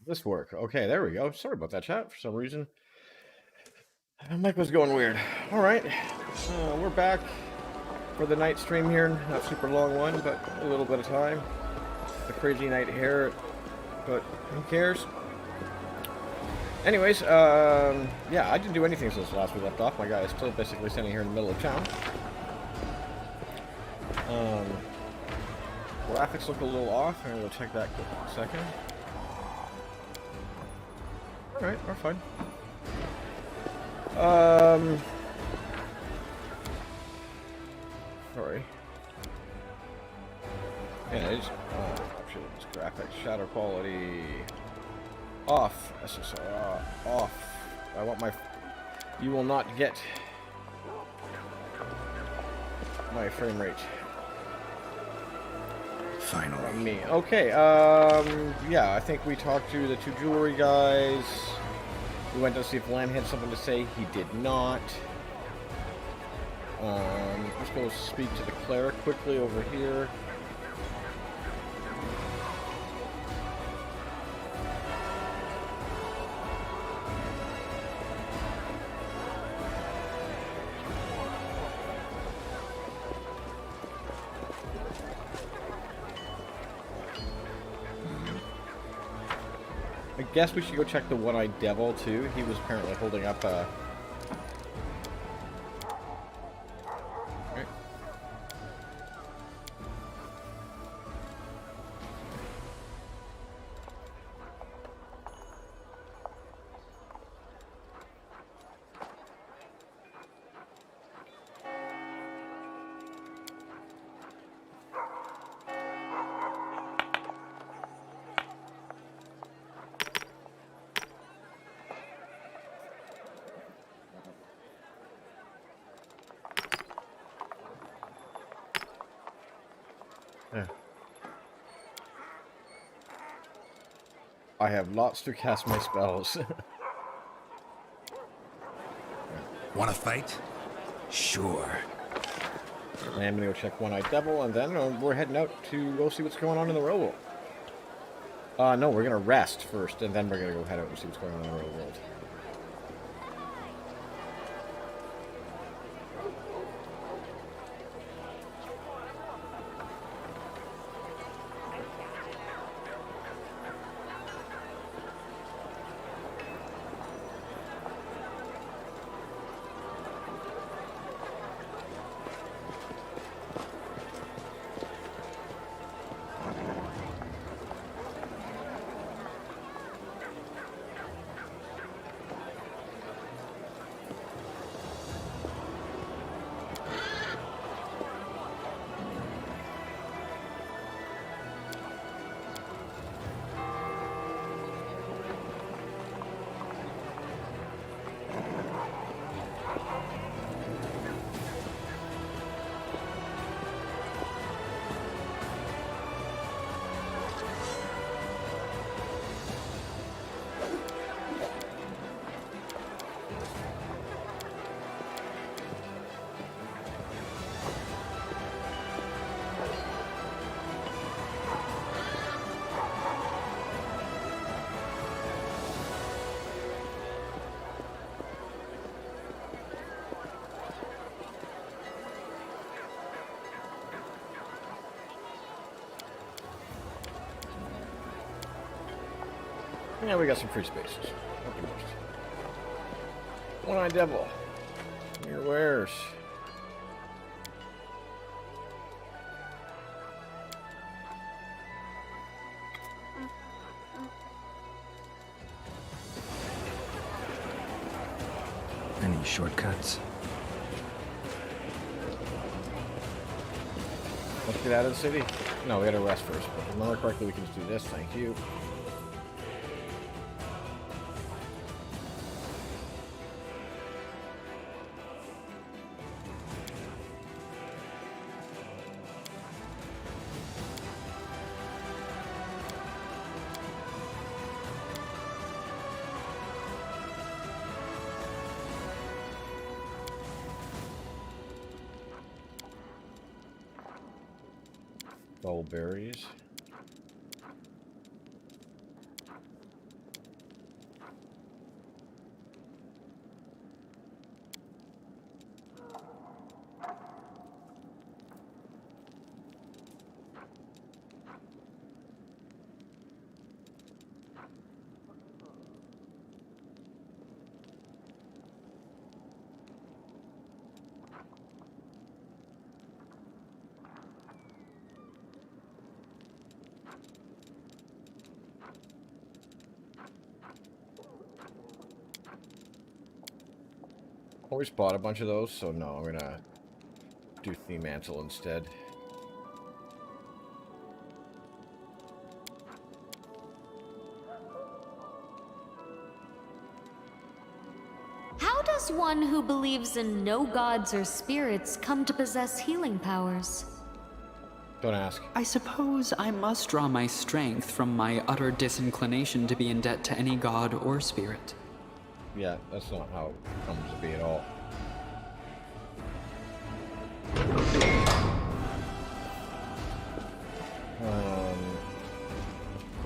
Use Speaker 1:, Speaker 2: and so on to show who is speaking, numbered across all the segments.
Speaker 1: This work. Okay, there we go. Sorry about that, chat. For some reason, my mic was going weird. All right, we're back for the night stream here. Not super long one, but a little bit of time. A crazy night here, but who cares? Anyways, yeah, I didn't do anything since last we left off. My guy is still basically standing here in the middle of town. Graphics look a little off. I'm gonna check that quick in a second. Alright, we're fine. Sorry. Yeah, it's graphics, shadow quality off. SSR off. I want my. You will not get my frame rate.
Speaker 2: Finally.
Speaker 1: Me. Okay, yeah, I think we talked to the two jewelry guys. We went to see if Lamb had something to say. He did not. Let's go speak to the cleric quickly over here. I guess we should go check the one-eyed devil too. He was apparently holding up a. Yeah. I have lots to cast my spells.
Speaker 2: Want to fight? Sure.
Speaker 1: I'm gonna go check one-eyed devil, and then we're heading out to go see what's going on in the real world. No, we're gonna rest first, and then we're gonna go head out and see what's going on in the real world. Yeah, we got some free spaces. One-eyed devil. Your wares.
Speaker 2: Any shortcuts?
Speaker 1: Let's get out of the city. No, we gotta rest first. But if I remember correctly, we can just do this. Thank you. Berries. always bought a bunch of those, so no, I'm gonna do Theme Mantle instead.
Speaker 3: How does one who believes in no gods or spirits come to possess healing powers?
Speaker 1: Don't ask.
Speaker 4: I suppose I must draw my strength from my utter disinclination to be in debt to any god or spirit.
Speaker 1: Yeah, that's not how it comes to be at all. I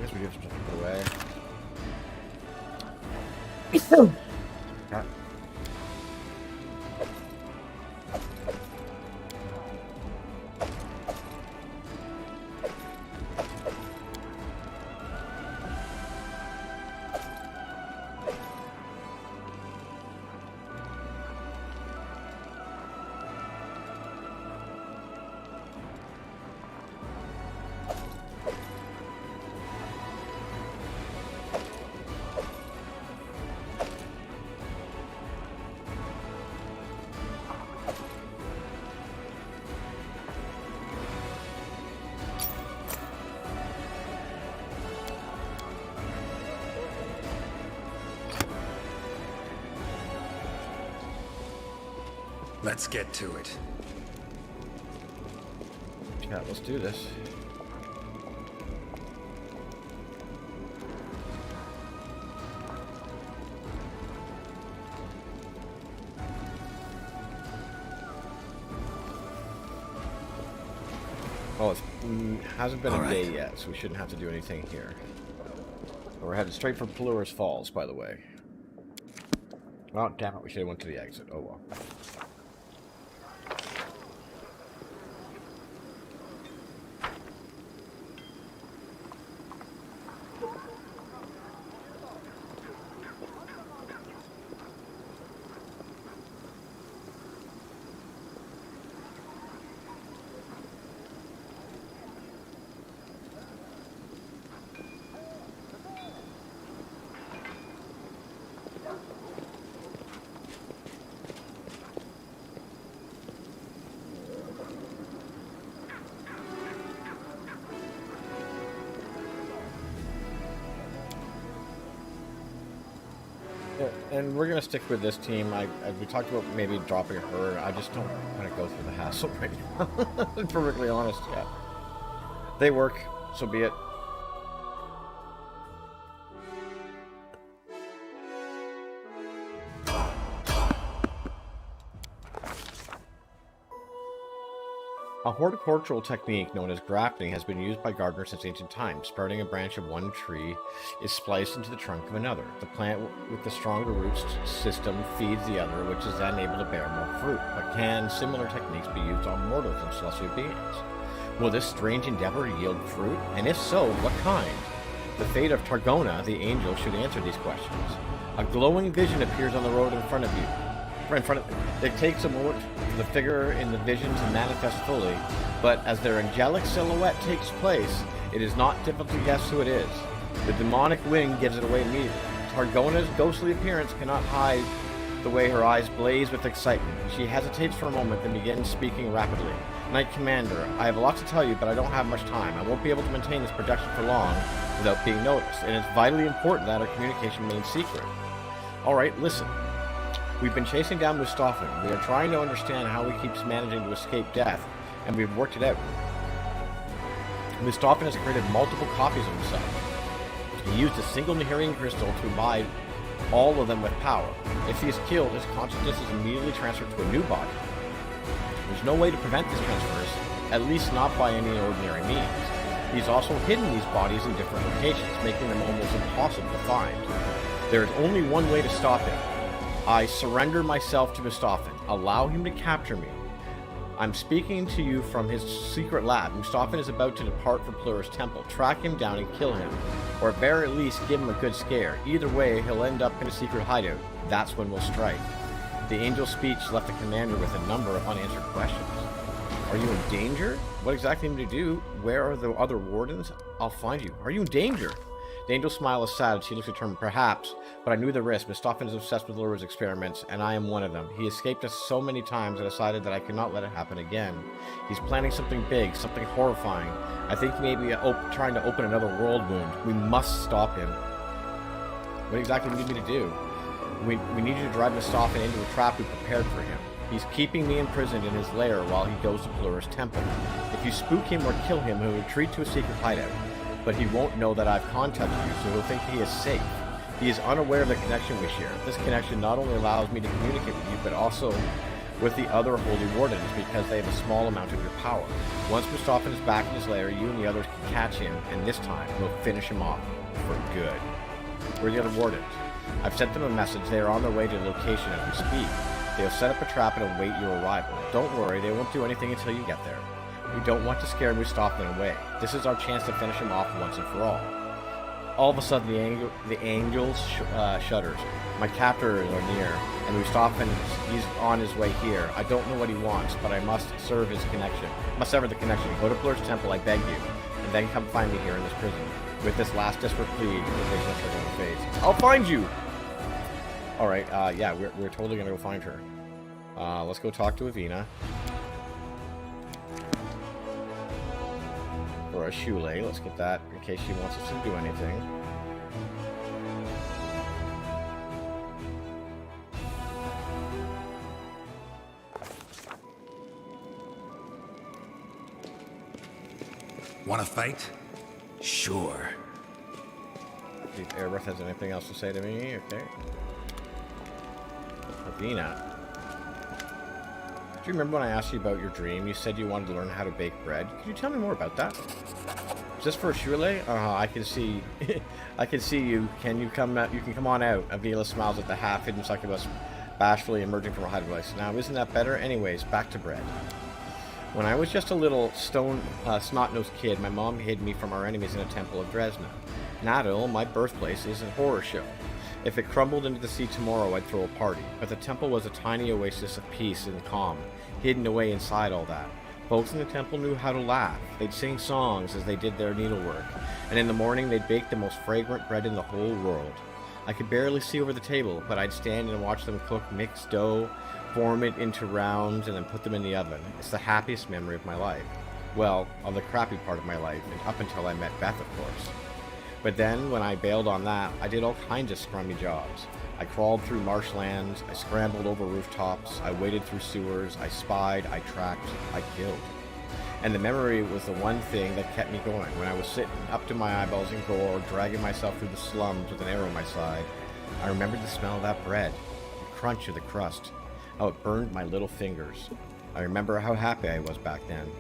Speaker 1: guess we do have some stuff to put away. Ah.
Speaker 2: Let's get to it.
Speaker 1: Yeah, let's do this. Oh, it hasn't been a day yet, so we shouldn't have to do anything here. We're headed straight for Pelluris Falls, by the way. Oh, damn it, we should have went to the exit. Oh well. And we're gonna stick with this team. We talked about maybe dropping her. I just don't want to go through the hassle right now. To be perfectly honest, yeah. They work, so be it. A horticultural technique known as grafting has been used by gardeners since ancient times. Sprouting a branch of one tree is spliced into the trunk of another. The plant with the stronger root system feeds the other, which is then able to bear more fruit. But can similar techniques be used on mortals and celestial beings? Will this strange endeavor yield fruit? And if so, what kind? The fate of Targona, the angel, should answer these questions. A glowing vision appears on the road in front of you. It takes a moment for the figure in the vision to manifest fully, but as their angelic silhouette takes place, it is not difficult to guess who it is. The demonic wind gives it away immediately. Targona's ghostly appearance cannot hide the way her eyes blaze with excitement. She hesitates for a moment, then begins speaking rapidly. Knight Commander, I have a lot to tell you, but I don't have much time. I won't be able to maintain this production for long without being noticed, and it's vitally important that our communication remains secret. Alright, listen. We've been chasing down Mustafa. We are trying to understand how he keeps managing to escape death, and we've worked it out. Mustafa has created multiple copies of himself. He used a single Nahirian crystal to imbibe all of them with power. If he is killed, his consciousness is immediately transferred to a new body. There's no way to prevent this transfer, at least not by any ordinary means. He's also hidden these bodies in different locations, making them almost impossible to find. There is only one way to stop him. I surrender myself to Mustafa. Allow him to capture me. I'm speaking to you from his secret lab. Mustafa is about to depart for Plur's temple. Track him down and kill him. Or at very least, give him a good scare. Either way, he'll end up in a secret hideout. That's when we'll strike. The angel's speech left the commander with a number of unanswered questions. Are you in danger? What exactly am I to do? Where are the other wardens? I'll find you. Are you in danger? The angel's smile is sad as she looks determined. Perhaps, but I knew the risk. Mistopheles is obsessed with Lura's experiments, and I am one of them. He escaped us so many times I decided that I could not let it happen again. He's planning something big, something horrifying. I think he may be trying to open another world wound. We must stop him. What exactly do you need me to do? We need you to drive Mistopheles into a trap we prepared for him. He's keeping me imprisoned in his lair while he goes to Plura's temple. If you spook him or kill him, he'll retreat to a secret hideout. But he won't know that I've contacted you, so he'll think he is safe. He is unaware of the connection we share. This connection not only allows me to communicate with you, but also with the other Holy Wardens, because they have a small amount of your power. Once Mistopheles is back in his lair, you and the others can catch him, and this time, we'll finish him off for good. Where are the other Wardens? I've sent them a message. They are on their way to the location as we speak. They'll set up a trap and await your arrival. Don't worry, they won't do anything until you get there. We don't want to scare Mistopheles away. This is our chance to finish him off once and for all. All of a sudden, the angel shudders. My captors are near, and Mistopheles, he's on his way here. I don't know what he wants, but I must sever the connection. Go to Plur's temple, I beg you, and then come find me here in this prison. With this last desperate plea, the vision of her face. I'll find you! Alright, yeah, we're totally gonna go find her. Let's go talk to Avina. For a shoelay, let's get that in case she wants us to do anything.
Speaker 2: Wanna fight? Sure.
Speaker 1: See if Airbreath has anything else to say to me. Okay. Avina. Do you remember when I asked you about your dream? You said you wanted to learn how to bake bread. Could you tell me more about that? Just for a shirley? I can see. I can see you. Can you come out? You can come on out. Avila smiles at the half-hidden succubus, bashfully emerging from her hiding place. Now, isn't that better? Anyways, back to bread. When I was just a little snot-nosed kid, my mom hid me from our enemies in a temple of Dresna. Nadal, my birthplace, is a horror show. If it crumbled into the sea tomorrow, I'd throw a party. But the temple was a tiny oasis of peace and calm, hidden away inside all that. Folks in the temple knew how to laugh. They'd sing songs as they did their needlework, and in the morning they'd bake the most fragrant bread in the whole world. I could barely see over the table, but I'd stand and watch them cook mixed dough, form it into rounds, and then put them in the oven. It's the happiest memory of my life. Well, of the crappy part of my life, and up until I met Beth, of course. But then, when I bailed on that, I did all kinds of scrummy jobs. I crawled through marshlands, I scrambled over rooftops, I waded through sewers, I spied, I tracked, I killed. And the memory was the one thing that kept me going. When I was sitting up to my eyeballs in gore, dragging myself through the slums with an arrow in my side, I remembered the smell of that bread, the crunch of the crust, how it burned my little fingers. I remember how happy I was back then.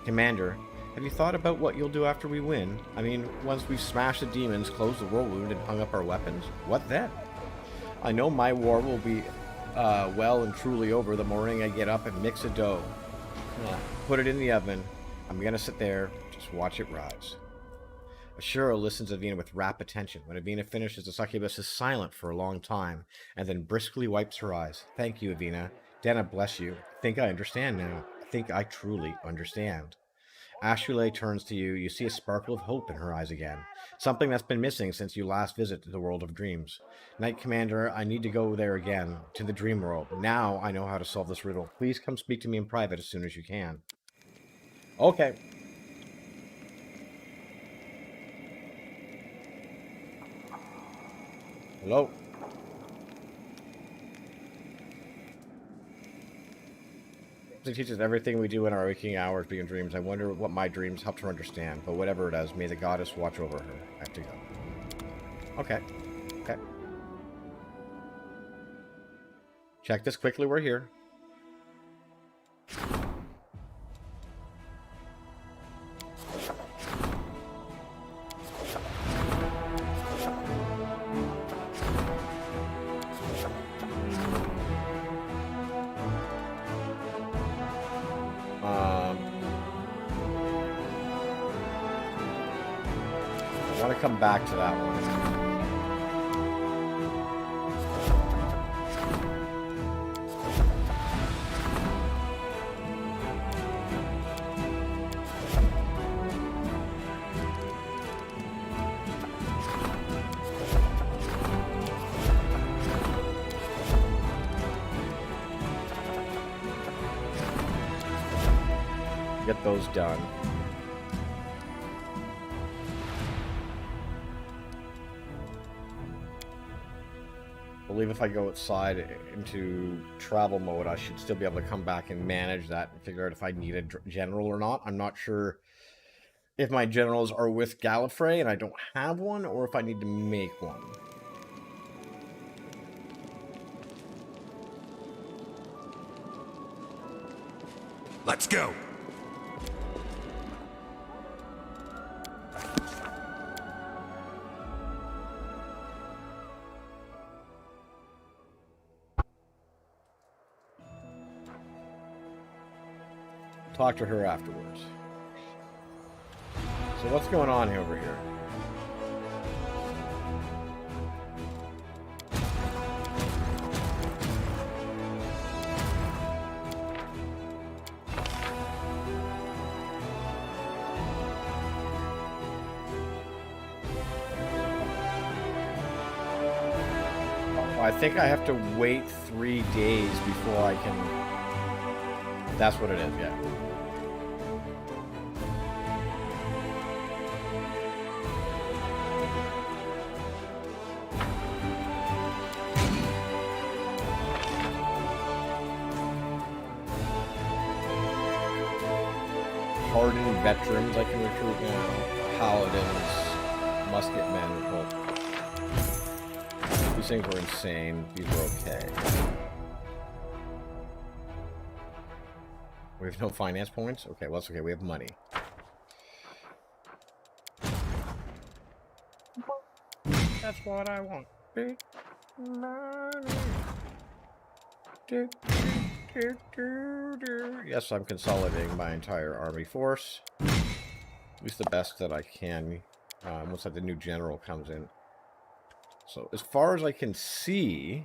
Speaker 1: Commander, have you thought about what you'll do after we win? I mean, once we've smashed the demons, closed the world wound, and hung up our weapons? What then? I know my war will be well and truly over the morning I get up and mix a dough. Put it in the oven. I'm gonna sit there, just watch it rise. Ashura listens to Avina with rapt attention. When Avina finishes, the succubus is silent for a long time, and then briskly wipes her eyes. Thank you, Avina. Dana bless you. I think I understand now. I think I truly understand. Ashule turns to you. You see a sparkle of hope in her eyes again. Something that's been missing since you last visited the world of dreams. Knight Commander, I need to go there again, to the dream world. Now I know how to solve this riddle. Please come speak to me in private as soon as you can. Okay. Hello? It teaches everything we do in our waking hours being dreams. I wonder what my dreams helped her understand. But whatever it is, may the goddess watch over her. I have to go. Okay. Okay. Check this quickly. We're here. I want to come back to that one. get those done. I believe if I go outside into travel mode, I should still be able to come back and manage that and figure out if I need a general or not. I'm not sure if my generals are with Gallifrey and I don't have one, or if I need to make one.
Speaker 2: Let's go.
Speaker 1: Talk to her afterwards. So what's going on over here? I think I have to wait 3 days before I can... That's what it is, yeah. Hardened veterans I can recruit now. Paladins, musketmen. Well, these things were insane. These were okay. We have no finance points? Okay, well, that's okay. We have money. That's what I want. Big money. Do, do, do, do. Yes, I'm consolidating my entire army force. At least the best that I can. Once the new general comes in. So, as far as I can see...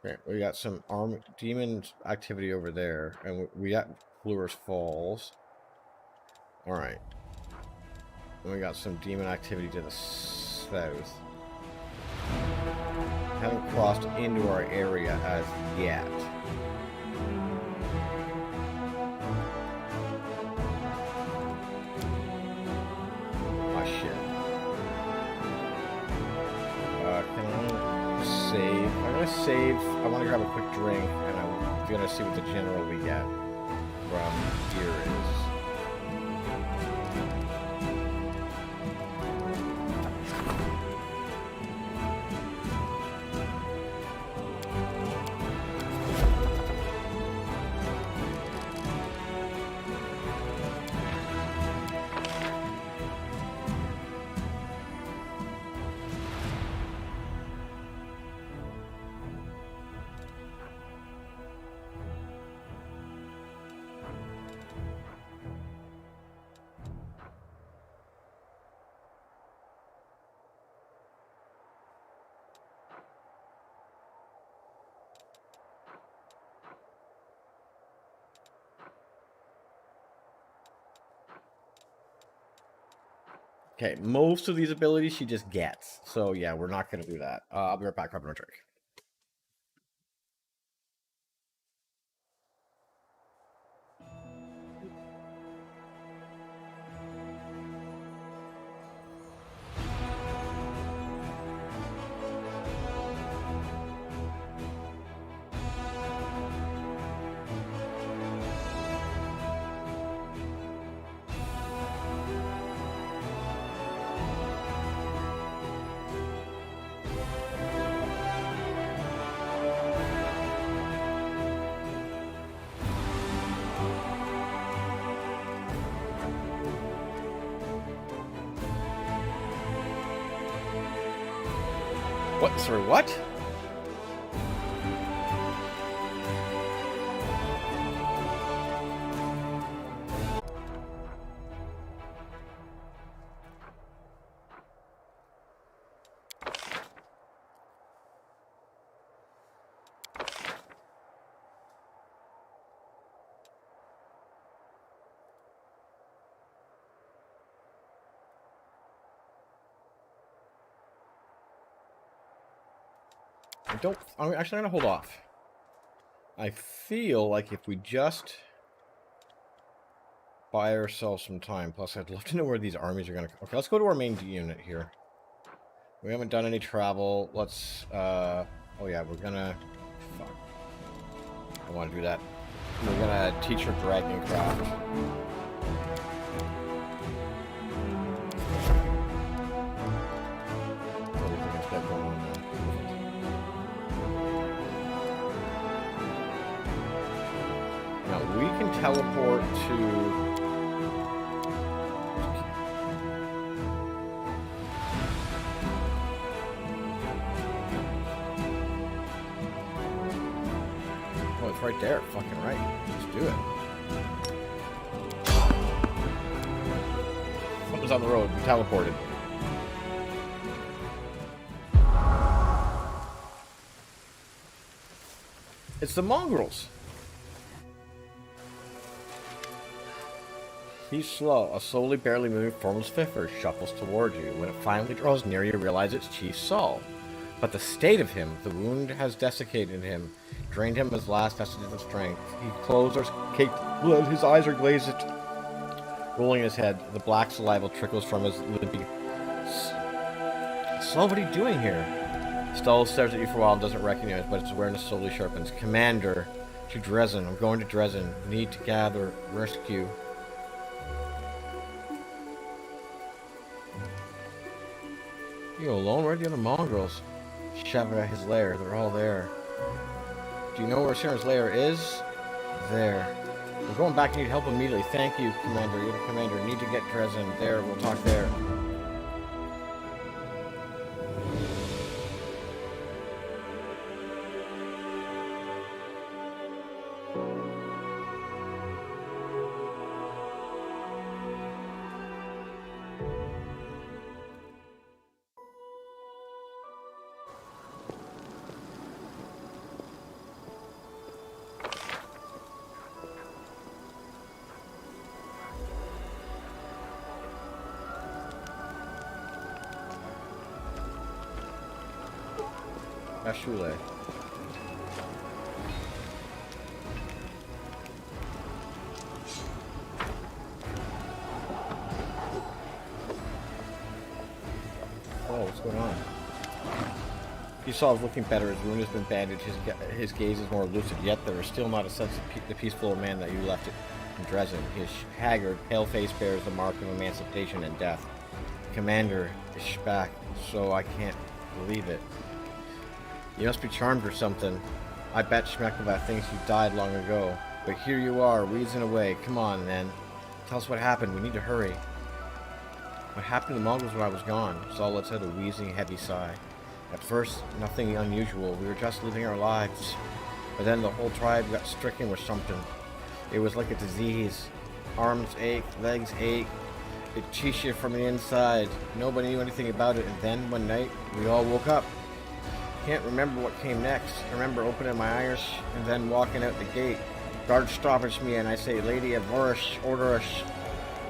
Speaker 1: Okay, we got some demon activity over there. And we got Fleur's Falls. Alright. And we got some demon activity to the south. Haven't crossed into our area as yet. Oh shit. Can I save? I'm gonna save. I want to grab a quick drink, and I'm gonna see what the general we get from here is. Okay, most of these abilities she just gets. So yeah, we're not going to do that. I'll be right back, grabbing a drink. What? Sorry, what? I'm actually gonna hold off. I feel like if we just buy ourselves some time. Plus, I'd love to know where these armies are going to... Okay, let's go to our main unit here. We haven't done any travel. Let's, oh yeah, we're going to... Fuck. I want to do that. We're going to teach her Dragoncraft. Now, we can teleport to... Oh, it's right there. Fucking right. Let's do it. Something's on the road. We teleported. It's the mongrels. He's slow. A slowly, barely moving formless figure shuffles toward you. When it finally draws near, you realize it's Chief Saul. But the state of him, the wound has desiccated him, drained him of his last vestiges of strength. His clothes are caked with blood, his eyes are glazed. Rolling his head, the black saliva trickles from his lippy. Saul, what are you doing here? Saul stares at you for a while and doesn't recognize, but its awareness slowly sharpens. Commander, to Dresden. I'm going to Dresden. Need to gather rescue. You alone? Where are the other mongrels? Shouted at his lair. They're all there. Do you know where Sharon's lair is? There. We're going back. Need help immediately. Thank you, Commander. You're the commander. Need to get Dresden. There. We'll talk there. Ashule. Oh, what's going on? He saw him looking better. His wound has been bandaged. His gaze is more lucid. Yet there is still not a sense of the peaceful man that you left it in Dresden. His haggard, pale face bears the mark of emancipation and death. Commander is back, so I can't believe it. You must be charmed or something. I bet Shmekova thinks you died long ago. But here you are, wheezing away. Come on, then. Tell us what happened. We need to hurry. What happened to the Mongols when I was gone? Saul let out a wheezing, heavy sigh. At first, nothing unusual. We were just living our lives. But then the whole tribe got stricken with something. It was like a disease. Arms ache, legs ache. It cheats you from the inside. Nobody knew anything about it. And then, one night, we all woke up. Can't remember what came next. I remember opening my eyes and then walking out the gate. Guard stops me and I say, Lady of Boris, order us.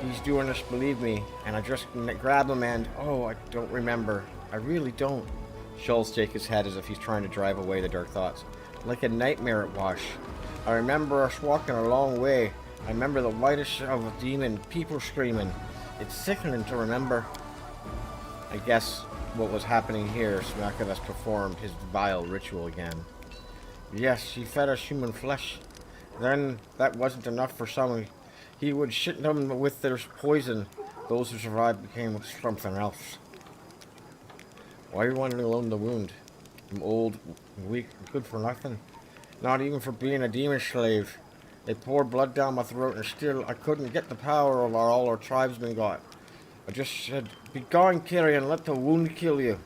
Speaker 1: He's doing us, believe me. And I just grab him and, oh, I don't remember. I really don't. Schultz shakes his head as if he's trying to drive away the dark thoughts. Like a nightmare it was. I remember us walking a long way. I remember the whitish of a demon, people screaming. It's sickening to remember. I guess what was happening here, Smakovas performed his vile ritual again. Yes, he fed us human flesh. Then that wasn't enough for some. He would shit them with their poison. Those who survived became something else. Why are you wandering alone in the wound? I'm old, weak, good for nothing. Not even for being a demon slave. They poured blood down my throat and still I couldn't get the power of all our tribesmen got. I just said, be gone, Kyrian, let the wound kill you.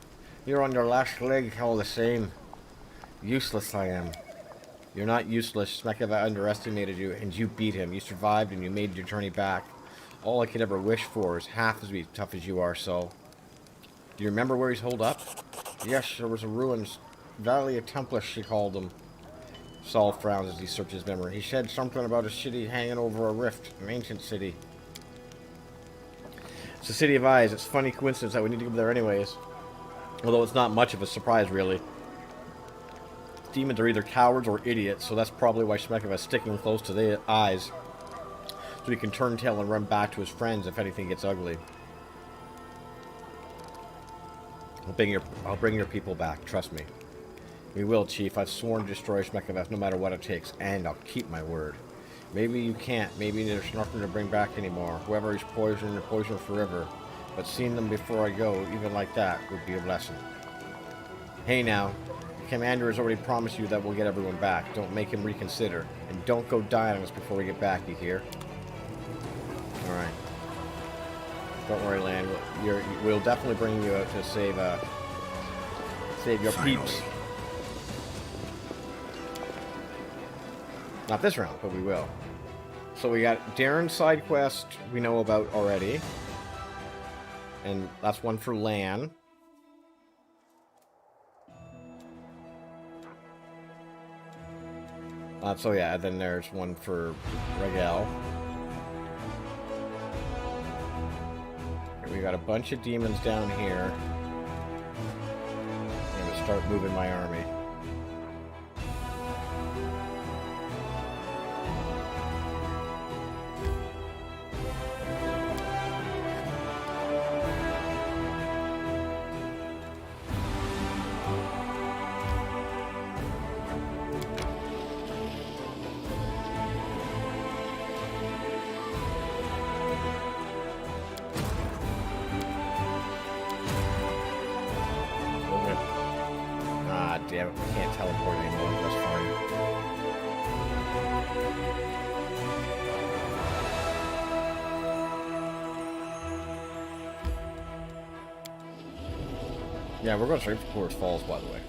Speaker 1: You're on your last leg all the same. Useless I am. You're not useless. Smekova underestimated you, and you beat him. You survived, and you made your journey back. All I could ever wish for is half as tough as you are, so. Do you remember where he's holed up? Yes, there was a ruins. Valley of Templars, she called them. Saul frowns as he searches his memory. He said something about a city hanging over a rift, an ancient city. It's the City of Eyes. It's a funny coincidence that we need to go there anyways. Although it's not much of a surprise, really. Demons are either cowards or idiots, so that's probably why Shmekova is sticking close to the eyes. So he can turn tail and run back to his friends if anything gets ugly. I'll bring your people back, trust me. We will, Chief. I've sworn to destroy Shmekaveth no matter what it takes, and I'll keep my word. Maybe you can't. Maybe there's nothing to bring back anymore. Whoever is poisoned, they're poisoned forever. But seeing them before I go, even like that, would be a blessing. Hey now, the commander has already promised you that we'll get everyone back. Don't make him reconsider. And don't go die on us before we get back, you hear? Alright. Don't worry, Lan. We'll definitely bring you out to save your peeps. Not this round, but we will. So we got Darren's side quest we know about already. And that's one for Lan. So yeah, then there's one for Regel. We got a bunch of demons down here. I'm gonna start moving my army. Damn it, we can't teleport anymore, that's fine. Yeah, we're going straight for Forest Falls, by the way.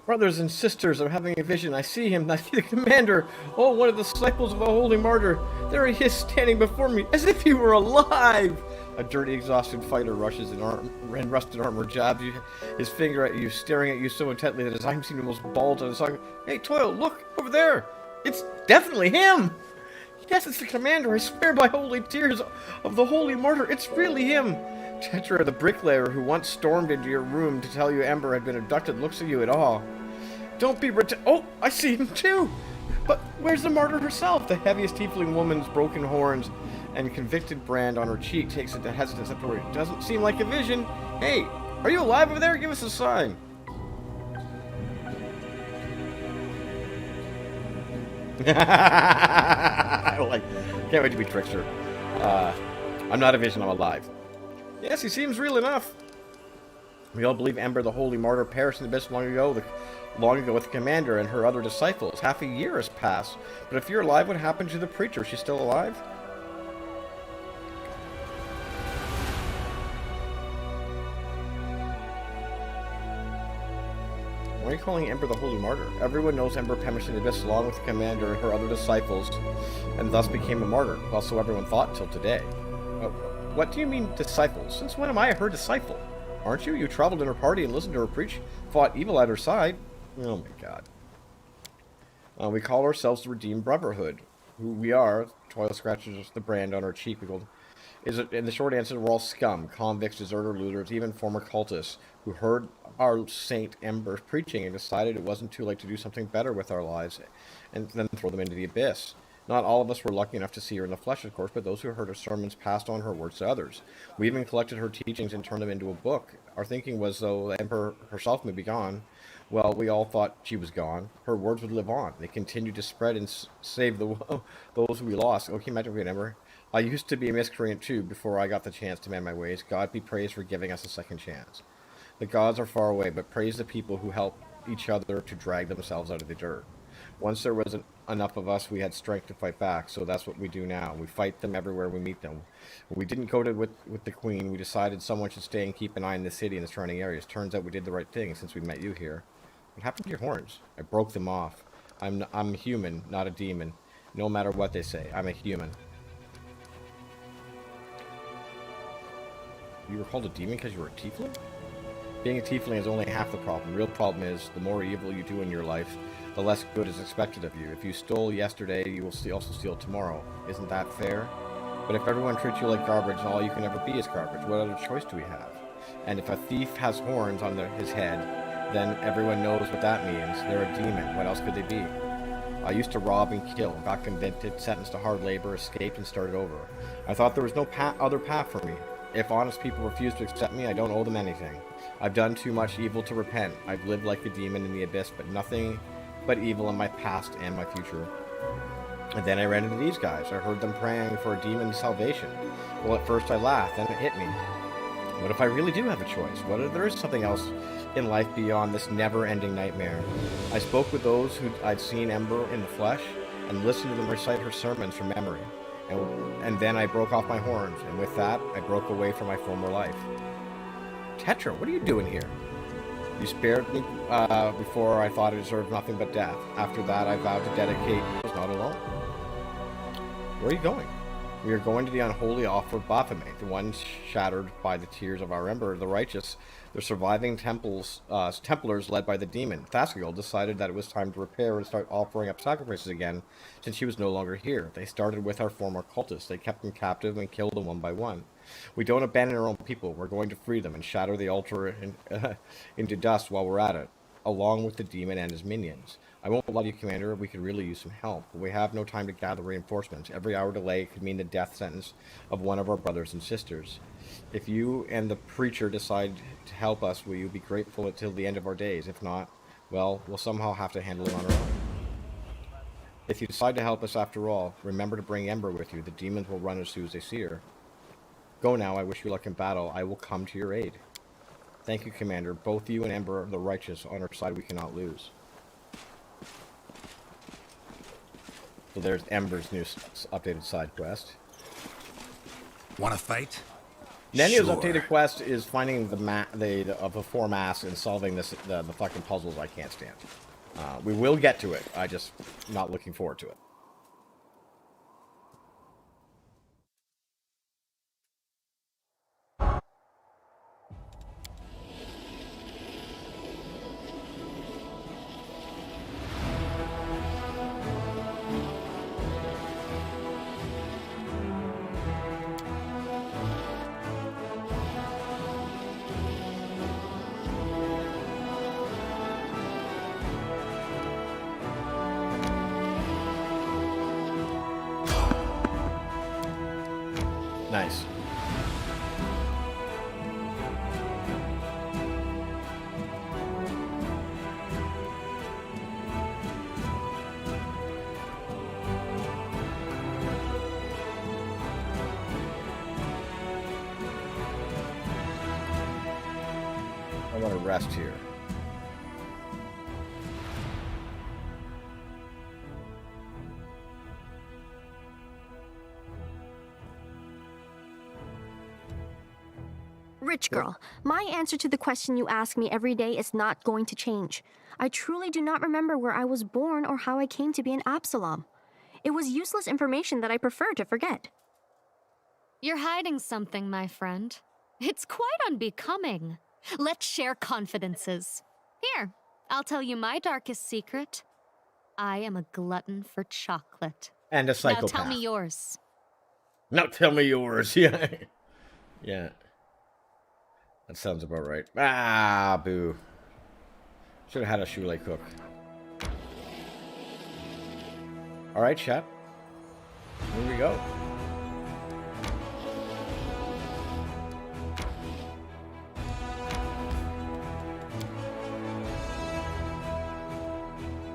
Speaker 1: Brothers and sisters, I'm having a vision. I see him. I see the commander. Oh, one of the disciples of the Holy Martyr. There he is, standing before me, as if he were alive. A dirty, exhausted fighter rushes in rusted armor, jabs his finger at you, staring at you so intently that his eyes seem to almost bulge on his eye. Hey, Toil, look, over there. It's definitely him. Yes, it's the commander. I swear by holy tears of the Holy Martyr, it's really him. Tetra, the bricklayer who once stormed into your room to tell you Ember had been abducted, looks at you at awe. Don't be oh, I see him too! But where's the martyr herself? The heaviest tiefling woman's broken horns and convicted brand on her cheek takes it to hesitant step toward. Doesn't seem like a vision. Hey, are you alive over there? Give us a sign. Can't wait to be Trickster. I'm not a vision, I'm alive. Yes, he seems real enough. We all believe Ember, the Holy Martyr, perished in the abyss long ago with the commander and her other disciples. Half a year has passed. But if you're alive, what happened to the preacher? She's still alive? Why are you calling Ember the Holy Martyr? Everyone knows Ember perished in the abyss along with the commander and her other disciples, and thus became a martyr. Well, so everyone thought till today. What do you mean, disciples? Since when am I her disciple? Aren't you? You traveled in her party and listened to her preach, fought evil at her side. Oh my god. We call ourselves the Redeemed Brotherhood. Who we are, Toil scratches the brand on her cheek. And the short answer, we're all scum, convicts, deserter, looters, even former cultists who heard our Saint Ember preaching and decided it wasn't too late to do something better with our lives and then throw them into the abyss. Not all of us were lucky enough to see her in the flesh, of course, but those who heard her sermons passed on her words to others. We even collected her teachings and turned them into a book. Our thinking was, though the Emperor herself may be gone, well, we all thought she was gone. Her words would live on. They continued to spread and save those who we lost. Oh, can you imagine being Emperor? I used to be a miscreant, too, before I got the chance to mend my ways. God be praised for giving us a second chance. The gods are far away, but praise the people who help each other to drag themselves out of the dirt. Once there wasn't enough of us, we had strength to fight back, so that's what we do now. We fight them everywhere we meet them. We didn't go to with the Queen. We decided someone should stay and keep an eye on the city and the surrounding areas. Turns out we did the right thing since we met you here. What happened to your horns? I broke them off. I'm human, not a demon. No matter what they say, I'm a human. You were called a demon because you were a tiefling? Being a tiefling is only half the problem. The real problem is, the more evil you do in your life, the less good is expected of you. If you stole yesterday, you will also steal tomorrow. Isn't that fair? But if everyone treats you like garbage, all you can ever be is garbage. What other choice do we have? And if a thief has horns on his head, then everyone knows what that means. They're a demon. What else could they be? I used to rob and kill, got convicted, sentenced to hard labor, escaped, and started over. I thought there was no other path for me. If honest people refuse to accept me, I don't owe them anything. I've done too much evil to repent. I've lived like a demon in the abyss, but nothing but evil in my past and my future. And then I ran into these guys. I heard them praying for a demon's salvation. Well, at first I laughed, then it hit me. What if I really do have a choice? What if there is something else in life beyond this never-ending nightmare? I spoke with those who I'd seen Ember in the flesh, and listened to them recite her sermons from memory. And then I broke off my horns, and with that, I broke away from my former life. Tetra, what are you doing here? You spared me before I thought I deserved nothing but death. After that, I vowed to dedicate. I was not alone. Where are you going? We are going to the unholy altar of Baphomet, the one shattered by the tears of our Ember, the righteous. The surviving Templars led by the demon, Thaskiel, decided that it was time to repair and start offering up sacrifices again, since she was no longer here. They started with our former cultists. They kept them captive and killed them one by one. We don't abandon our own people. We're going to free them and shatter the altar into dust while we're at it, along with the demon and his minions. I won't lie to you, Commander, we could really use some help, but we have no time to gather reinforcements. Every hour delay could mean the death sentence of one of our brothers and sisters. If you and the preacher decide to help us, will you be grateful until the end of our days? If not, well, we'll somehow have to handle it on our own. If you decide to help us after all, remember to bring Ember with you. The demons will run as soon as they see her. Go now, I wish you luck in battle. I will come to your aid. Thank you, Commander. Both you and Ember are the righteous. On our side we cannot lose. So there's Ember's new updated side quest.
Speaker 2: Want to fight?
Speaker 1: Nenio's
Speaker 2: Sure.
Speaker 1: updated quest is finding the four masks and solving the fucking puzzles I can't stand. We will get to it. I just not looking forward to it. Nice. I want to rest here.
Speaker 5: Rich girl, my answer to the question you ask me every day is not going to change. I truly do not remember where I was born or how I came to be an Absalom. It was useless information that I prefer to forget.
Speaker 3: You're hiding something, my friend. It's quite unbecoming. Let's share confidences. Here, I'll tell you my darkest secret. I am a glutton for chocolate.
Speaker 1: And a psychopath.
Speaker 3: Now tell me yours.
Speaker 1: Now tell me yours. Yeah. Yeah. That sounds about right. Ah, boo. Should have had a Shule cook. Alright, chat. Here we go.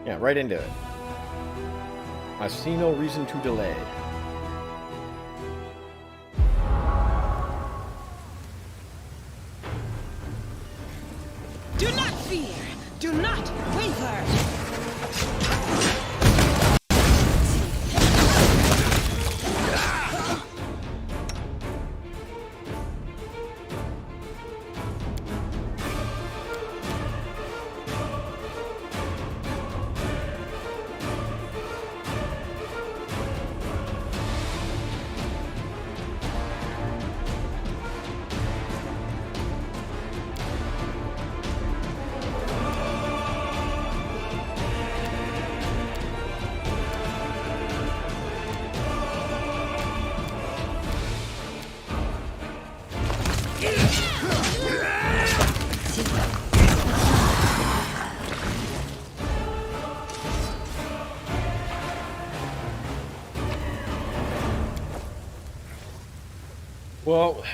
Speaker 1: Yeah, right into it. I see no reason to delay.
Speaker 6: Do not fear! Do not waver!
Speaker 1: Well,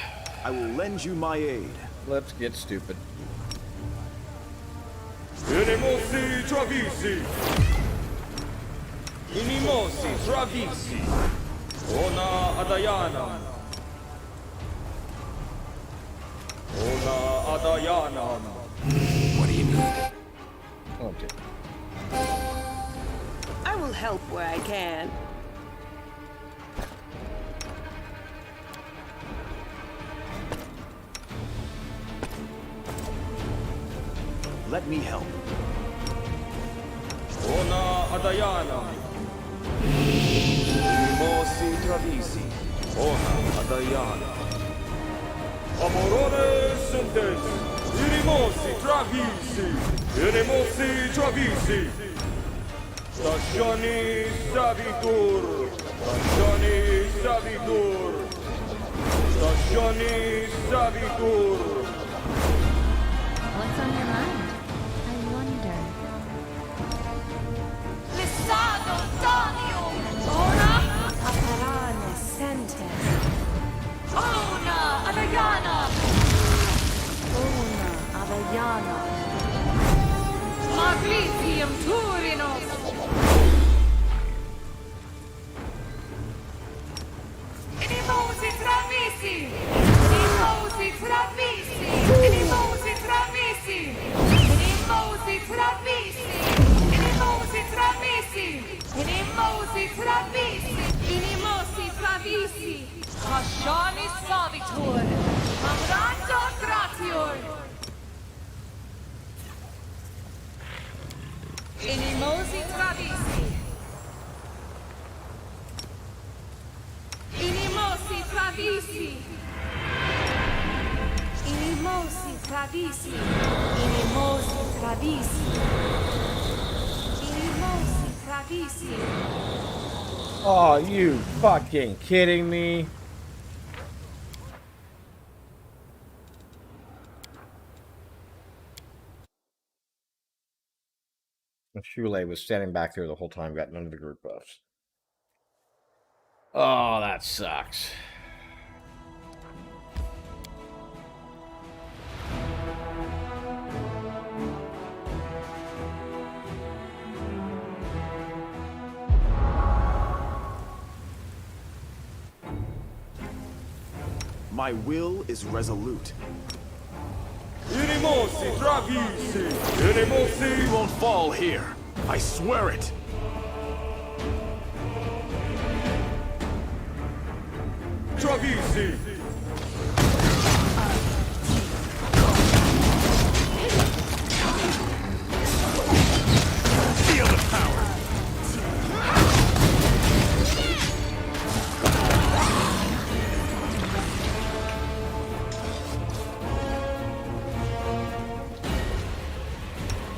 Speaker 7: I will lend you my aid.
Speaker 1: let's get stupid.
Speaker 8: Inimosi Travisi! Inimosi Travisi! Ona Adayana! Ona Adayana!
Speaker 2: What do you need?
Speaker 1: Oh, dear.
Speaker 6: I will help where I can.
Speaker 7: Let me help.
Speaker 8: Ona Adayana! Inimosi Travisi! Ona Adayana! Amorone Sentes! Inimosi Travisi! Inimosi Travisi! Stasioni Savitur! Stasioni Savitur! Stasioni Savitur!
Speaker 3: What's on your mind? I wonder.
Speaker 9: Lissado Donio! Ora
Speaker 6: Aparane Sentes.
Speaker 9: Ona Adayana!
Speaker 6: Ona Avellana.
Speaker 9: Maglitium Turinos! Inimosi Travisi! Inimosi Travisi! Inimosi Travisi! Inimosi Travisi! Inimosi Travisi! Inimosi Travisi! Inimosi Travisi! Hashani Savitur! Amrando Gratior! Inimosi Travisi! Inimosi Travisi! Inimosi Travisi! Inimosi Travisi! Inimosi Travisi!
Speaker 1: Oh, you fucking kidding me? Shule was standing back there the whole time, got none of the group buffs. Oh, that sucks.
Speaker 7: My will is resolute.
Speaker 8: Inimosi Travisi! Inimosi!
Speaker 7: You won't fall here. I swear it.
Speaker 8: Travisi!
Speaker 7: Feel the power.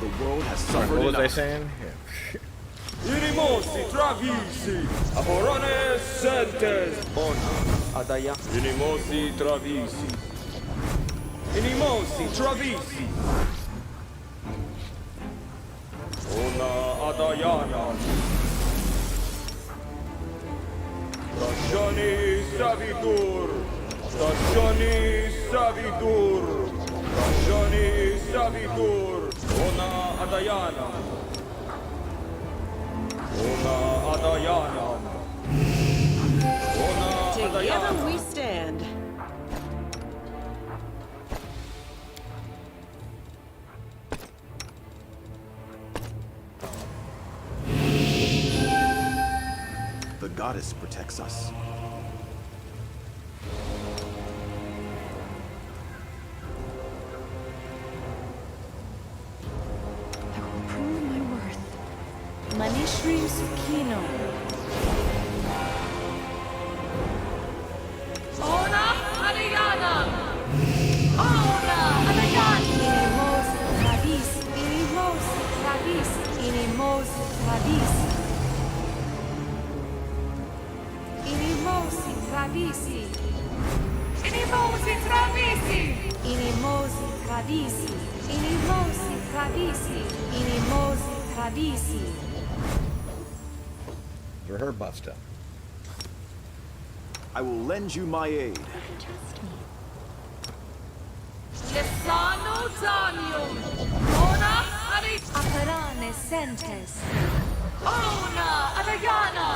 Speaker 7: The world has
Speaker 1: Sorry,
Speaker 7: suffered
Speaker 1: what was I
Speaker 7: enough.
Speaker 1: saying?
Speaker 8: Inimosi Travisi! Aborone Sentes! Ona Adaya! Inimosi Travisi! Inimosi Travisi! Ona Adayana! Stasioni Savitur! Stasioni Savitur! Stasioni Savitur! Ona Adayana! Ona Adayana! Ona
Speaker 6: Together
Speaker 8: Adayana!
Speaker 6: we stand.
Speaker 7: The goddess protects us.
Speaker 6: I will prove my worth. Manishrim Sukino.
Speaker 9: Ona Adayana! Ona Adayana!
Speaker 6: Inimos Travis. Inimos Travis. Inimos Travis. Inimosi Travisi.
Speaker 9: Inimosi Travisi!
Speaker 6: Inimosi Travisi.
Speaker 9: Travisi, Inimosi Travisi.
Speaker 1: For her buff stuff.
Speaker 7: I will lend you my aid.
Speaker 9: Lesano Danium. Ona Ari Aperane Sentes. Ona Adayana.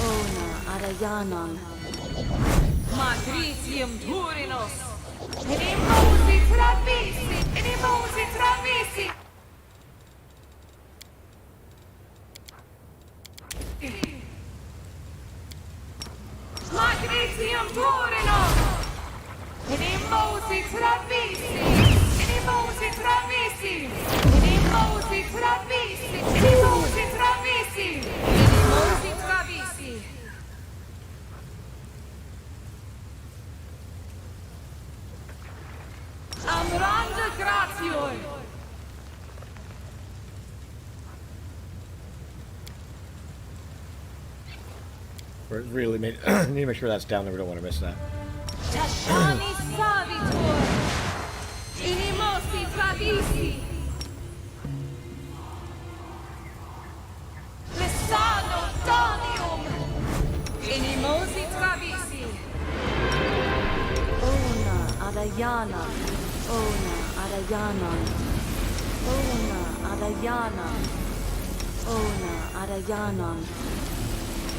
Speaker 9: Ona Adayanam. Magritium Turinos. Inimosi Travisi. Inimosi Travisi. Magritium Turinos. Inimosi Travisi. Inimosi Travisi. Inimosi Travisi. Inimosi Travisi. Inimosi Travisi. Amranda Gratior.
Speaker 1: We're really need to make sure that's down there. We don't want to miss that.
Speaker 9: Tashani Savitor. Inimosi Travisi. Lesano Danium. Inimosi Travisi. Ona Adayana. Ona Adayana. Ona Adayana. Ona Adayana.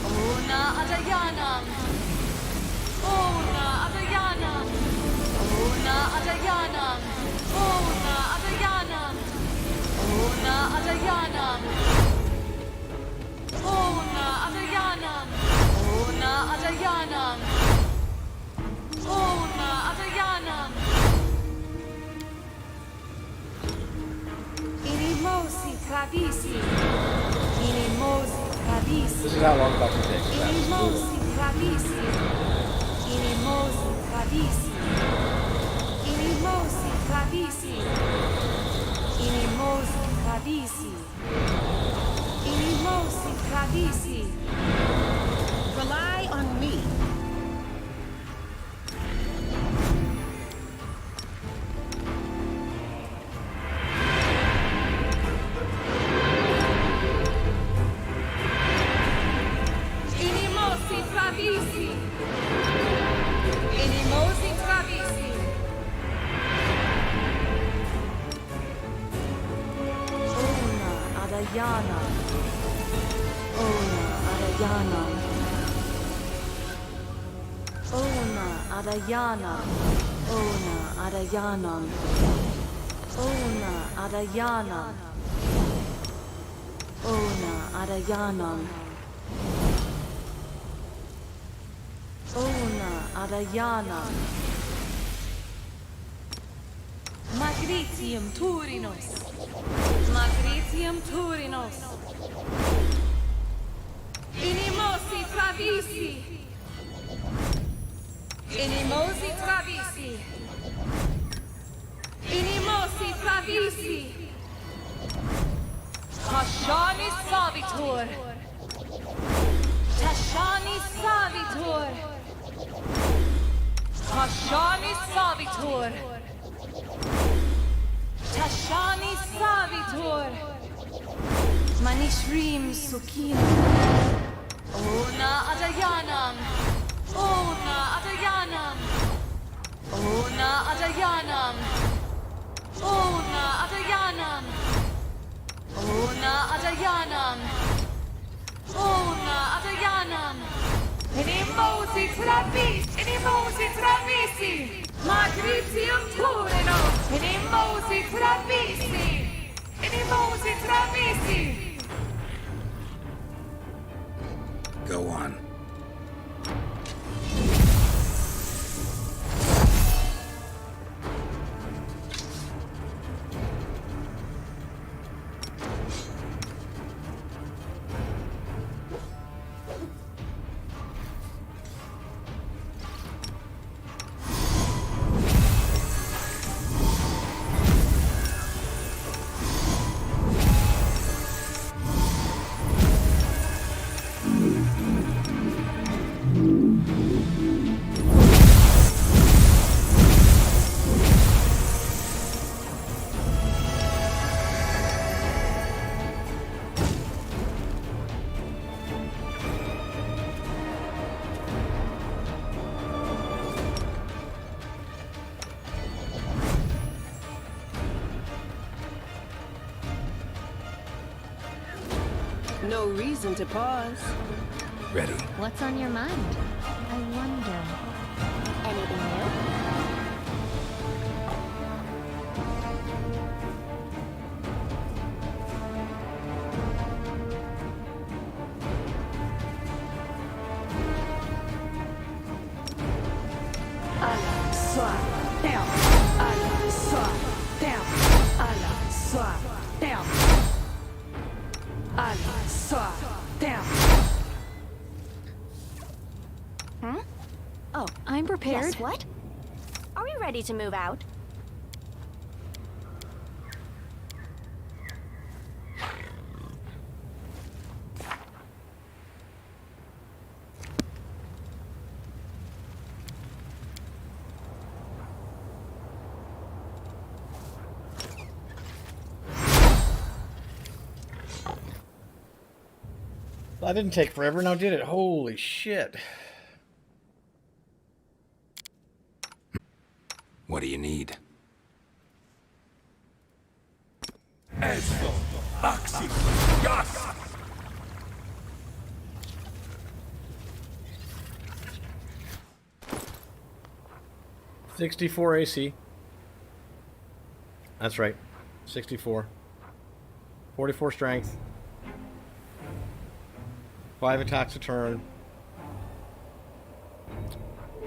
Speaker 9: Ona Adayana. Ona Adayana. Ona Adayana. Ona Adayana. Ona Adayana. Ona Adayana. Ona Adayana. Ona Adayana. Inimosi Travisi. Inimosi Travisi.
Speaker 1: This is how long buff will take.
Speaker 9: Inimosi Travisi. Inimosi Travisi. Inimosi Travisi. Inimosi Travisi. Inimosi Travisi.
Speaker 6: Rely on me.
Speaker 9: Inimosi Travisi. Inimosi Travisi. Ona Adayana. Ona Adayana. Ona Adayana. Ona Adayana. Ona Adayana. Ona Adayana. Ona Adayana. Magritium Turinos. Magritium Turinos. Inimosi Travisi. Inimosi Travisi. Inimosi Travisi. Tashani Savitor. Tashani Savitor. Tashani Savitor. Tashani Savitor. Manishrim Sukin. Ona Adayanam. Ona Adayanam. Ona Adayanam. Ona Adayanam. Ona Adayanam. Ona Adayanam. Inimosi Travisi. Inimosi Travisi. Magritium Turino. Inimosi Travisi. Inimosi Travisi.
Speaker 2: Go on.
Speaker 6: No reason to pause.
Speaker 2: Ready.
Speaker 3: What's on your mind? I wonder.
Speaker 5: Anything new?
Speaker 6: Allah, swat, down. Allah, swat, down. Allah, swat, down. Allah, swat, down.
Speaker 5: Huh? Oh, I'm prepared. Yes, what? Are we ready to move out?
Speaker 1: That didn't take forever, now did it? Holy shit.
Speaker 2: What do you need?
Speaker 7: Esto, Axi, Gas!
Speaker 1: 64 AC. That's right. 64. 44 strength. 5 attacks a turn.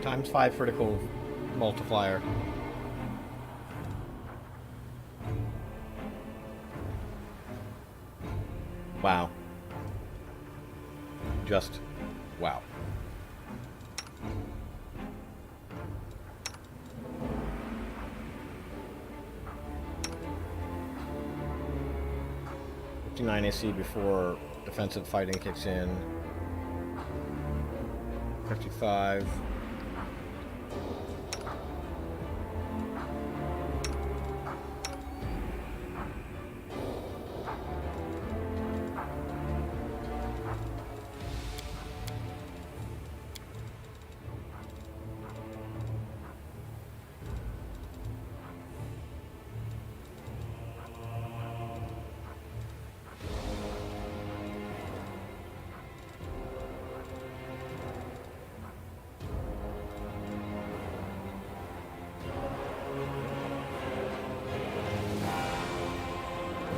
Speaker 1: Times 5 critical multiplier. Wow. Just wow. .59 AC before defensive fighting kicks in. 55.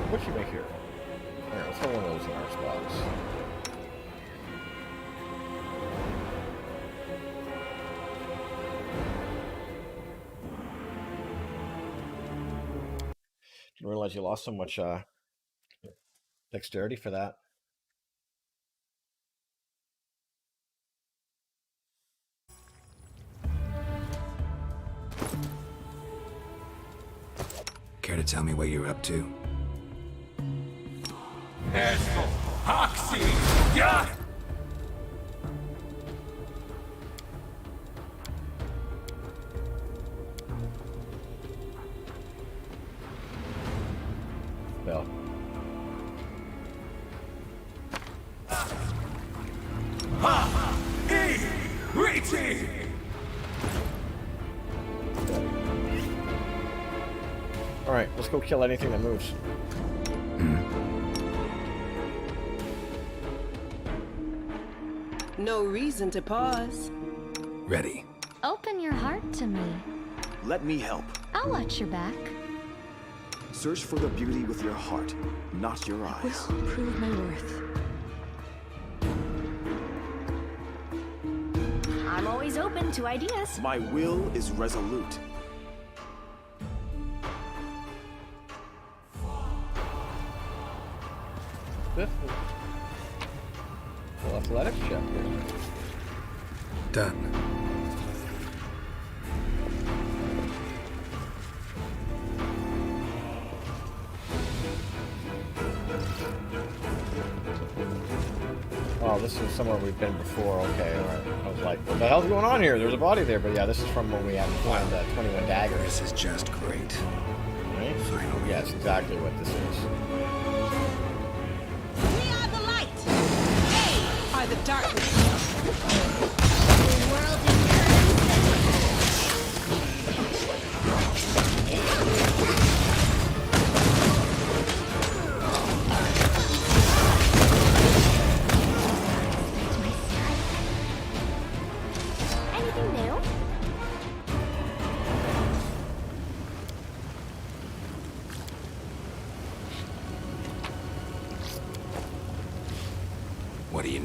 Speaker 1: What should we make here? Alright, let's throw one of those in our spots. Didn't realize you lost so much dexterity for that.
Speaker 2: Care to tell me what you're up to?
Speaker 7: Esto, Axi, Gas!
Speaker 1: Well.
Speaker 7: Richie!
Speaker 1: Alright, let's go kill anything that moves.
Speaker 6: No reason to pause.
Speaker 2: Ready.
Speaker 3: Open your heart to me.
Speaker 7: Let me help.
Speaker 3: I'll watch your back.
Speaker 7: Search for the beauty with your heart, not your eyes.
Speaker 6: Will prove my worth.
Speaker 5: I'm always open to ideas.
Speaker 7: My will is resolute.
Speaker 1: This is an athletics check here.
Speaker 2: Done.
Speaker 1: Oh, this is somewhere we've been before. Okay, alright. I was like, what the hell's going on here? There's a body there. But yeah, this is from when we had found the 21 daggers.
Speaker 2: This is just great.
Speaker 1: Right?
Speaker 2: Finally.
Speaker 1: Yeah, it's exactly what this is.
Speaker 6: We are the light. They are the darkness.
Speaker 5: The world is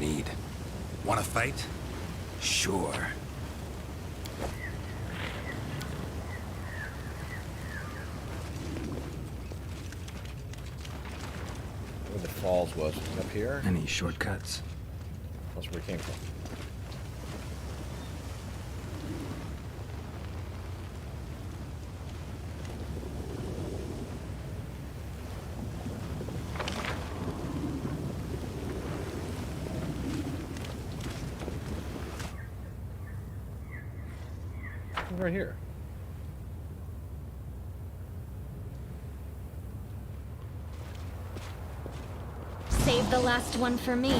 Speaker 2: need. Want to fight? Sure.
Speaker 1: Where the falls was up here.
Speaker 2: Any shortcuts?
Speaker 1: That's where we came from. Right here.
Speaker 3: Save the last one for me.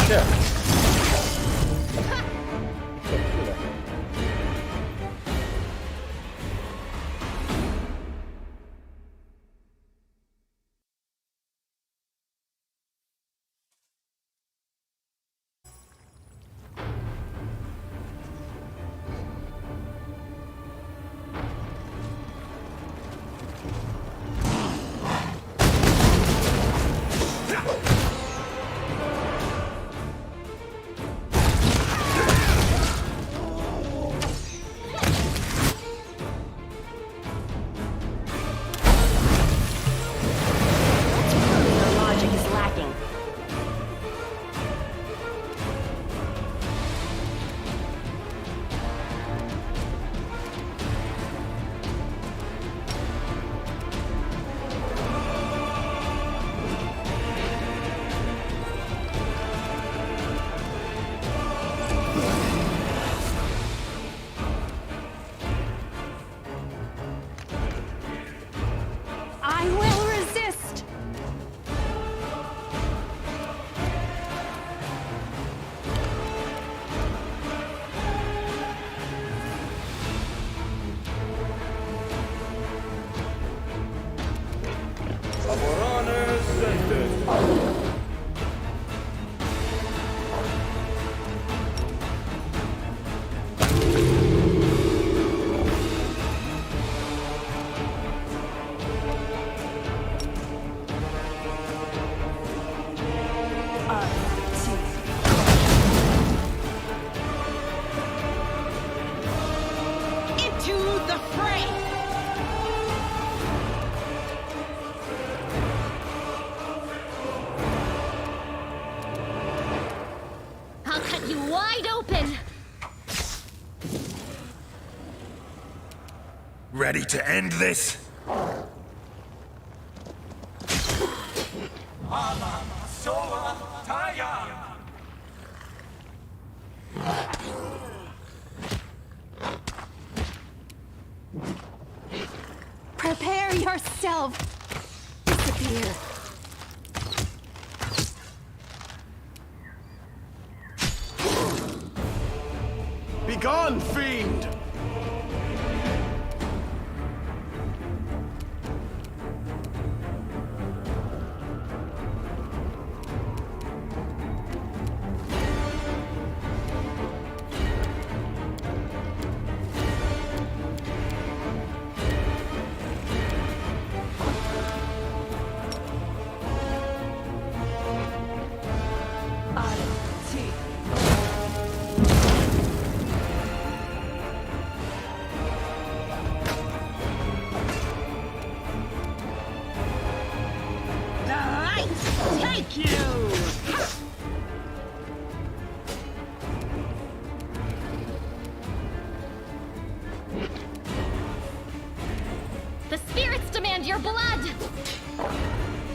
Speaker 1: Yeah.
Speaker 2: Ready to end this?
Speaker 6: Prepare yourself. Disappear.
Speaker 7: Begone, fiend!
Speaker 3: The spirits demand your blood!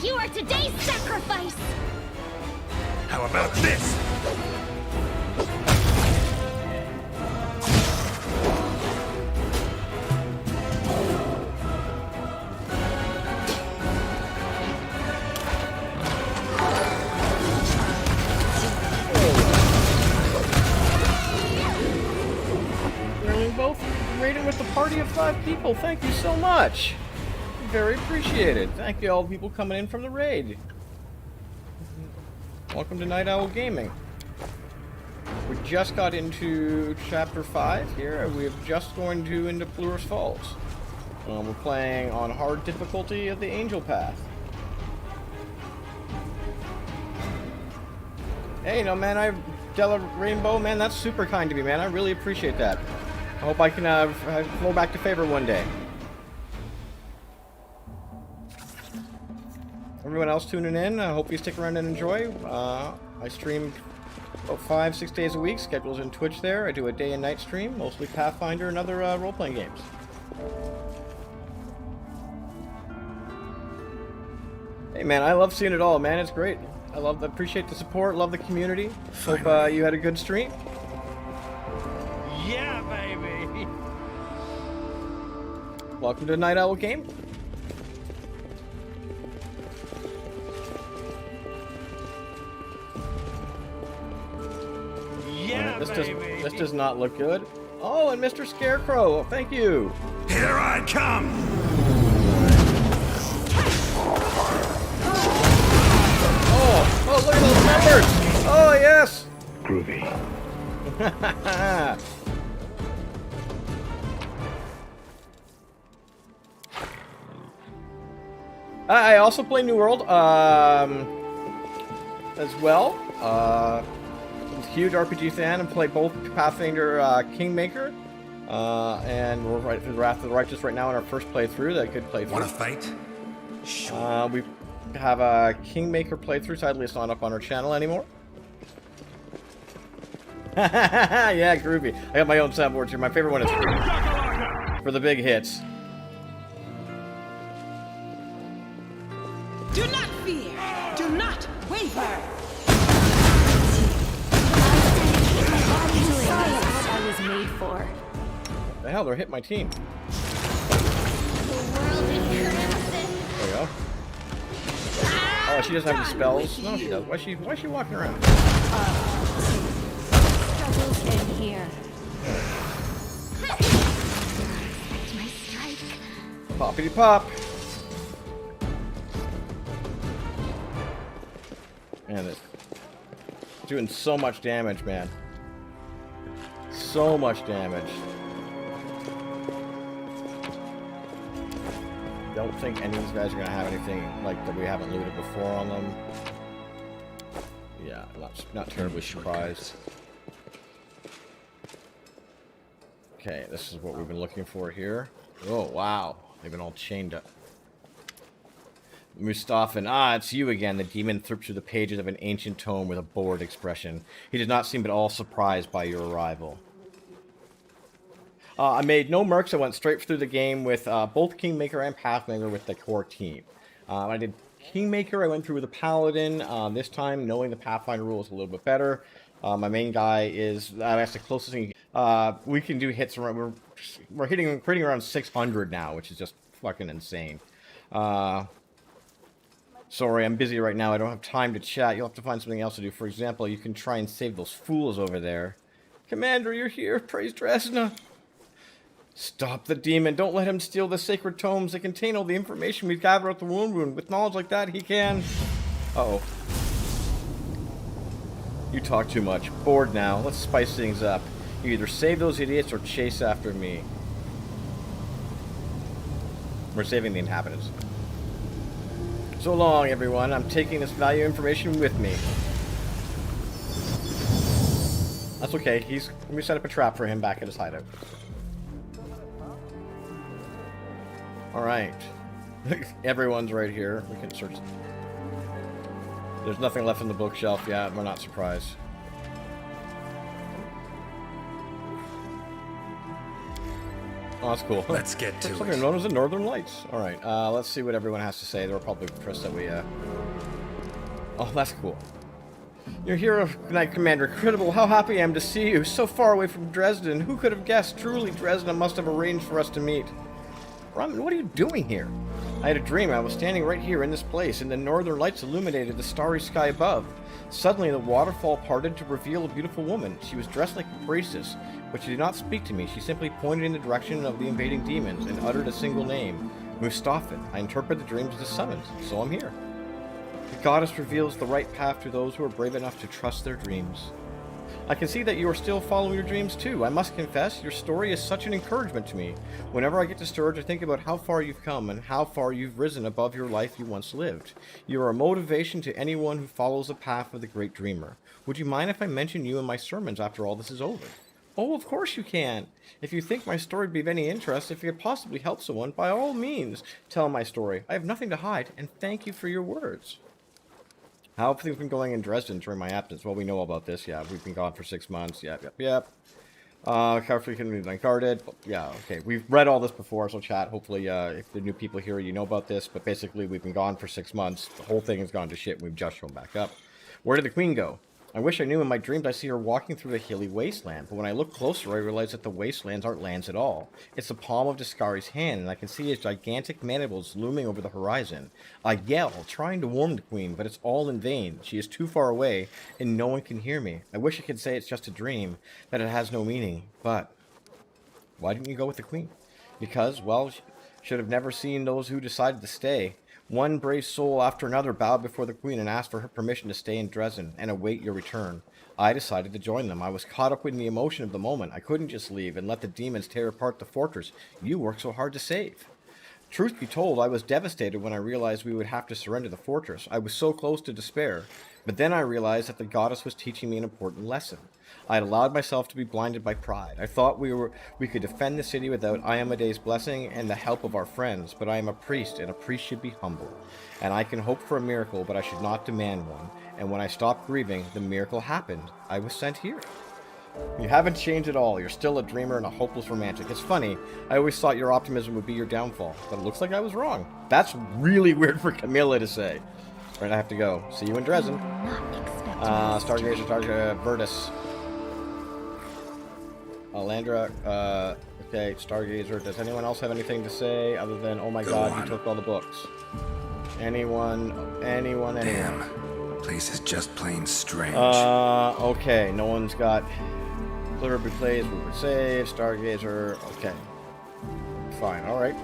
Speaker 3: You are today's sacrifice!
Speaker 2: How about this?
Speaker 1: We're both raiding with the party of 5 people. Thank you so much. Very appreciated. Thank you all the people coming in from the raid. Welcome to Night Owl Gaming. We just got into Chapter 5 here. We're just going into Plur's Falls. We're playing on hard difficulty of the Angel Path. Hey, no, man, Della Rainbow, man, that's super kind to me, man. I really appreciate that. I hope I can flow back to favor one day. Everyone else tuning in, I hope you stick around and enjoy. I stream about 5-6 days a week. Schedules in Twitch there. I do a day and night stream, mostly Pathfinder and other role-playing games. Hey, man, I love seeing it all, man. It's great. Appreciate the support, love the community. Hope you had a good stream.
Speaker 8: Yeah, baby.
Speaker 1: Welcome to Night Owl Game.
Speaker 8: Yeah,
Speaker 1: This does not look good. Oh, and Mr. Scarecrow, thank you.
Speaker 2: Here I come!
Speaker 1: Oh, look at those numbers! Oh, yes!
Speaker 7: Groovy.
Speaker 1: I also play New World, as well. I'm a huge RPG fan and play both Pathfinder Kingmaker, and we're right through the Wrath of the Righteous right now in our first playthrough. That good playthrough.
Speaker 2: Want a fight? Sure.
Speaker 1: We have a Kingmaker playthrough. Sadly, it's not up on our channel anymore. Yeah, groovy. I got my own soundboard here. My favorite one is for the big hits.
Speaker 6: Do not fear. Do not waver.
Speaker 3: What I was made for.
Speaker 1: The hell, they're hitting my team. There we go. Oh, she doesn't have any spells. No, she does. Why is she walking around?
Speaker 3: Struggles in here. My strike.
Speaker 1: Poppity pop. Man, it's doing so much damage, man. So much damage. Don't think any of these guys are gonna have anything like that we haven't looted before on them. Yeah, not terribly surprised. Okay, this is what we've been looking for here. Oh wow, they've been all chained up. Mustafan, it's you again. The demon thripped through the pages of an ancient tome with a bored expression. He did not seem at all surprised by your arrival. I made no mercs. I went straight through the game with both Kingmaker and Pathfinder with the core team. I did Kingmaker. I went through with a Paladin. This time, knowing the Pathfinder rules a little bit better. My main guy is that's the closest thing. We can do hits around. We're hitting around 600 now, which is just fucking insane. Sorry, I'm busy right now. I don't have time to chat. You'll have to find something else to do. For example, you can try and save those fools over there. Commander, you're here. Praise Dresna. Stop the demon. Don't let him steal the sacred tomes that contain all the information we've gathered at the Wound Rune. With knowledge like that, he can... Uh-oh. You talk too much. Bored now. Let's spice things up. You either save those idiots or chase after me. We're saving the inhabitants. So long, everyone. I'm taking this valuable information with me. That's okay. Let me set up a trap for him back at his hideout. Alright. Everyone's right here. We can search. There's nothing left in the bookshelf yet. We're not surprised. Oh, that's cool.
Speaker 2: Let's get to
Speaker 1: Something
Speaker 2: it.
Speaker 1: known as the Northern Lights. Alright, let's see what everyone has to say. They're probably impressed that we, Oh, that's cool. You're here, Knight Commander. Incredible how happy I am to see you. So far away from Dresden. Who could have guessed? Truly, Dresden must have arranged for us to meet. Ramen, what are you doing here? I had a dream. I was standing right here in this place, and the northern lights illuminated the starry sky above. Suddenly, the waterfall parted to reveal a beautiful woman. She was dressed like a priestess, but she did not speak to me. She simply pointed in the direction of the invading demons and uttered a single name, Mustafan. I interpret the dreams as a summons, so I'm here. The goddess reveals the right path to those who are brave enough to trust their dreams. I can see that you are still following your dreams too. I must confess, your story is such an encouragement to me. Whenever I get discouraged, I think about how far you've come and how far you've risen above your life you once lived. You are a motivation to anyone who follows the path of the great dreamer. Would you mind if I mention you in my sermons after all this is over? Oh, of course you can. If you think my story would be of any interest, if it could possibly help someone, by all means, tell my story. I have nothing to hide, and thank you for your words. How have things been going in Dresden during my absence? Well, we know about this. Yeah, we've been gone for 6 months. Yep. Carefully can be unguarded. Yeah, okay. We've read all this before, so chat. Hopefully, if the new people here, you know about this. But basically, we've been gone for 6 months. The whole thing has gone to shit, and we've just shown back up. Where did the queen go? I wish I knew. In my dreams I see her walking through the hilly wasteland, but when I look closer I realize that the wastelands aren't lands at all. It's the palm of Discari's hand, and I can see his gigantic mandibles looming over the horizon. I yell, trying to warn the queen, but it's all in vain. She is too far away, and no one can hear me. I wish I could say it's just a dream, that it has no meaning, but... Why didn't you go with the queen? Because, well, should have never seen those who decided to stay. One brave soul after another bowed before the queen and asked for her permission to stay in Dresden and await your return. I decided to join them. I was caught up in the emotion of the moment. I couldn't just leave and let the demons tear apart the fortress you worked so hard to save. Truth be told, I was devastated when I realized we would have to surrender the fortress. I was so close to despair. But then I realized that the goddess was teaching me an important lesson. I had allowed myself to be blinded by pride. I thought we could defend the city without Ayamede's blessing and the help of our friends, but I am a priest, and a priest should be humble. And I can hope for a miracle, but I should not demand one. And when I stopped grieving, the miracle happened. I was sent here. You haven't changed at all. You're still a dreamer and a hopeless romantic. It's funny. I always thought your optimism would be your downfall, but it looks like I was wrong. That's really weird for Camilla to say. Right, I have to go. See you in Dresden. Stargazer, Vertus. Alandra, okay, Stargazer. Does anyone else have anything to say other than, oh my god, you took all the books? Anyone?
Speaker 2: Damn, the place is just plain strange.
Speaker 1: Okay, no one's got Literally plays, we were saved, Stargazer, okay. Fine, alright.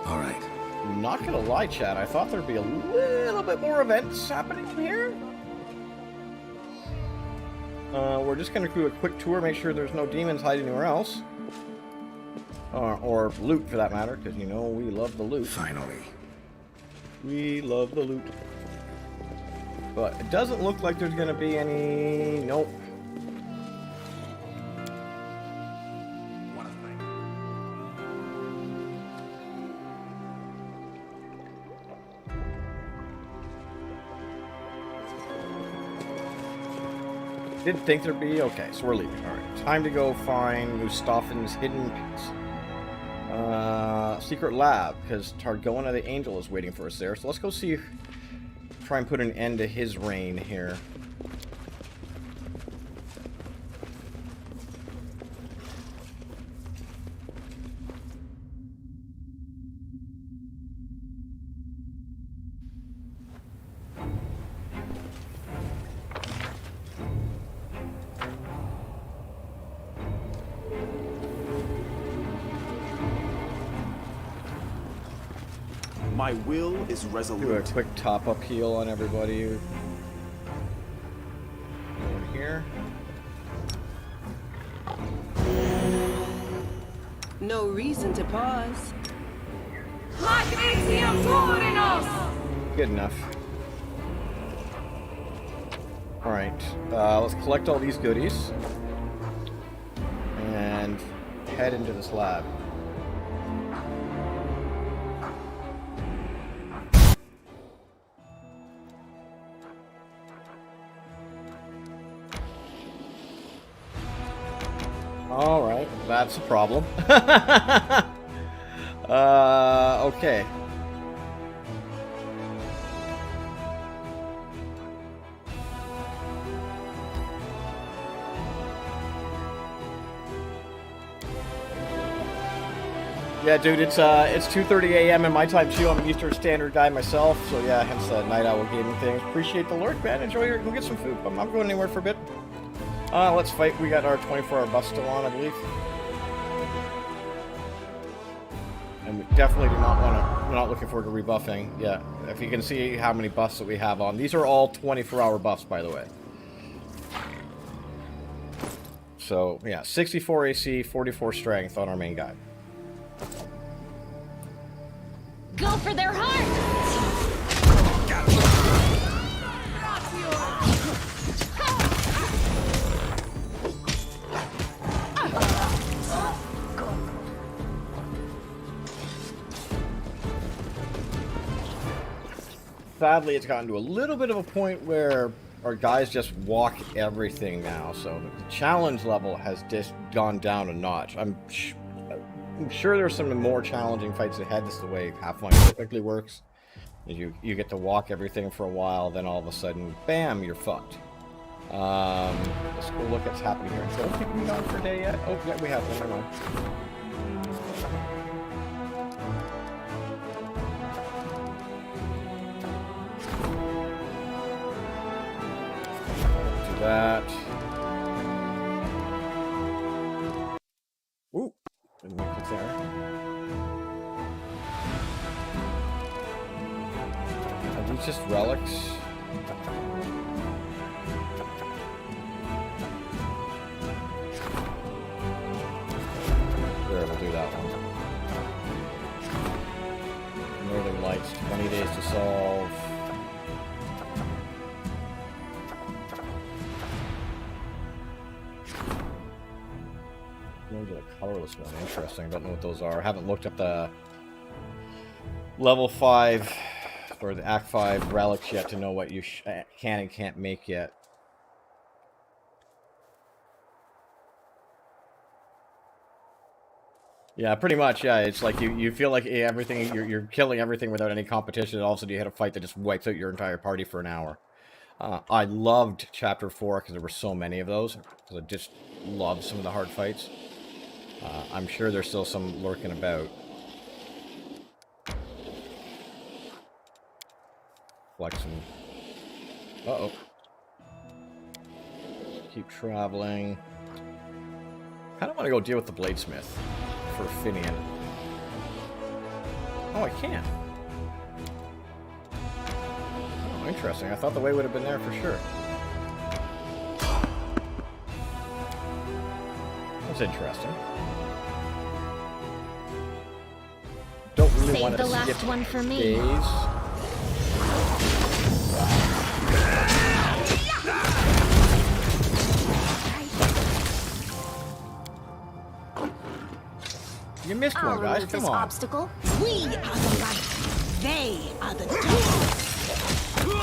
Speaker 2: Alright.
Speaker 1: Not gonna lie, chat, I thought there'd be a little bit more events happening here. We're just gonna do a quick tour, make sure there's no demons hiding anywhere else. Or loot, for that matter, because, you know, we love the loot.
Speaker 2: Finally.
Speaker 1: We love the loot. But it doesn't look like there's gonna be any... Nope. Didn't think there'd be. Okay, so we're leaving. Alright. Time to go find Mustafen's hidden secret lab, because Targona the Angel is waiting for us there. So let's go see. Try and put an end to his reign here.
Speaker 7: My will is resolute.
Speaker 1: Do a quick top-up heal on everybody. Over here.
Speaker 6: No reason to pause.
Speaker 1: Good enough. Alright, let's collect all these goodies. And head into this lab. Alright, that's a problem. Okay. Yeah, dude, it's 2:30 a.m. in my time too. I'm an Eastern Standard guy myself, so yeah, hence the night owl gaming thing. Appreciate the lurk, man. Enjoy your. Go get some food. I'm not going anywhere for a bit. Let's fight. We got our 24-hour buff still on, I believe. And We definitely do not want to. We're not looking forward to rebuffing. Yeah, if you can see how many buffs that we have on. These are all 24-hour buffs, by the way. So, yeah, 64 AC, 44 strength on our main guy.
Speaker 3: Go for their hearts!
Speaker 1: Sadly, it's gotten to a little bit of a point where our guys just walk everything now, so the challenge level has just gone down a notch. I'm sure there's some more challenging fights ahead. This is the way Pathfinder typically works. You get to walk everything for a while, then all of a sudden, bam, you're fucked. Let's go look at what's happening here. So, don't think we've gone for a day yet. Oh, yeah, we have. Never mind. That. Ooh, didn't make it there. Are these just relics? There, we'll do that one. Northern Lights, 20 days to solve. The colorless one, interesting. I don't know what those are. I haven't looked up the level 5 or the Act 5 relics yet to know what you can and can't make yet. Yeah, pretty much. Yeah, it's like you feel like everything you're killing everything without any competition, and all of a sudden you hit a fight that just wipes out your entire party for an hour. I loved Chapter 4 because there were so many of those. Because I just loved some of the hard fights. I'm sure there's still some lurking about. Flexing. Uh-oh. Keep traveling. I don't want to go deal with the Bladesmith for Finian. Oh, I can. Oh, interesting. I thought the way would have been there for sure. That's interesting. Don't really want to
Speaker 3: Save the last one for me.
Speaker 1: Days. You missed one, guys. Come on.
Speaker 5: Obstacle.
Speaker 6: We are the light. They are the dark.
Speaker 3: Do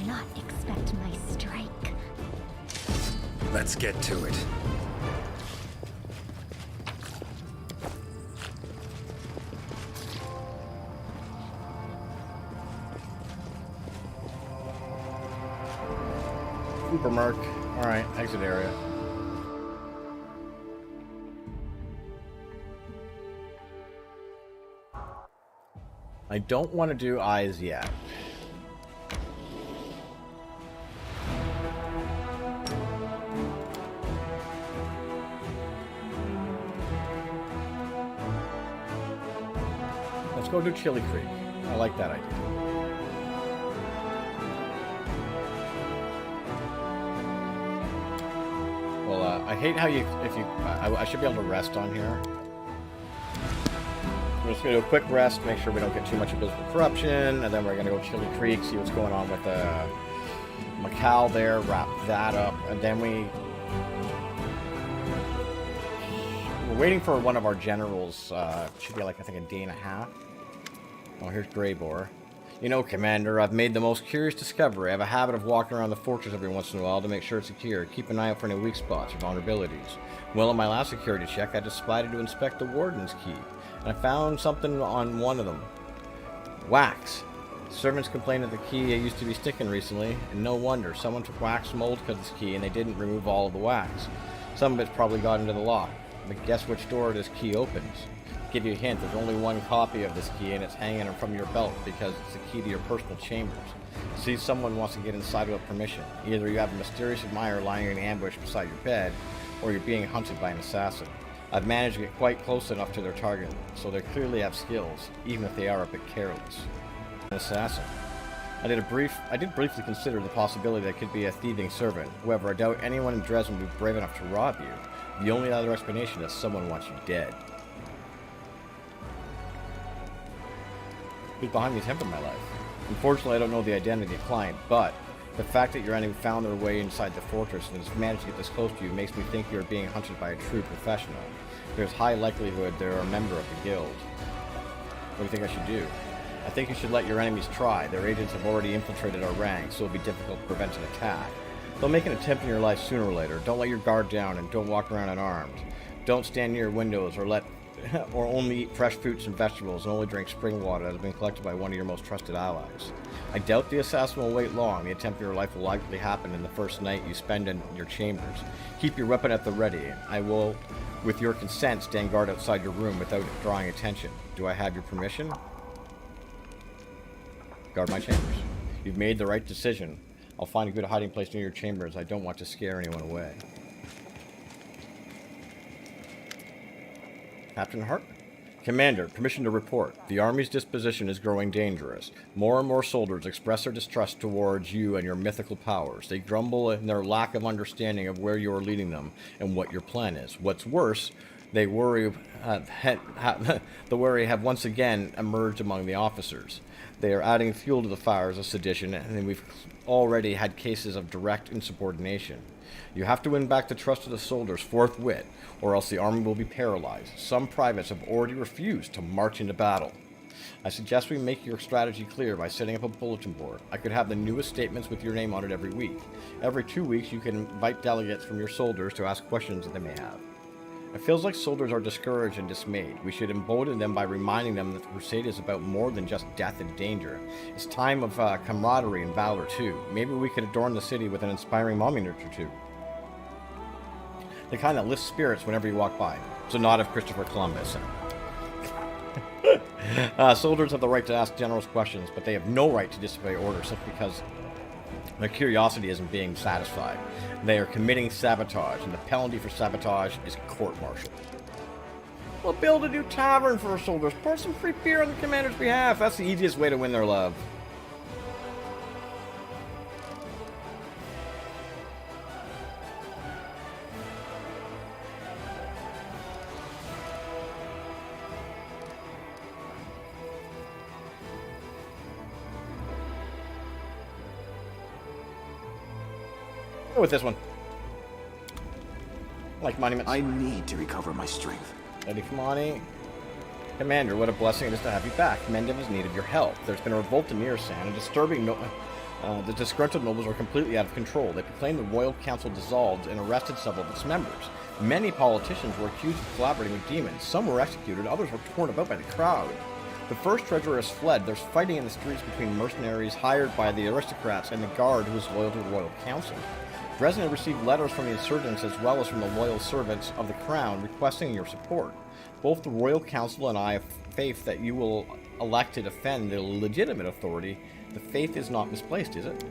Speaker 3: not expect my strike.
Speaker 2: Let's get to it.
Speaker 1: Supermark. Alright, exit area. I don't want to do eyes yet. Let's go do Chili Creek. I like that idea. Well, I hate how I should be able to rest on here. We're just going to do a quick rest, make sure we don't get too much abysmal corruption, and then we're going to go Chili Creek, see what's going on with Macau there, wrap that up, and then we're waiting for one of our generals. Should be like, I think, a day and a half. Oh, here's Greybore. You know, Commander, I've made the most curious discovery. I have a habit of walking around the fortress every once in a while to make sure it's secure. Keep an eye out for any weak spots or vulnerabilities. Well, on my last security check, I just decided to inspect the Warden's key. And I found something on one of them. Wax. Servants complained that the key used to be sticking recently, and no wonder. Someone took wax from old Cud's key, and they didn't remove all of the wax. Some of it's probably got into the lock. But guess which door this key opens? Give you a hint, there's only one copy of this key and it's hanging from your belt because it's the key to your personal chambers. See, someone wants to get inside without permission. Either you have a mysterious admirer lying in ambush beside your bed, or you're being hunted by an assassin. I've managed to get quite close enough to their target, so they clearly have skills, even if they are a bit careless. An assassin. I did briefly consider the possibility that it could be a thieving servant. However, I doubt anyone in Dresden would be brave enough to rob you. The only other explanation is someone wants you dead. Who's behind the attempt on my life? Unfortunately, I don't know the identity of the client, but the fact that your enemy found their way inside the fortress and has managed to get this close to you makes me think you're being hunted by a true professional. There's high likelihood they're a member of the guild. What do you think I should do? I think you should let your enemies try. Their agents have already infiltrated our ranks, so it'll be difficult to prevent an attack. They'll make an attempt in your life sooner or later. Don't let your guard down and don't walk around unarmed. Don't stand near windows or only eat fresh fruits and vegetables and only drink spring water that has been collected by one of your most trusted allies. I doubt the assassin will wait long. The attempt in your life will likely happen in the first night you spend in your chambers. Keep your weapon at the ready. I will, with your consent, stand guard outside your room without drawing attention. Do I have your permission? Guard my chambers. You've made the right decision. I'll find a good hiding place near your chambers. I don't want to scare anyone away. Captain Hart? Commander, permission to report. The Army's disposition is growing dangerous. More and more soldiers express their distrust towards you and your mythical powers. They grumble in their lack of understanding of where you are leading them and what your plan is. What's worse, the worry have once again emerged among the officers. They are adding fuel to the fires of sedition, and we've already had cases of direct insubordination. You have to win back the trust of the soldiers forthwith, or else the army will be paralyzed. Some privates have already refused to march into battle. I suggest we make your strategy clear by setting up a bulletin board. I could have the newest statements with your name on it every week. Every 2 weeks, you can invite delegates from your soldiers to ask questions that they may have. It feels like soldiers are discouraged and dismayed. We should embolden them by reminding them that the crusade is about more than just death and danger. It's time of camaraderie and valor, too. Maybe we could adorn the city with an inspiring monument or two. The kind that lifts spirits whenever you walk by. It's a nod of Christopher Columbus. Soldiers have the right to ask generals questions, but they have no right to disobey orders simply because their curiosity isn't being satisfied. They are committing sabotage, and the penalty for sabotage is court-martial. We'll build a new tavern for our soldiers. Pour some free beer on the commander's behalf. That's the easiest way to win their love. Go with this one. Like monuments.
Speaker 7: I need to recover my strength.
Speaker 1: Lady Kamani. Commander, what a blessing it is to have you back. Mendev has needed your help. There's been a revolt in Nirasan, the disgruntled nobles are completely out of control. They proclaimed the Royal Council dissolved and arrested several of its members. Many politicians were accused of collaborating with demons. Some were executed, others were torn about by the crowd. The first treasurer has fled. There's fighting in the streets between mercenaries hired by the aristocrats and the guard who is loyal to the Royal Council. Dresden received letters from the insurgents as well as from the loyal servants of the crown requesting your support. Both the Royal Council and I have faith that you will elect to defend the legitimate authority. The faith is not misplaced, is it?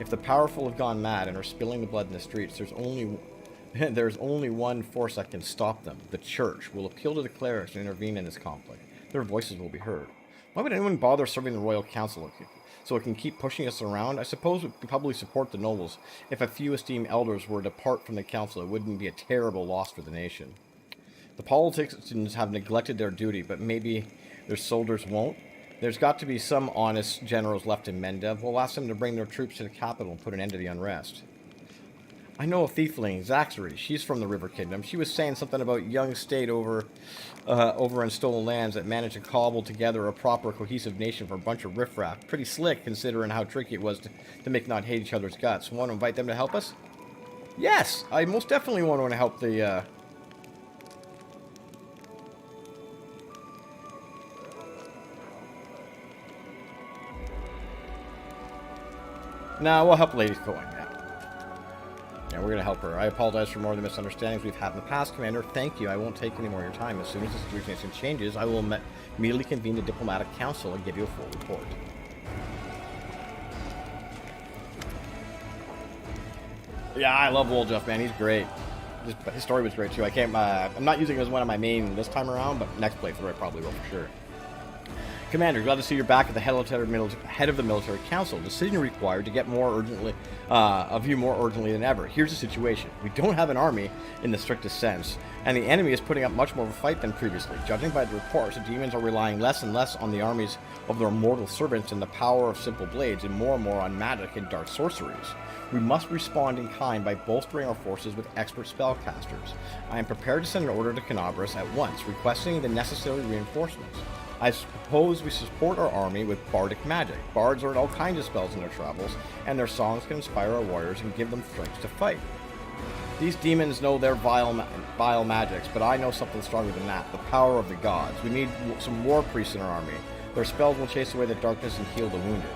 Speaker 1: If the powerful have gone mad and are spilling the blood in the streets, there's only one force that can stop them. The Church will appeal to the clerics to intervene in this conflict. Their voices will be heard. Why would anyone bother serving the Royal Council so it can keep pushing us around? I suppose we could probably support the nobles. If a few esteemed elders were to depart from the council, it wouldn't be a terrible loss for the nation. The politicians have neglected their duty, but maybe their soldiers won't. There's got to be some honest generals left in Mendev. We'll ask them to bring their troops to the capital and put an end to the unrest. I know a thiefling, Zaxary. She's from the River Kingdom. She was saying something about young state over in stolen lands that managed to cobble together a proper, cohesive nation for a bunch of riffraff. Pretty slick, considering how tricky it was to make not hate each other's guts. Want to invite them to help us? Yes, I most definitely want to help the. No, we'll help Lady Cohen. Yeah, we're going to help her. I apologize for more of the misunderstandings we've had in the past, Commander. Thank you. I won't take any more of your time. As soon as the situation changes, I will immediately convene the Diplomatic Council and give you a full report. Yeah, I love Woljeff, man. He's great. his story was great too. I can't. I'm not using it as one of my main this time around, but next playthrough I probably will for sure. Commander, glad to see you're back at the head of the military council. Decision required to get more urgently of you more urgently than ever. Here's the situation: we don't have an army in the strictest sense, and the enemy is putting up much more of a fight than previously. Judging by the reports, the demons are relying less and less on the armies of their mortal servants and the power of simple blades, and more on magic and dark sorceries. We must respond in kind by bolstering our forces with expert spellcasters. I am prepared to send an order to Canabras at once, requesting the necessary reinforcements. I suppose we support our army with bardic magic. Bards learn all kinds of spells in their travels, and their songs can inspire our warriors and give them strength to fight. These demons know their vile magics, but I know something stronger than that, the power of the gods. We need some war priests in our army. Their spells will chase away the darkness and heal the wounded.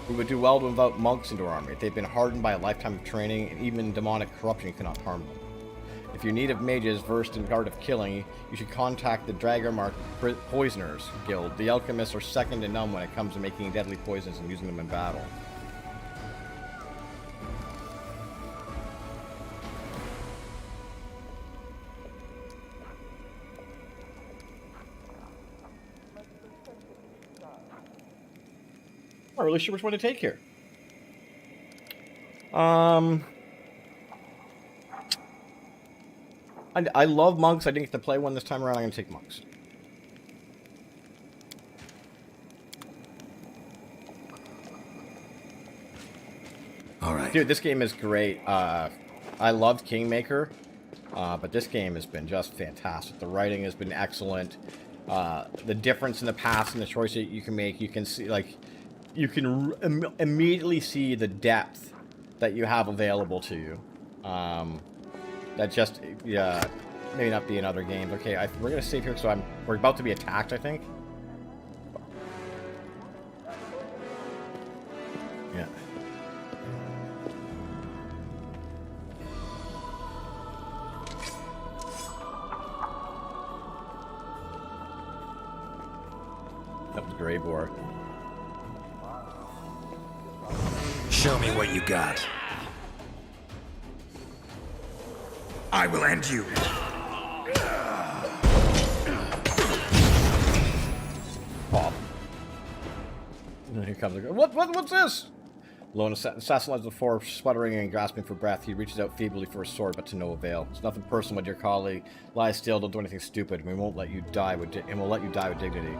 Speaker 1: We would do well to invite monks into our army. They've been hardened by a lifetime of training, and even demonic corruption cannot harm them. If you're in need of mages versed in the art of killing, you should contact the Dragonmark Poisoners Guild. The alchemists are second to none when it comes to making deadly poisons and using them in battle. I'm not really sure which one to take here. I love monks. I didn't get to play one this time around. I'm going to take monks.
Speaker 2: All right.
Speaker 1: Dude, this game is great. I loved Kingmaker, but this game has been just fantastic. The writing has been excellent. The difference in the past and the choice that you can make, you can see, like, you can immediately see the depth that you have available to you. That just, yeah, maybe not be in other games. Okay, we're gonna save here, so we're about to be attacked, I think. Yeah. That was Grey Boar.
Speaker 2: Show me what you got. I will end you.
Speaker 1: Pop. And here comes the girl. What's this? Lone assassin lies before, sputtering and grasping for breath. He reaches out feebly for a sword, but to no avail. It's nothing personal, my dear colleague. Lie still. Don't do anything stupid. We won't let you die with we'll let you die with dignity.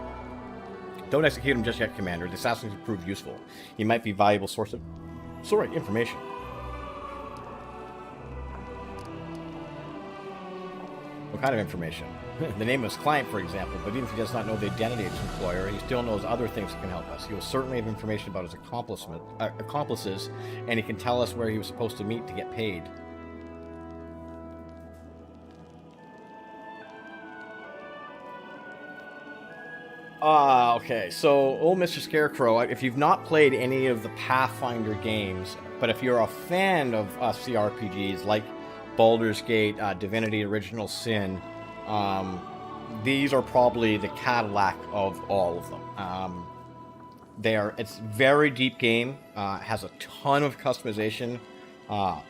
Speaker 1: Don't execute him just yet, Commander. The assassin can prove useful. He might be a valuable source of information. What kind of information? The name of his client, for example, but even if he does not know the identity of his employer, he still knows other things that can help us. He will certainly have information about his accomplices, and he can tell us where he was supposed to meet to get paid. Okay, so old Mr. Scarecrow, if you've not played any of the Pathfinder games, but if you're a fan of CRPGs like Baldur's Gate, Divinity Original Sin, these are probably the Cadillac of all of them. It's a very deep game, has a ton of customization,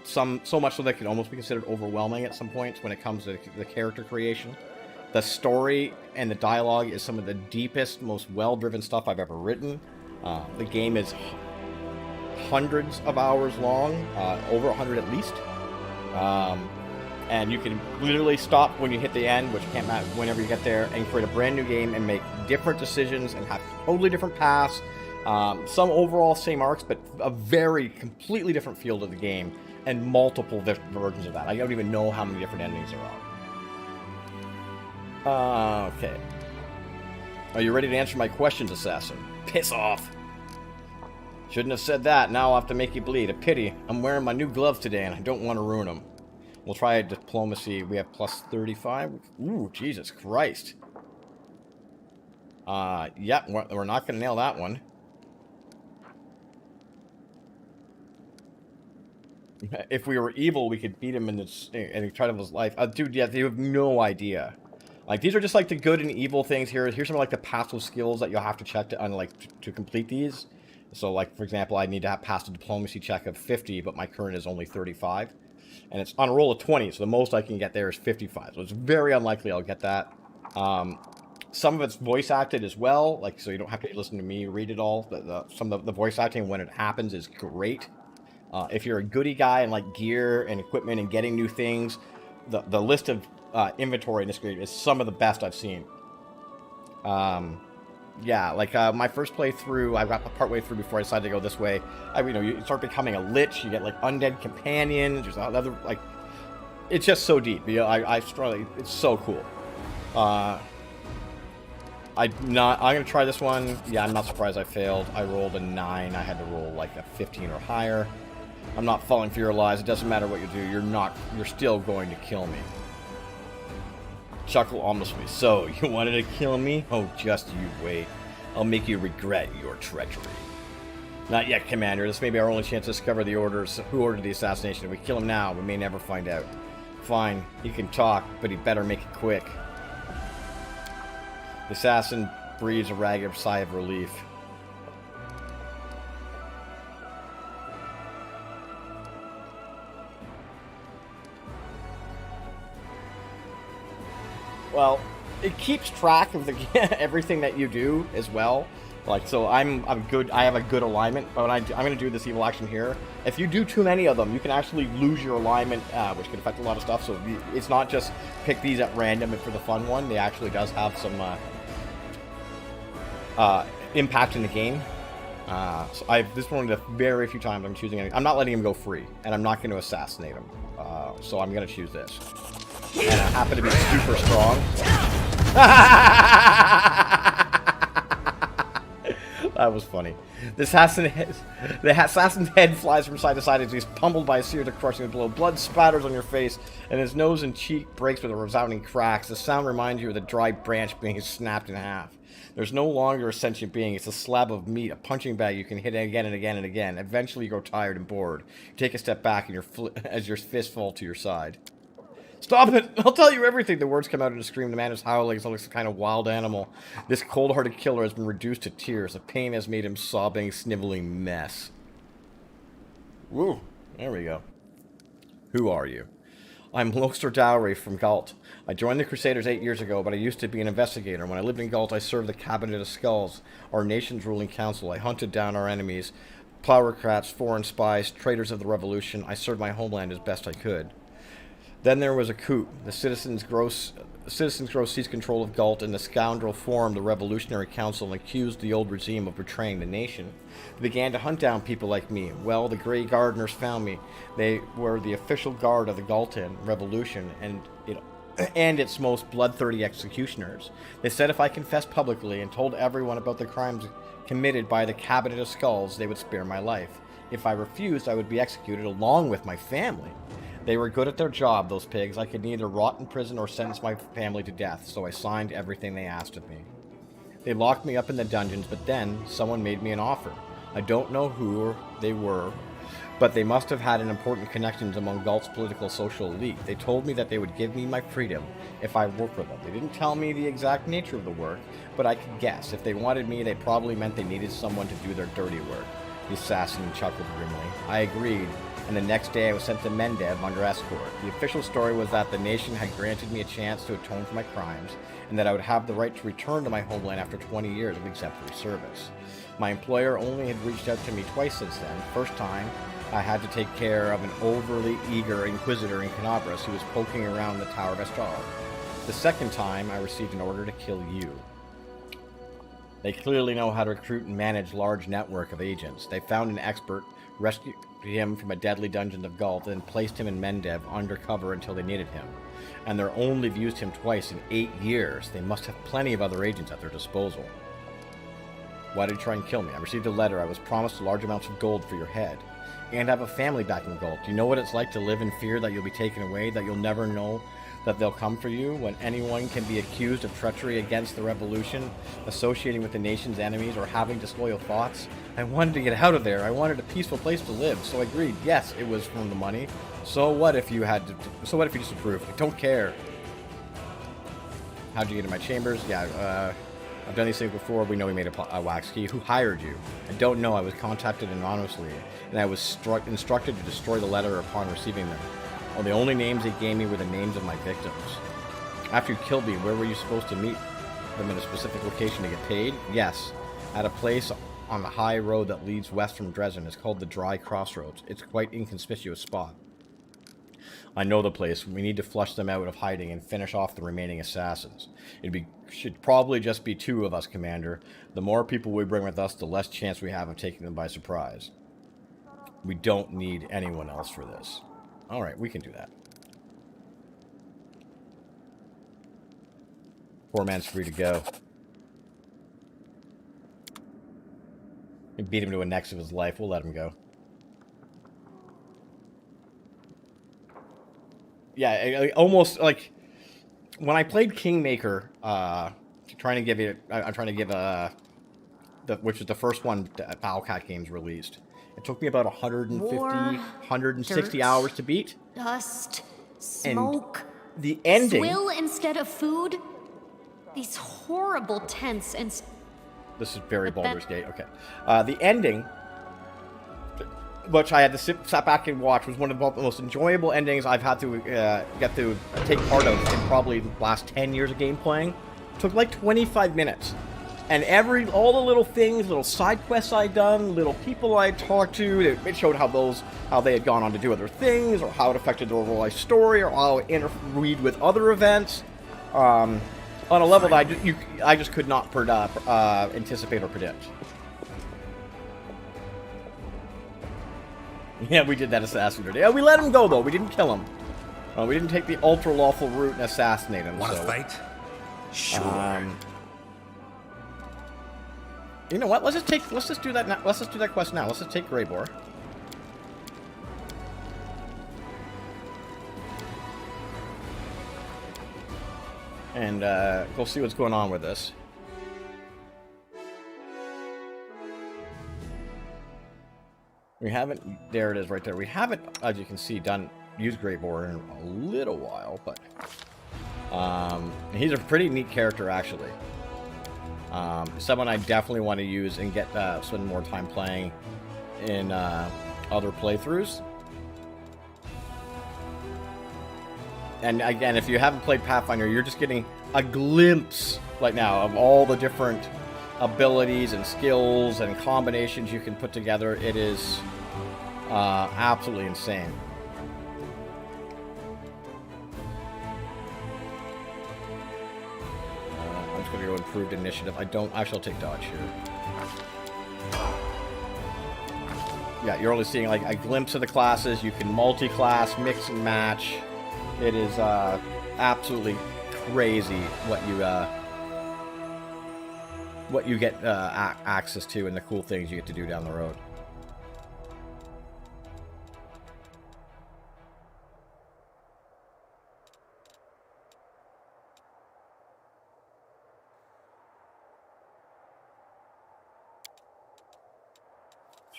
Speaker 1: so much so that it can almost be considered overwhelming at some points when it comes to the character creation. The story and the dialogue is some of the deepest, most well-driven stuff I've ever written. The game is hundreds of hours long, over 100 at least. And you can literally stop when you hit the end, which can't matter whenever you get there, and create a brand new game and make different decisions and have totally different paths. Some overall same arcs, but a very completely different feel to the game, and multiple versions of that. I don't even know how many different endings there are. Okay. Are you ready to answer my questions, Assassin? Piss off. Shouldn't have said that. Now I'll have to make you bleed. A pity. I'm wearing my new gloves today, and I don't want to ruin them. We'll try diplomacy. We have plus 35. Ooh, Jesus Christ. Yep, we're not going to nail that one. If we were evil, we could beat him in the trial of his life. Dude, yeah, you have no idea. Like, these are just, like, the good and evil things here. Here's some, like, the passive skills that you'll have to check to complete these. So, like, for example, I need to have passed a diplomacy check of 50, but my current is only 35. And it's on a roll of 20, so the most I can get there is 55. So it's very unlikely I'll get that. Some of it's voice acted as well, like, so you don't have to listen to me read it all. Some of the voice acting when it happens is great. If you're a goodie guy and like gear and equipment and getting new things, the list of inventory in this game is some of the best I've seen. Yeah, like my first playthrough, I got partway through before I decided to go this way. You start becoming a lich. You get like undead companions. There's other like, it's just so deep. I strongly, it's so cool. I'm gonna try this one. Yeah, I'm not surprised I failed. I rolled a 9. I had to roll like a 15 or higher. I'm not falling for your lies. It doesn't matter what you do. You're still going to kill me. Chuckle ominously. So, you wanted to kill me? Oh, just you wait. I'll make you regret your treachery. Not yet, Commander. This may be our only chance to discover who ordered the assassination. If we kill him now, we may never find out. Fine, he can talk, but he better make it quick. The assassin breathes a ragged sigh of relief. Well, it keeps track of everything that you do as well. Like, so I'm good. I have a good alignment. But I'm going to do this evil action here. If you do too many of them, you can actually lose your alignment, which can affect a lot of stuff. So it's not just pick these at random for the fun one. They actually does have some impact in the game. So this is one of the very few times I'm choosing. I'm not letting him go free, and I'm not going to assassinate him. So I'm going to choose this. And I happen to be super strong. That was funny. The assassin's head flies from side to side as he's pummeled by a series of crushing blow. Blood spatters on your face, and his nose and cheek breaks with a resounding cracks. The sound reminds you of the dry branch being snapped in half. There's no longer a sentient being. It's a slab of meat, a punching bag you can hit again and again and again. Eventually, you grow tired and bored. You take a step back and as your fist falls to your side. Stop it! I'll tell you everything! The words come out in a scream. The man is howling. He's like some kind of wild animal. This cold-hearted killer has been reduced to tears. The pain has made him sobbing, sniveling mess. Woo! There we go. Who are you? I'm Loster Dowry from Galt. I joined the Crusaders 8 years ago, but I used to be an investigator. When I lived in Galt, I served the Cabinet of Skulls, our nation's ruling council. I hunted down our enemies, plutocrats, foreign spies, traitors of the revolution. I served my homeland as best I could. Then there was a coup. The citizens gross seized control of Galt, and the scoundrel formed the Revolutionary Council and accused the old regime of betraying the nation. They began to hunt down people like me. Well, the Grey Gardeners found me. They were the official guard of the Galtan Revolution and its most blood-thirsty executioners. They said if I confessed publicly and told everyone about the crimes committed by the Cabinet of Skulls, they would spare my life. If I refused, I would be executed along with my family. They were good at their job, those pigs. I could neither rot in prison or sentence my family to death, so I signed everything they asked of me. They locked me up in the dungeons, but then someone made me an offer. I don't know who they were, but they must have had an important connections among Galt's political social elite. They told me that they would give me my freedom if I worked with them. They didn't tell me the exact nature of the work, but I could guess. If they wanted me, they probably meant they needed someone to do their dirty work. The assassin chuckled grimly. I agreed, and the next day I was sent to Mendev under escort. The official story was that the nation had granted me a chance to atone for my crimes, and that I would have the right to return to my homeland after 20 years of exemplary service. My employer only had reached out to me twice since then. First time, I had to take care of an overly eager inquisitor in Canabras who was poking around the Tower of Estral. The second time, I received an order to kill you. They clearly know how to recruit and manage large network of agents. They found an expert, rescued him from a deadly dungeon of Galt, and placed him in Mendev undercover until they needed him. And they're only used him twice in 8 years. They must have plenty of other agents at their disposal. Why did you try and kill me? I received a letter. I was promised large amounts of gold for your head. And I have a family back in Galt. Do you know what it's like to live in fear that you'll be taken away, that you'll never know that they'll come for you, when anyone can be accused of treachery against the revolution, associating with the nation's enemies, or having disloyal thoughts? I wanted to get out of there. I wanted a peaceful place to live, so I agreed. Yes, it was from the money. So what if you disapproved? I don't care. How'd you get in my chambers? Yeah, I've done these things before. We know we made a wax key. Who hired you? I don't know. I was contacted anonymously, and I was instructed to destroy the letter upon receiving them. Oh, the only names they gave me were the names of my victims. After you killed me, where were you supposed to meet them in a specific location to get paid? Yes, at a place on the high road that leads west from Dresden. It's called the Dry Crossroads. It's quite inconspicuous spot. I know the place. We need to flush them out of hiding and finish off the remaining assassins. Should probably just be 2 of us, Commander. The more people we bring with us, the less chance we have of taking them by surprise. We don't need anyone else for this. Alright, we can do that. Poor man's free to go. We beat him to a next of his life. We'll let him go. Yeah, I almost like when I played Kingmaker. Trying to give it. I'm trying to give which is the first one that Owlcat Games released. It took me about 150,
Speaker 3: War,
Speaker 1: 160
Speaker 3: dirt,
Speaker 1: hours to beat.
Speaker 3: Dust, smoke,
Speaker 1: The ending.
Speaker 3: swill instead of food. These horrible tents and.
Speaker 1: This is very Baldur's Gate. Okay, the ending, which I had to sit back and watch, was one of the most enjoyable endings I've had to get to take part of in probably the last 10 years of game playing. Took like 25 minutes. And all the little things, little side quests I'd done, little people I'd talked to, it showed how they had gone on to do other things, or how it affected the overall story, or how it interweaved with other events, on a level that I just could not anticipate or predict. Yeah, we did that assassin today. We let him go, though. We didn't kill him. We didn't take the ultra-lawful route and assassinate him.
Speaker 2: Want to fight? Sure.
Speaker 1: You know what? Let's just do that now. Let's just do that quest now. Let's just take Greybor. And go see what's going on with this. We haven't. There it is, right there. We haven't, as you can see, used Greybor in a little while, but he's a pretty neat character, actually. Someone I definitely want to use and spend more time playing in other playthroughs. And again, if you haven't played Pathfinder, you're just getting a glimpse right now of all the different abilities and skills and combinations you can put together. It is absolutely insane. I'm just going to go improved initiative. I shall take dodge here. Yeah, you're only seeing like a glimpse of the classes. You can multi-class, mix and match. It is absolutely crazy what you get access to and the cool things you get to do down the road.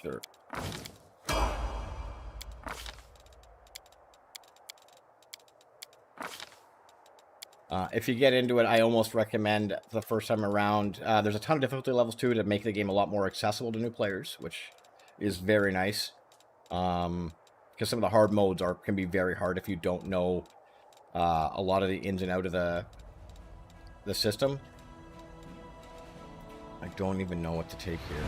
Speaker 1: Sure. If you get into it, I almost recommend the first time around. There's a ton of difficulty levels too to make the game a lot more accessible to new players, which is very nice. Because some of the hard modes can be very hard if you don't know a lot of the ins and out of the system. I don't even know what to take here.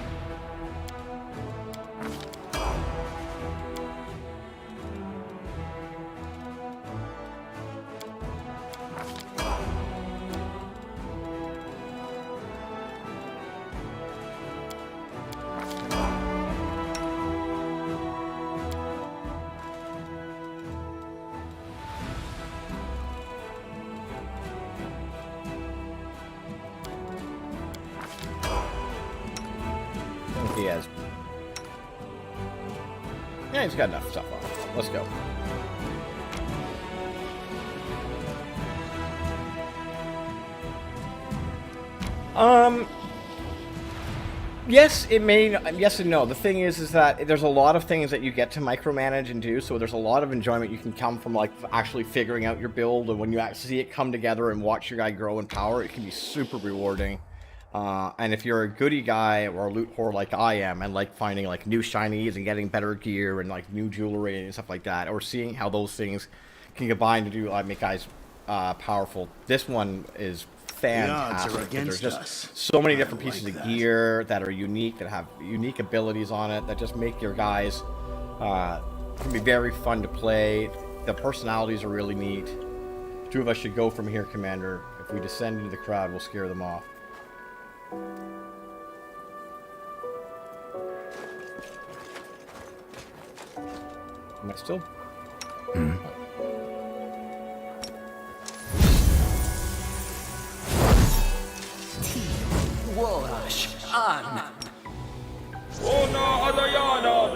Speaker 1: He has. Yeah, he's got enough stuff on him. Let's go. Yes, it may. Yes and no. The thing is that there's a lot of things that you get to micromanage and do. So there's a lot of enjoyment you can come from, like actually figuring out your build, and when you actually see it come together and watch your guy grow in power, it can be super rewarding. And if you're a goody guy or a loot whore like I am, and like finding like new shinies and getting better gear and like new jewelry and stuff like that, or seeing how those things can combine to do make guys powerful, this one is fantastic.
Speaker 7: The odds are against
Speaker 1: There's
Speaker 7: us.
Speaker 1: just so many different
Speaker 7: I
Speaker 1: pieces
Speaker 7: like
Speaker 1: of
Speaker 7: that.
Speaker 1: gear that are unique, that have unique abilities on it, that just make your guys can be very fun to play. The personalities are really neat. 2 of us should go from here, Commander. If we descend into the crowd, we'll scare them off. Am I still?
Speaker 4: Wash on.
Speaker 8: Ona Adayanam.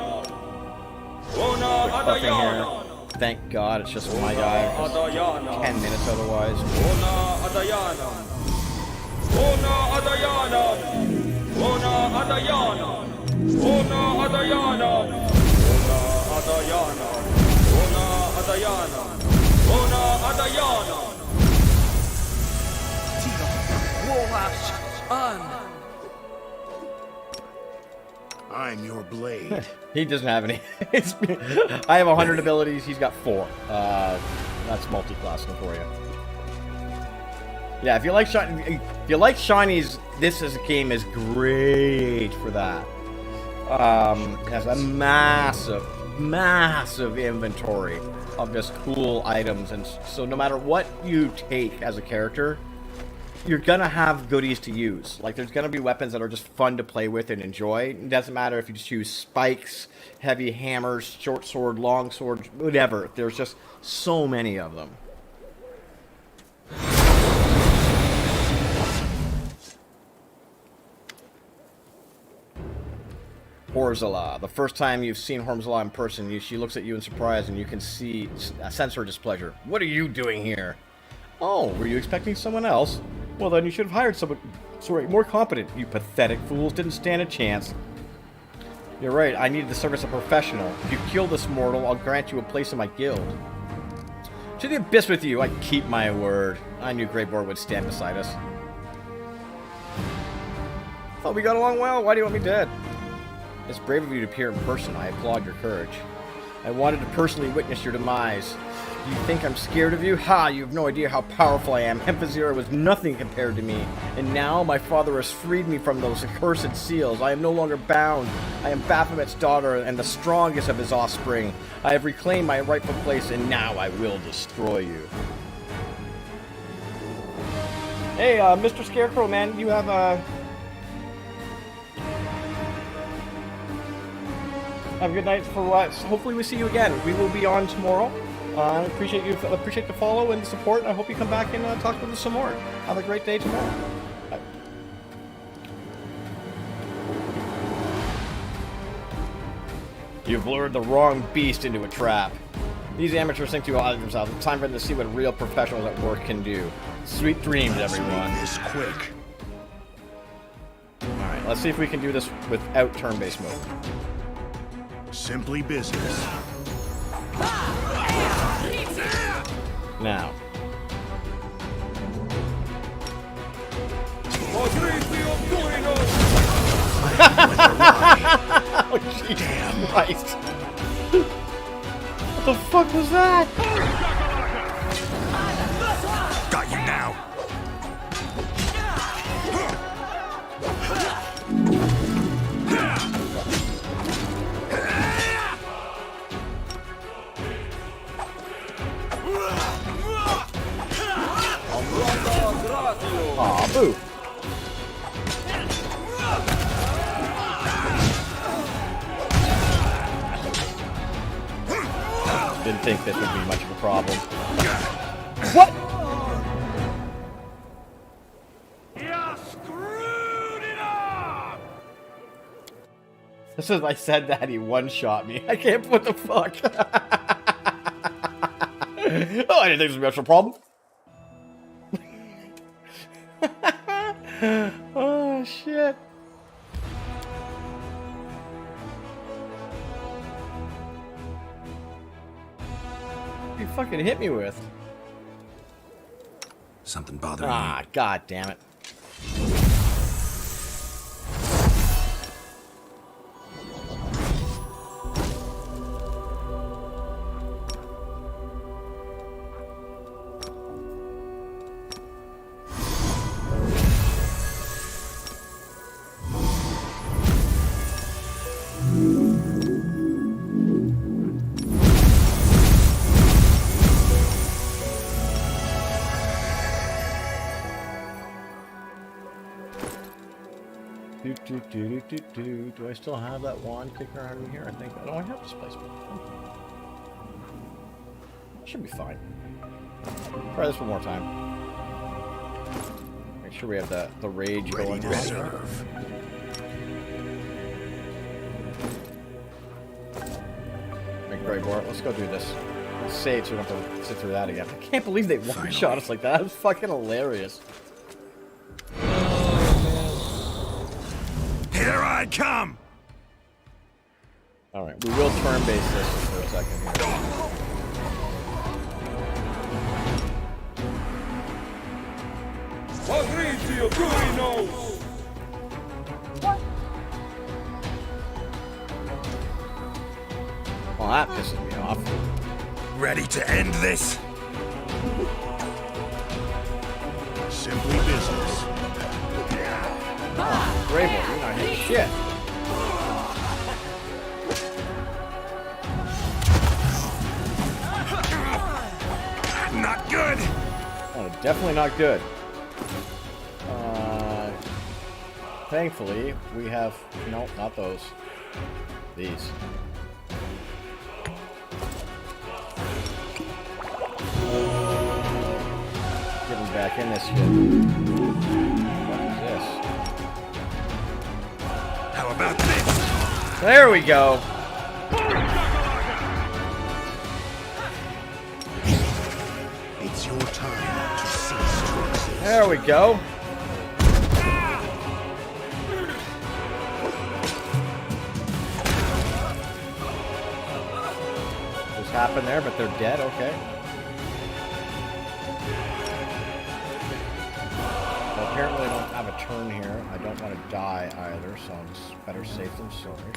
Speaker 8: Ona
Speaker 1: Nothing here.
Speaker 8: Adayanam.
Speaker 1: Thank God it's just my guy. 'Cause
Speaker 8: Adayanam.
Speaker 1: 10 minutes otherwise.
Speaker 8: Ona Adayanam. Ona Adayanam. Ona Adayanam. Ona Adayanam. Ona Adayanam. Ona Adayanam. Ona Adayanam.
Speaker 4: Wash on.
Speaker 7: I'm your blade.
Speaker 1: He doesn't have any. I have 100 abilities. He's got 4. That's multi-classing for you. Yeah, if you like shinies, game is great for that. It has a massive inventory of just cool items, and so no matter what you take as a character, you're gonna have goodies to use. Like, there's gonna be weapons that are just fun to play with and enjoy. It doesn't matter if you just use spikes, heavy hammers, short sword, long sword, whatever. There's just so many of them. Horzala. The first time you've seen Horzala in person, she looks at you in surprise, and you can sense her displeasure. What are you doing here? Oh, were you expecting someone else? Well, then you should have hired someone, more competent. You pathetic fools didn't stand a chance. You're right, I needed the service of a professional. If you kill this mortal, I'll grant you a place in my guild. To the abyss with you, I keep my word. I knew Greybor would stand beside us. Thought we got along well, why do you want me dead? It's brave of you to appear in person, I applaud your courage. I wanted to personally witness your demise. Do you think I'm scared of you? Ha! You have no idea how powerful I am. Emphysera was nothing compared to me. And now my father has freed me from those accursed seals. I am no longer bound. I am Baphomet's daughter and the strongest of his offspring. I have reclaimed my rightful place, and now I will destroy you. Hey, Mr. Scarecrow, man, you have have a good night for what? Hopefully we see you again. We will be on tomorrow. I appreciate the follow and the support. I hope you come back and talk with us some more. Have a great day tomorrow. Bye. You've lured the wrong beast into a trap. These amateurs think too highly of themselves. It's time for them to see what real professionals at work can do. Sweet dreams, everyone.
Speaker 7: This quick.
Speaker 1: Alright, let's see if we can do this without turn-based mode.
Speaker 7: Simply business.
Speaker 1: Now. Oh, damn Christ. What the fuck was that?
Speaker 2: Got you now.
Speaker 1: Aw, boo. Didn't think this would be much of a problem. What?
Speaker 8: You screwed it up!
Speaker 1: This is, I said that, he one-shot me. I can't, what the fuck? Oh, I didn't think this was much of a problem. Oh, shit. You fucking hit me with.
Speaker 2: Something bothering
Speaker 1: Ah, god damn it. Do I still have that wand kicking around in here? I think. Oh, I have displacement. Should be fine. Try this one more time. Make sure we have the rage going on.
Speaker 2: Reserve.
Speaker 1: Make Grey Boar. Let's go do this. Let's save so we don't have to sit through that again. I can't believe they one-shot us like that. That was fucking hilarious.
Speaker 2: Here I come!
Speaker 1: Alright, we will turn-base this for a second here.
Speaker 8: Fabrizio Bruno!
Speaker 1: Well, that pisses me off.
Speaker 2: Ready to end this? Simply business.
Speaker 1: Grey Boar, you're not hitting shit.
Speaker 2: Not good!
Speaker 1: Oh, definitely not good. Thankfully, we have... No, not those. These. Getting back in this shit. What is this?
Speaker 2: How about this?
Speaker 1: There we go!
Speaker 2: It's your time to cease to exist.
Speaker 1: There we go! Just happened there, but they're dead, okay. Well, apparently I don't have a turn here. I don't want to die either, so it's better safe than sorry.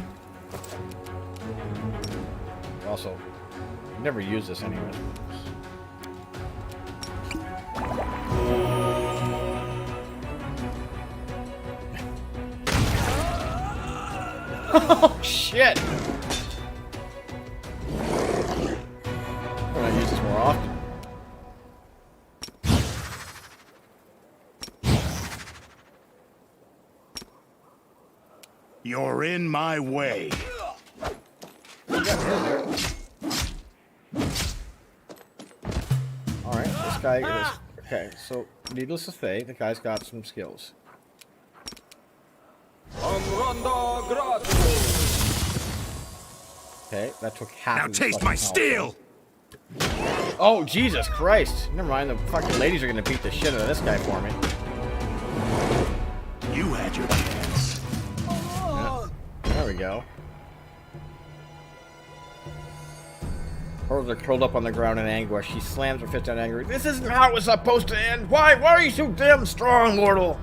Speaker 1: Also, I've never used this anyway. Oh shit! I'm gonna use this more often.
Speaker 2: You're in my way.
Speaker 1: Alright, this guy is... Okay, so, needless to say, the guy's got some skills. Okay, that took half
Speaker 2: Now
Speaker 1: of his
Speaker 2: taste
Speaker 1: fucking
Speaker 2: my
Speaker 1: health.
Speaker 2: steel!
Speaker 1: Oh, Jesus Christ! Never mind, the fucking ladies are gonna beat the shit out of this guy for me.
Speaker 2: You had your chance.
Speaker 1: There we go. Horrors are curled up on the ground in anguish. She slams her fist out angry. This isn't how it was supposed to end! Why are you so damn strong, mortal?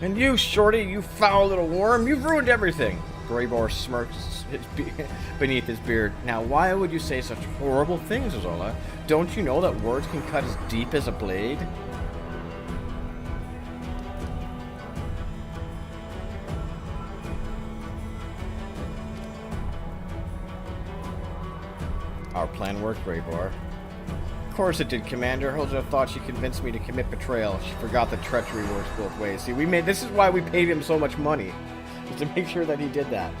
Speaker 1: And you, Shorty, you foul little worm, you've ruined everything. Grey Boar smirks beneath his beard. Now, why would you say such horrible things, Zola? Don't you know that words can cut as deep as a blade? Our plan worked, Grey Boar. Of course it did, Commander. Holzer thought she convinced me to commit betrayal. She forgot that treachery works both ways. See, this is why we paid him so much money. Just to make sure that he did that.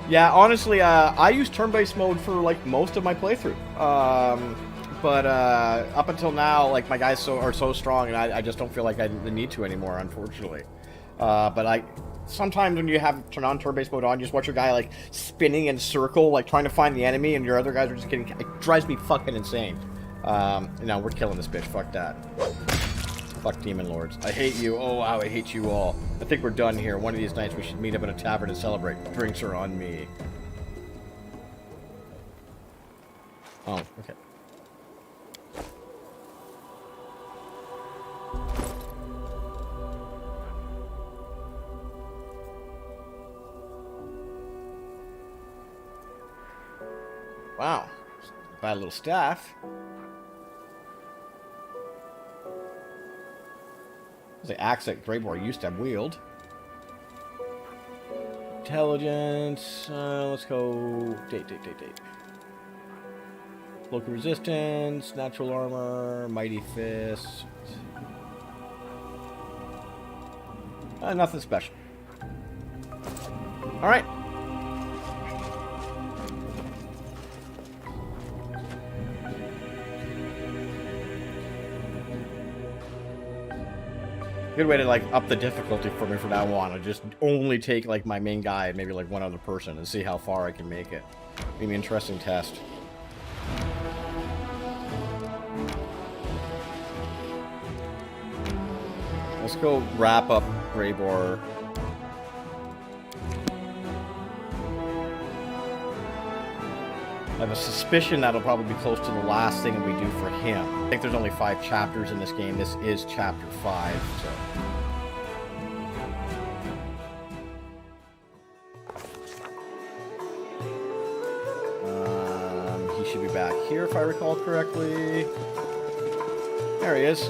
Speaker 1: Yeah, honestly, I used turn-based mode for, like, most of my playthrough. But up until now, like, my guys are so strong, and I just don't feel like I need to anymore, unfortunately. But sometimes when you have turn-based mode on, you just watch your guy, like, spinning in circle, like, trying to find the enemy, and your other guys are just getting... It drives me fucking insane. No, we're killing this bitch. Fuck that. Fuck Demon Lords. I hate you. Oh, how I hate you all. I think we're done here. One of these nights we should meet up in a tavern and celebrate. Drinks are on me. Oh, okay. Wow. Bad little staff. The axe that Grey Boar used to have wield. Intelligence. Let's go. Date. Local resistance, natural armor, mighty fist. Nothing special. All right. Good way to like up the difficulty for me from now on. I just only take like my main guy, and maybe like one other person, and see how far I can make it. Be an interesting test. Let's go wrap up Greybor. I have a suspicion that'll probably be close to the last thing we do for him. I think there's only 5 chapters in this game. This is chapter 5, so. He should be back here if I recall correctly. There he is.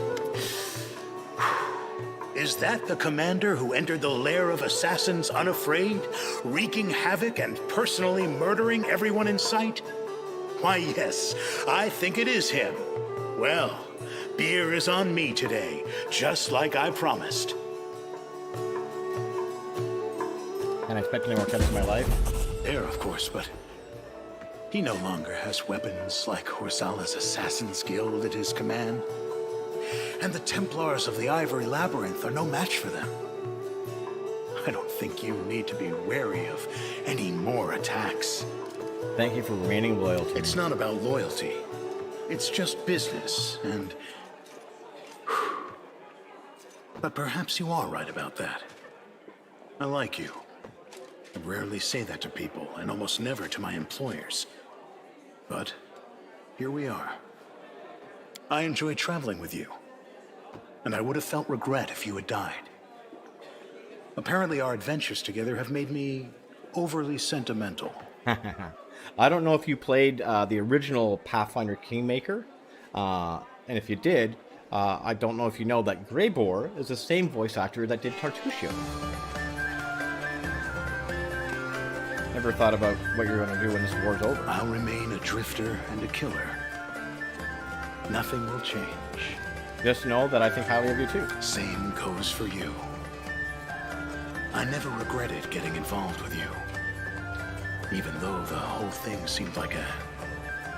Speaker 2: Is that the commander who entered the lair of assassins unafraid, wreaking havoc and personally murdering everyone in sight? Why, yes, I think it is him. Well, beer is on me today, just like I promised.
Speaker 1: Can't expect any more attempts in my life.
Speaker 2: There, of course, but he no longer has weapons like Horsala's Assassin's Guild at his command. And the Templars of the Ivory Labyrinth are no match for them. I don't think you need to be wary of any more attacks.
Speaker 1: Thank you for remaining loyal to me.
Speaker 2: It's not about loyalty. It's just business, and... But perhaps you are right about that. I like you. I rarely say that to people, and almost never to my employers. But here we are. I enjoy traveling with you. And I would have felt regret if you had died. Apparently our adventures together have made me overly sentimental.
Speaker 1: I don't know if you played the original Pathfinder Kingmaker, and if you did, I don't know if you know that Greybor is the same voice actor that did Tartusio. Never thought about what you're going to do when this war's over.
Speaker 2: I'll remain a drifter and a killer. Nothing will change.
Speaker 1: Just know that I think highly of you too.
Speaker 2: Same goes for you. I never regretted getting involved with you. Even though the whole thing seemed like a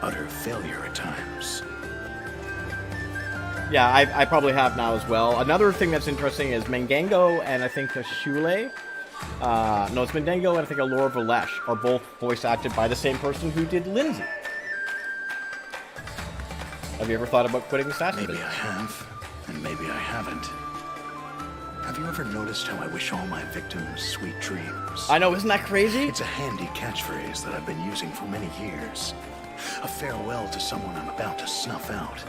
Speaker 2: utter failure at times.
Speaker 1: Yeah, I probably have now as well. Another thing that's interesting is Mengango and I think Shule. No, it's Mendango and I think Allure Valesh are both voice acted by the same person who did Lindsay. Have you ever thought about quitting Assassin's?
Speaker 2: Maybe I have, and maybe I haven't. Have you ever noticed how I wish all my victims sweet dreams?
Speaker 1: I know, isn't that crazy?
Speaker 2: It's a handy catchphrase that I've been using for many years. A farewell to someone I'm about to snuff out.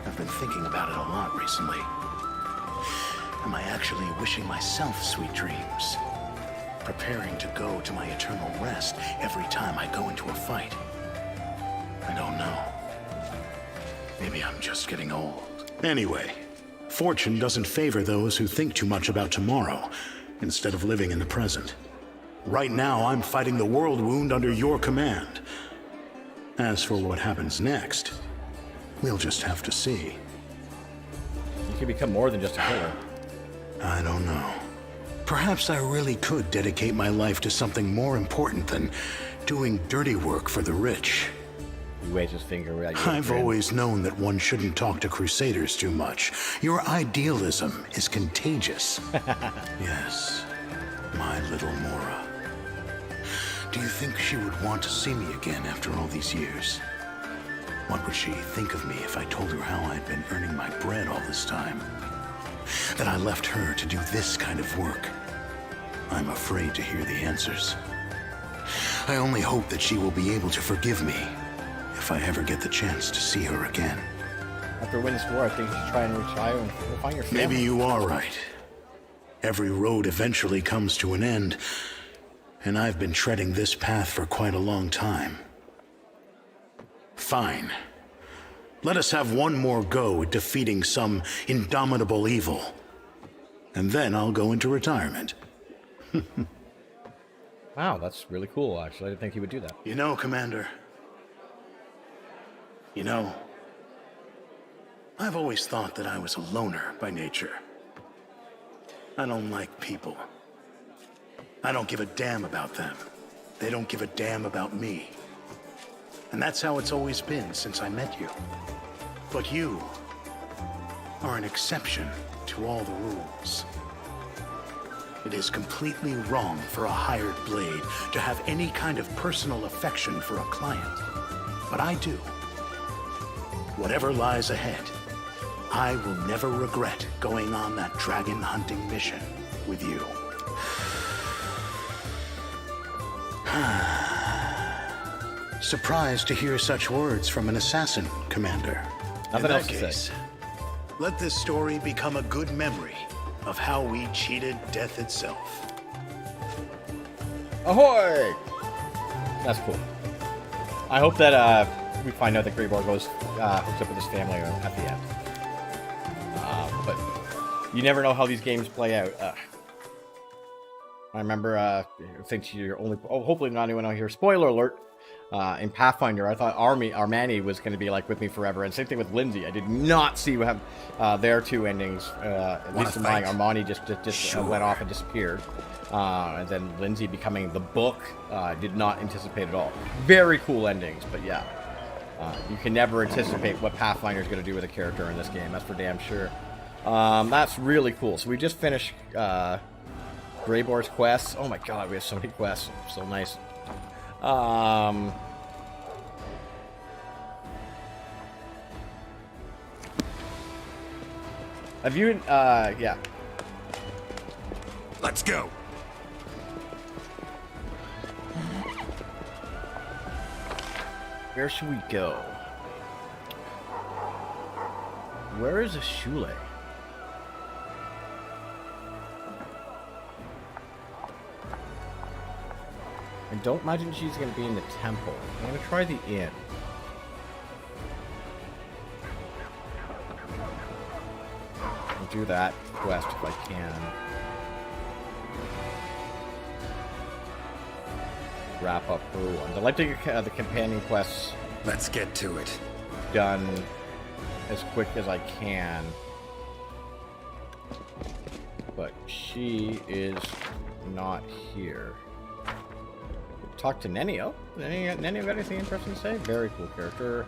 Speaker 2: I've been thinking about it a lot recently. Am I actually wishing myself sweet dreams? Preparing to go to my eternal rest every time I go into a fight? I don't know. Maybe I'm just getting old. Anyway, fortune doesn't favor those who think too much about tomorrow, instead of living in the present. Right now, I'm fighting the world wound under your command. As for what happens next, we'll just have to see.
Speaker 1: You can become more than just a killer.
Speaker 2: I don't know. Perhaps I really could dedicate my life to something more important than doing dirty work for the rich.
Speaker 1: He waves his finger at you.
Speaker 2: I've always known that one shouldn't talk to Crusaders too much. Your idealism is contagious. Yes, my little Mora. Do you think she would want to see me again after all these years? What would she think of me if I told her how I'd been earning my bread all this time? That I left her to do this kind of work? I'm afraid to hear the answers. I only hope that she will be able to forgive me if I ever get the chance to see her again.
Speaker 1: After winning this war, I think you should try and retire and find your family.
Speaker 2: Maybe you are right. Every road eventually comes to an end, and I've been treading this path for quite a long time. Fine. Let us have one more go at defeating some indomitable evil. And then I'll go into retirement.
Speaker 1: Wow, that's really cool, actually. I didn't think he would do that.
Speaker 2: You know, Commander, You know, I've always thought that I was a loner by nature. I don't like people. I don't give a damn about them. They don't give a damn about me. And that's how it's always been since I met you. But you are an exception to all the rules. It is completely wrong for a hired blade to have any kind of personal affection for a client. But I do. Whatever lies ahead, I will never regret going on that dragon hunting mission with you. Surprised to hear such words from an assassin, Commander.
Speaker 1: Nothing
Speaker 2: In
Speaker 1: else
Speaker 2: that
Speaker 1: to
Speaker 2: case,
Speaker 1: say.
Speaker 2: let this story become a good memory of how we cheated death itself.
Speaker 1: Ahoy! That's cool. I hope that we find out that Greyboar goes hooks up with his family at the end. But you never know how these games play out. I remember, I think you're only... Oh, hopefully not anyone out here. Spoiler alert. In Pathfinder, I thought Armani was going to be like with me forever, and same thing with Lindsay. I did not see what have their two endings. At least in mine, Armani just went off and disappeared, and then Lindsay becoming the book. Did not anticipate at all. Very cool endings, but yeah, you can never anticipate what Pathfinder is going to do with a character in this game. That's for damn sure. That's really cool. So we just finished Greyboar's quests. Oh my god, we have so many quests. So nice. Have you, yeah.
Speaker 8: Let's go.
Speaker 1: Where should we go? Where is Ashule? I don't imagine she's going to be in the temple. I'm going to try the inn. I'll do that quest if I can. Wrap up her one. I'd like to get the companion quests
Speaker 8: Let's get to it.
Speaker 1: done as quick as I can. But she is not here. Talk to Nenio. Nenio got anything interesting to say? Very cool character.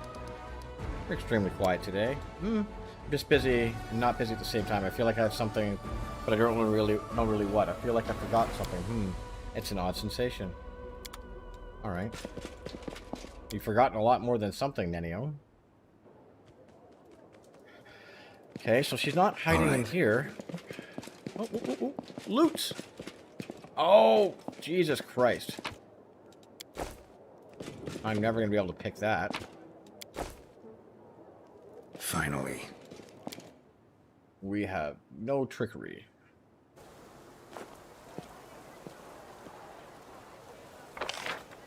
Speaker 1: Extremely quiet today. Just busy and not busy at the same time. I feel like I have something, but I don't really know what. I feel like I forgot something. It's an odd sensation. Alright. You've forgotten a lot more than something, Nenio. Okay, so she's not hiding in here. Oh, loot! Oh, Jesus Christ. I'm never going to be able to pick that.
Speaker 8: Finally.
Speaker 1: We have no trickery.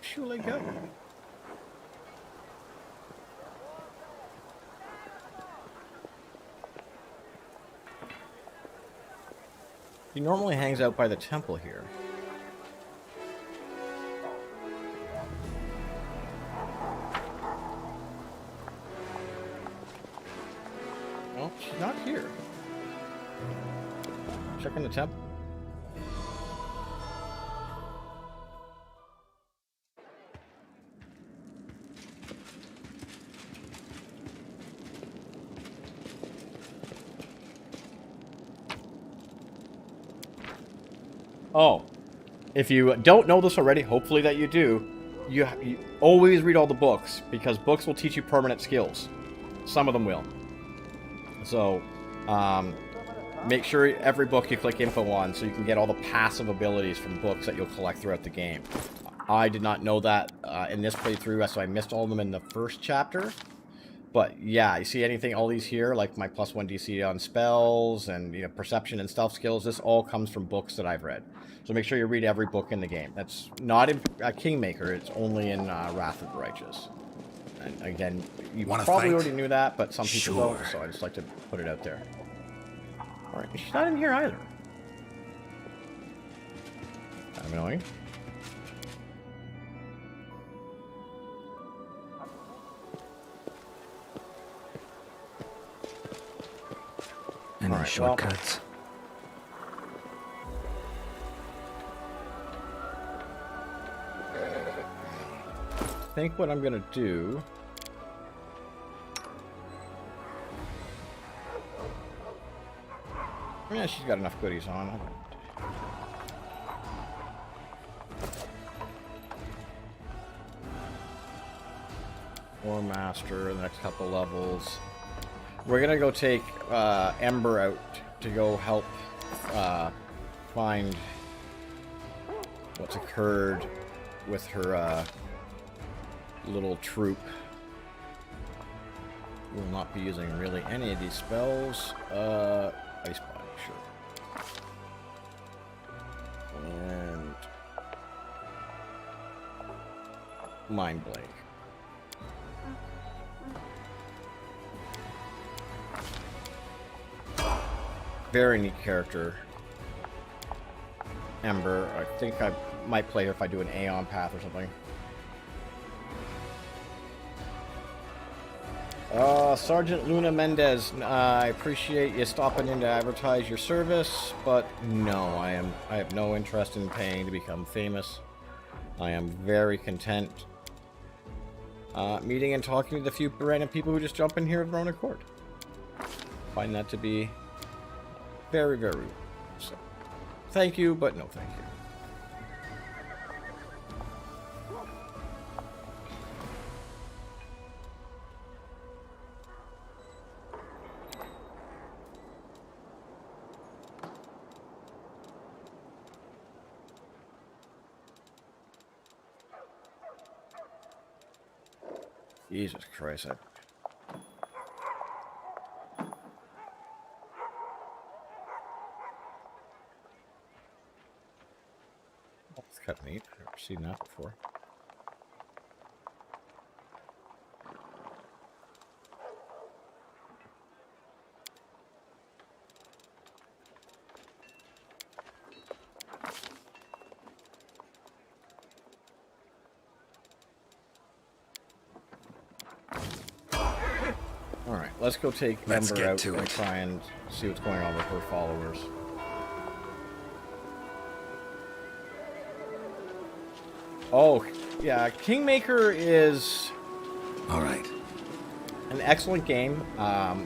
Speaker 1: Should I go? He normally hangs out by the temple here. Well, she's not here. Checking the temple. Oh, if you don't know this already, hopefully that you do, you always read all the books, because books will teach you permanent skills. Some of them will. So, make sure every book you click info on so you can get all the passive abilities from books that you'll collect throughout the game. I did not know that in this playthrough, so I missed all of them in the first chapter. But yeah, you see anything, all these here, like my +1 DC on spells and perception and stealth skills, this all comes from books that I've read. So make sure you read every book in the game. That's not in Kingmaker, it's only in Wrath of the Righteous. And again, you probably already knew that, but some people don't, so I just like to put it out there. Alright, she's not in here either. Kind of annoying.
Speaker 8: Any
Speaker 1: Alright,
Speaker 8: shortcuts?
Speaker 1: I think what I'm gonna do. Yeah, she's got enough goodies on. War Master, the next couple levels. We're gonna go take Ember out to go help find what's occurred with her little troop. We will not be using really any of these spells. Ice Body, sure. And Mind Blade. Very neat character. Ember. I think I might play her if I do an Aeon path or something. Sergeant Luna Mendez, I appreciate you stopping in to advertise your service, but no, I have no interest in paying to become famous. I am very content meeting and talking to the few random people who just jump in here of their own accord. Find that to be very, very so. Thank you, but no thank you. Jesus Christ. That's cut meat. I've never seen that before. Alright, let's go take Ember out and try and see what's going on with her followers. Oh, yeah, Kingmaker is...
Speaker 8: Alright.
Speaker 1: An excellent game. I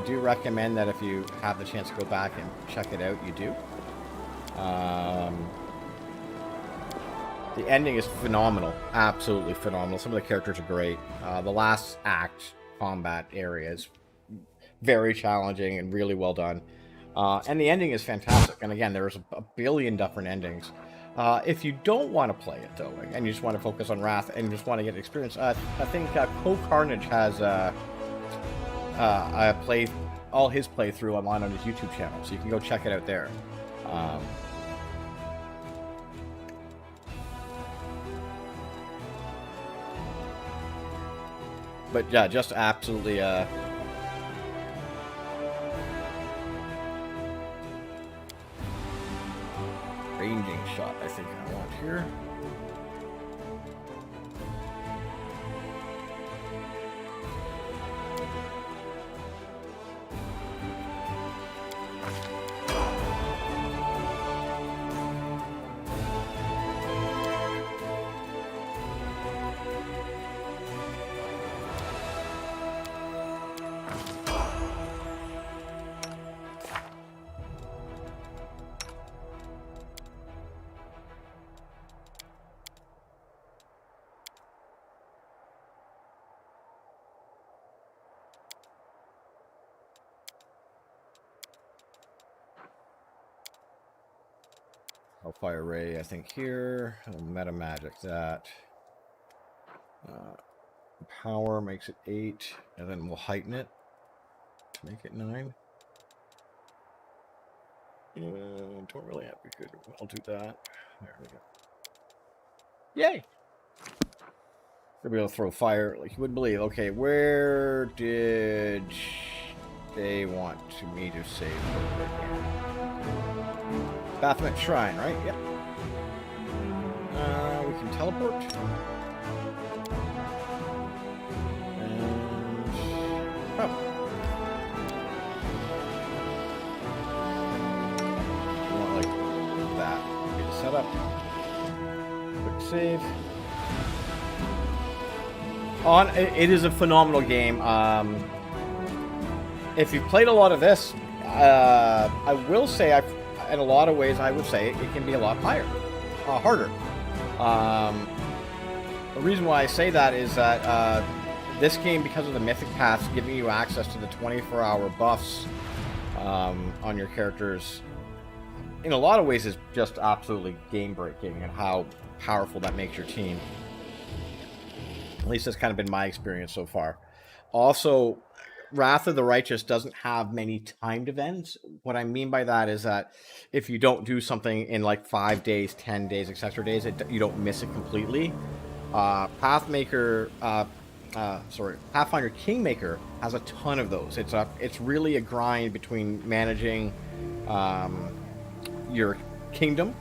Speaker 1: do recommend that if you have the chance to go back and check it out, you do. The ending is phenomenal. Absolutely phenomenal. Some of the characters are great. The last act combat area is very challenging and really well done. And the ending is fantastic. And again, there's a billion different endings. If you don't want to play it, though, and you just want to focus on Wrath and just want to get experience, I think Co-Carnage has all his playthrough online on his YouTube channel, so you can go check it out there. But yeah, just absolutely ranging shot, I think I want here. Hellfire Ray, I think here. Meta Magic that. Power makes it 8, and then we'll heighten it to make it 9. Don't really have to be good. I'll do that. There we go. Yay! We'll be able to throw fire like you wouldn't believe. Okay, where did they want me to save? Baphomet Shrine, right? Yep. We can teleport. And... oh. up. Quick save. It is a phenomenal game. If you've played a lot of this, I will say, in a lot of ways, I would say it can be a lot harder. The reason why I say that is that this game, because of the mythic paths giving you access to the 24-hour buffs on your characters, in a lot of ways is just absolutely game-breaking and how powerful that makes your team. At least that's kind of been my experience so far. Also, Wrath of the Righteous doesn't have many timed events. What I mean by that is that if you don't do something in like 5 days, 10 days, etc. days, you don't miss it completely. Pathfinder Kingmaker has a ton of those. It's really a grind between managing your kingdom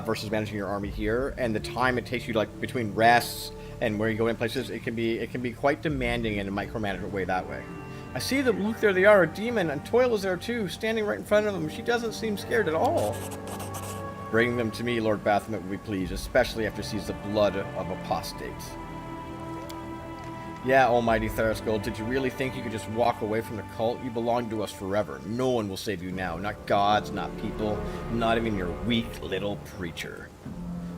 Speaker 1: versus managing your army here, and the time it takes you, like between rests and where you go in places, it can be quite demanding in a micromanagement way that way. I see them. Look, there they are. A demon, and Toil is there too, standing right in front of them. She doesn't seem scared at all. Bring them to me, Lord Baphomet, would be pleased, especially after she sees the blood of apostates. Yeah, almighty Tharaskull, did you really think you could just walk away from the cult? You belong to us forever. No one will save you now. Not gods, not people, not even your weak little preacher.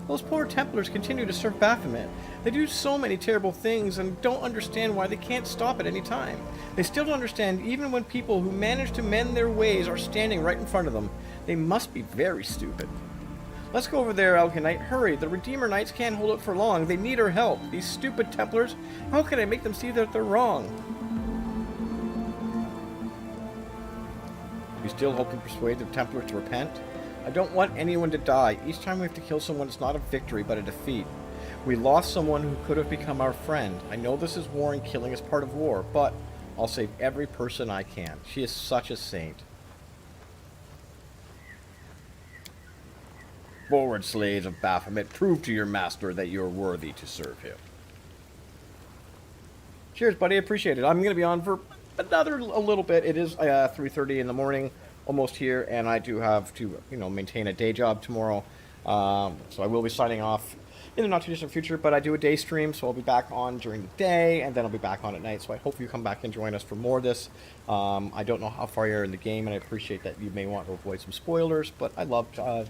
Speaker 1: Those poor Templars continue to serve Baphomet. They do so many terrible things and don't understand why they can't stop at any time. They still don't understand even when people who manage to mend their ways are standing right in front of them. They must be very stupid. Let's go over there, Alkanite. Hurry, the Redeemer Knights can't hold it for long. They need our help. These stupid Templars, how can I make them see that they're wrong? We still hope to persuade the Templars to repent? I don't want anyone to die. Each time we have to kill someone, it's not a victory, but a defeat. We lost someone who could have become our friend. I know this is war and killing is part of war, but I'll save every person I can. She is such a saint. Forward, slaves of Baphomet. Prove to your master that you're worthy to serve him. Cheers, buddy. Appreciate it. I'm going to be on for a little bit. It is 3:30 in the morning, almost here, and I do have to, maintain a day job tomorrow. So I will be signing off in the not-too-distant future, but I do a day stream, so I'll be back on during the day, and then I'll be back on at night, so I hope you come back and join us for more of this. I don't know how far you're in the game, and I appreciate that you may want to avoid some spoilers, but I love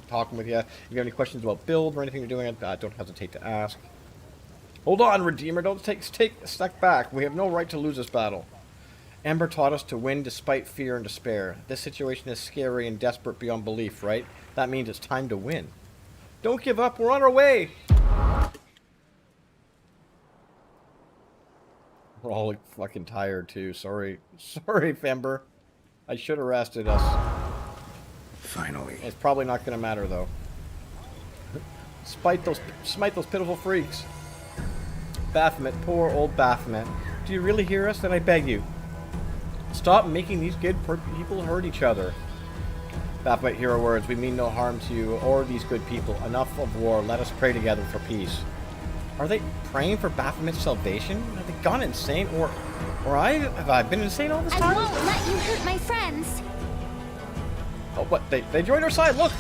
Speaker 1: talking with you. If you have any questions about build or anything you're doing, don't hesitate to ask. Hold on, Redeemer, don't take a step back. We have no right to lose this battle. Ember taught us to win despite fear and despair. This situation is scary and desperate beyond belief, right? That means it's time to win. Don't give up, we're on our way! We're all fucking tired too. Sorry, Fember. I should have rested us.
Speaker 8: Finally.
Speaker 1: It's probably not going to matter though. Smite those pitiful freaks. Baphomet, poor old Baphomet. Do you really hear us? Then I beg you, stop making these good people hurt each other. Baphomet, hear our words. We mean no harm to you or these good people. Enough of war. Let us pray together for peace. Are they praying for Baphomet's salvation? Have they gone insane? Or have I been insane all this time?
Speaker 5: I won't let you hurt my friends.
Speaker 1: Oh, what? They joined our side. Look.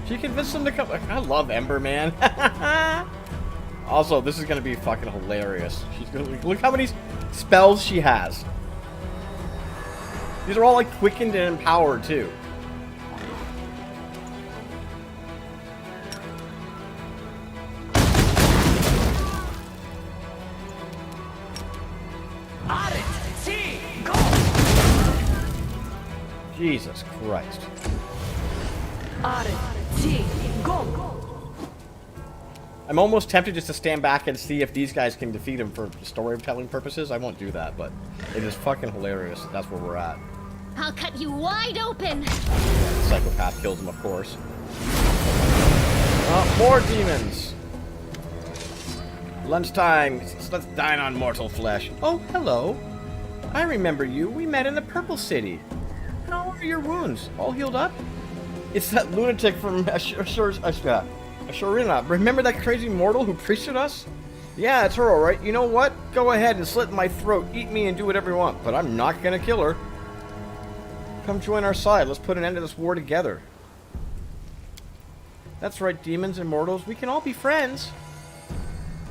Speaker 1: She convinced them to come. I love Ember, man. Also, this is gonna be fucking hilarious. She's gonna look how many spells she has. These are all like quickened and empowered too. Jesus Christ. I'm almost tempted just to stand back and see if these guys can defeat him for storytelling purposes. I won't do that, but it is fucking hilarious. That's where we're at.
Speaker 3: I'll cut you wide open.
Speaker 1: Yeah, the psychopath kills him, of course. More demons. Lunchtime. Let's dine on mortal flesh. Oh, hello. I remember you. We met in the Purple City. How are your wounds? All healed up? It's that lunatic from Ashurina. Remember that crazy mortal who priested us? Yeah, it's her, alright. You know what? Go ahead and slit my throat, eat me, and do whatever you want, but I'm not gonna kill her. Come join our side. Let's put an end to this war together. That's right, demons and mortals, we can all be friends.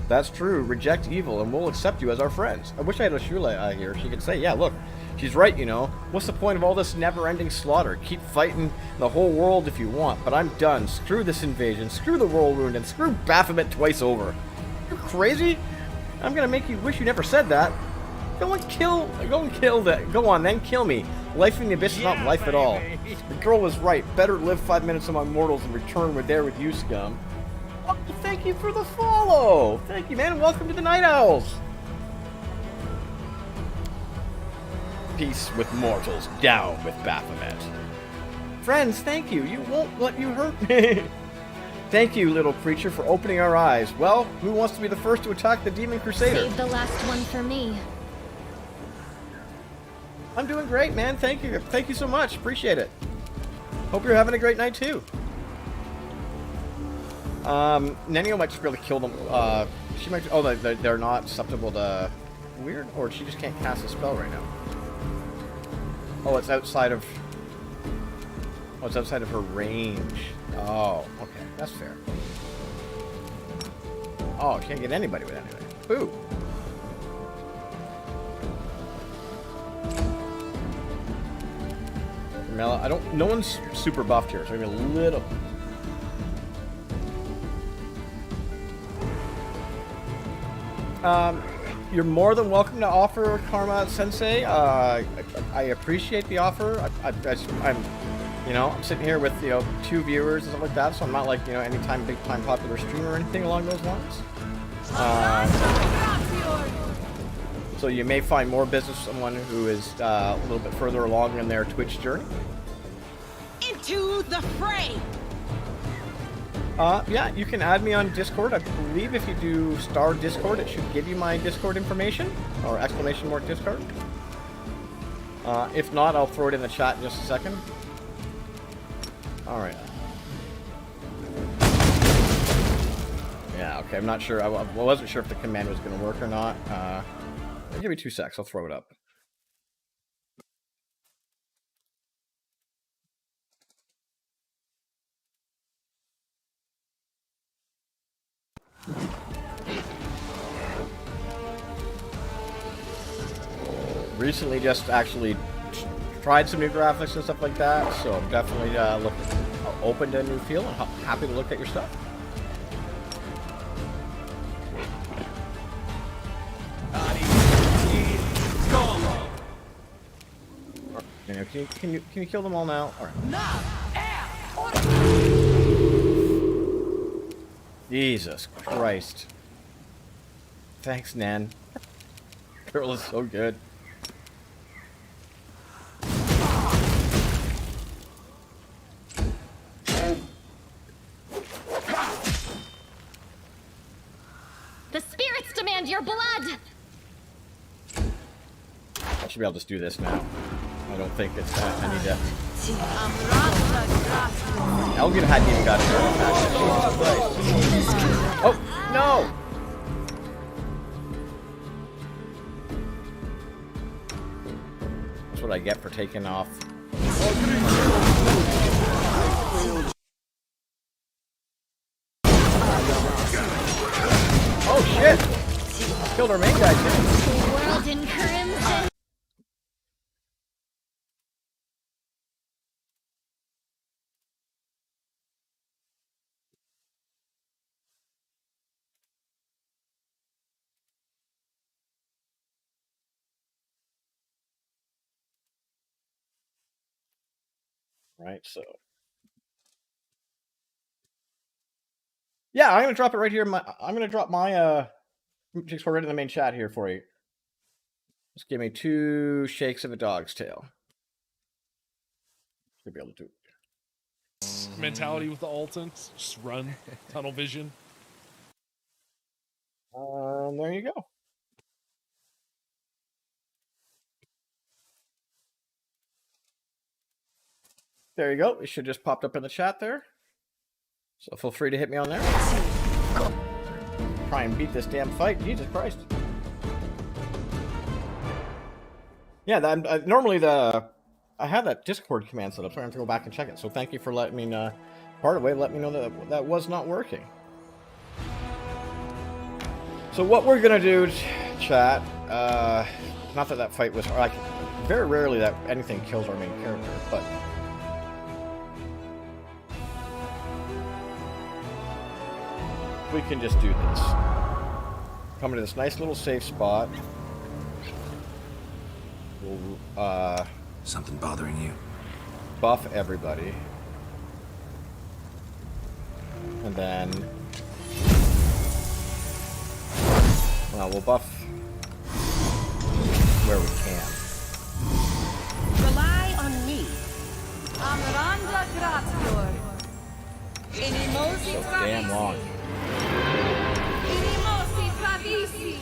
Speaker 1: That's true. Reject evil, and we'll accept you as our friends. I wish I had a Shula here. She could say, yeah, look, she's right, you know. What's the point of all this never-ending slaughter? Keep fighting the whole world if you want, but I'm done. Screw this invasion, screw the Whirlwind, and screw Baphomet twice over. You crazy? I'm gonna make you wish you never said that. Go and kill that. Go on, then kill me. Life in the abyss is not life at all. The girl was right. Better live 5 minutes among mortals and return we're there with you, scum. Oh, thank you for the follow. Thank you, man. Welcome to the Night Owls. Peace with mortals, down with Baphomet. Friends, thank you. You won't let you hurt me. Thank you, little creature, for opening our eyes. Well, who wants to be the first to attack the Demon Crusader?
Speaker 3: Save the last one for me.
Speaker 1: I'm doing great, man. Thank you. Thank you so much. Appreciate it. Hope you're having a great night, too. Nenio might just be able to kill them. She might... Oh, they're not susceptible to... Weird? Or she just can't cast a spell right now. Oh, it's outside of... Oh, it's outside of her range. Oh, okay. That's fair. Oh, can't get anybody with anything. Boo. Mela, I don't... No one's super buffed here, so maybe a little... You're more than welcome to offer, Karma Sensei. I appreciate the offer. I'm, you know, I'm sitting here with, you know, 2 viewers and stuff like that, so I'm not like, you know, anytime big time popular streamer or anything along those lines. So you may find more business with someone who is a little bit further along in their Twitch journey.
Speaker 6: Into the fray!
Speaker 1: Yeah, you can add me on Discord. I believe if you do star Discord, it should give you my Discord information, or exclamation mark Discord. If not, I'll throw it in the chat in just a second. Alright. Yeah, okay, I'm not sure. I wasn't sure if the command was going to work or not. Give me 2 secs, I'll throw it up. Recently just actually tried some new graphics and stuff like that, so I'm definitely open to a new feel and happy to look at your stuff. Can you kill them all now? All right. Jesus Christ. Thanks, Nan. Girl is so good.
Speaker 3: The spirits demand your blood!
Speaker 1: I should be able to just do this now. I don't think it's any death. Elgin hadn't even got it. Jesus Christ. Oh, no! That's what I get for taking off. Oh shit! Killed our main guy too.
Speaker 3: World in crimson.
Speaker 1: Right, so yeah, I'm gonna drop it right here. I'm gonna drop my Jigsaw right in the main chat here for you. Just give me 2 shakes of a dog's tail. Should be able to do it.
Speaker 10: Mentality with the Altons, just run, tunnel vision.
Speaker 1: There you go. There you go. It should just popped up in the chat there. So feel free to hit me on there. Try and beat this damn fight. Jesus Christ. Yeah, normally I have that Discord command set up, so I have to go back and check it. So thank you for letting me part of the way let me know that that was not working. So what we're gonna do, chat, not that that fight was like, very rarely that anything kills our main character, but we can just do this. Come to this nice little safe spot. We'll
Speaker 8: Something bothering you?
Speaker 1: buff everybody. And then well, we'll buff where we can.
Speaker 6: Rely on me.
Speaker 9: Amranda gratior. Inimosi
Speaker 1: So damn long.
Speaker 9: Inimosi travisi.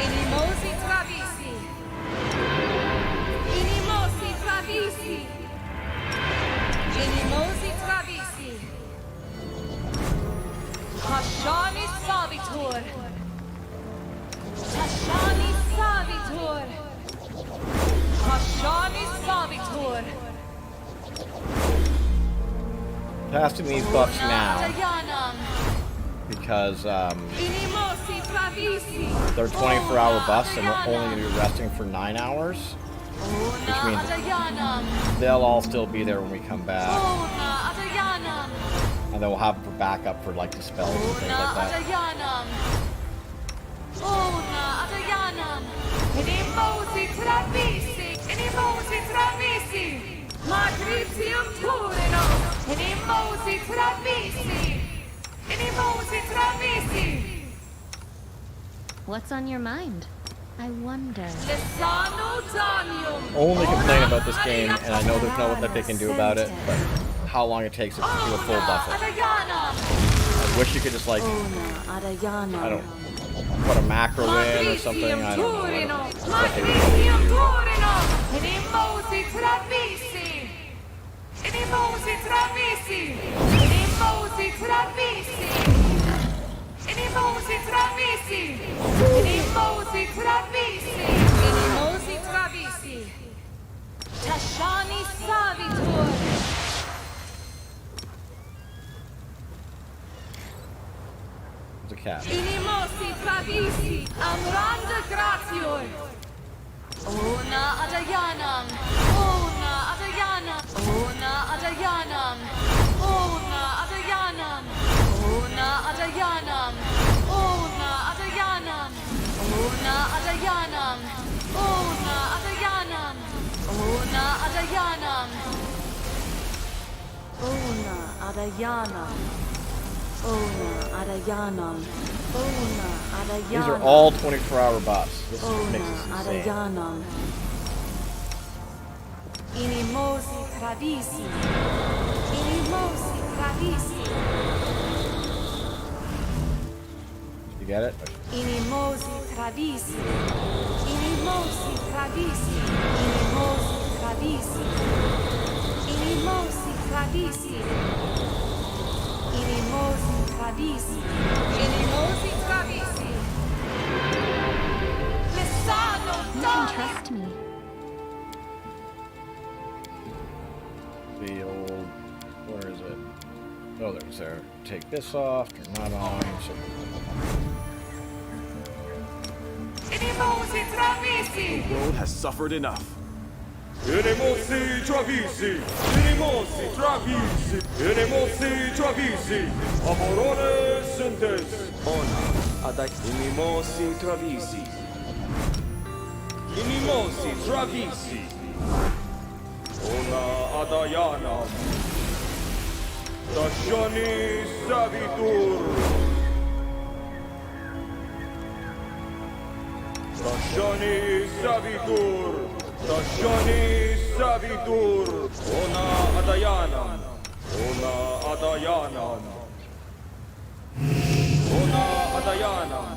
Speaker 9: Inimosi travisi. Inimosi travisi. Inimosi travisi. Hashani savitur. Hashani savitur. Hashani savitur.
Speaker 1: Casting these buffs now
Speaker 9: Dayanam.
Speaker 1: because
Speaker 9: Inimosi travisi.
Speaker 1: they're 24-hour buffs and we're only going to be resting for 9 hours, which means they'll all still be there when we come back, and then we'll have for backup for like the spells and things like that.
Speaker 9: Inimosi travisi. Inimosi travisi. Magritium turino. Inimosi travisi. Inimosi travisi.
Speaker 3: What's on your mind? I wonder.
Speaker 9: Lesano danium.
Speaker 1: Only complain about this game, and I know there's no what that they can do about it, but how long it takes to do a full buff. I wish you could just like, I don't put a macro in or something. I don't know.
Speaker 9: Magritium turino. Inimosi travisi. Inimosi travisi. Inimosi travisi. Inimosi travisi. Inimosi travisi. Inimosi travisi. Tashani savitur.
Speaker 1: It's a cat.
Speaker 9: Inimosi travisi. Amranda gratior. Ona adayanam. Ona adayanam. Ona adayanam. Ona adayanam. Ona adayanam. Ona adayanam. Ona adayanam. Ona adayanam. Ona adayanam. Ona adayanam. Ona adayanam. Ona adayanam.
Speaker 1: These are all 24-hour buffs. This makes this insane.
Speaker 9: Adayanam. Inimosi travisi. Inimosi travisi.
Speaker 1: You get it?
Speaker 9: Inimosi travisi. Inimosi travisi. Inimosi travisi. Inimosi travisi. Inimosi travisi. Inimosi travisi. Lesano
Speaker 3: You can
Speaker 9: dani.
Speaker 3: trust me.
Speaker 1: The old, where is it? Oh, there's there. Take this off, turn that on. So
Speaker 9: Inimosi travisi.
Speaker 7: The world has suffered enough.
Speaker 11: Inimosi travisi, inimosi travisi, inimosi travisi, amorone sentes. Ona, adak inimosi travisi. Inimosi travisi. Ona adayanam. Tashani savitur. Tashani savitur. Tashani savitur. Ona adayanam. Ona adayanam. Ona adayanam.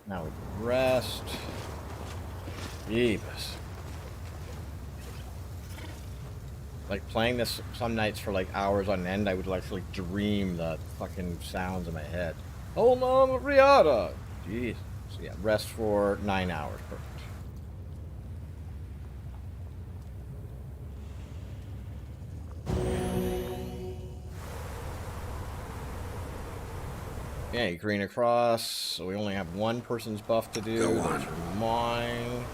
Speaker 1: now we can rest. Jeebus. Like playing this some nights for like hours on end, I would actually dream the fucking sounds in my head. Oh mama Riata! Jeez. So yeah, rest for 9 hours. Perfect. Yeah, green across. So we only have one person's buff to do.
Speaker 8: Go on.
Speaker 1: Those are mine.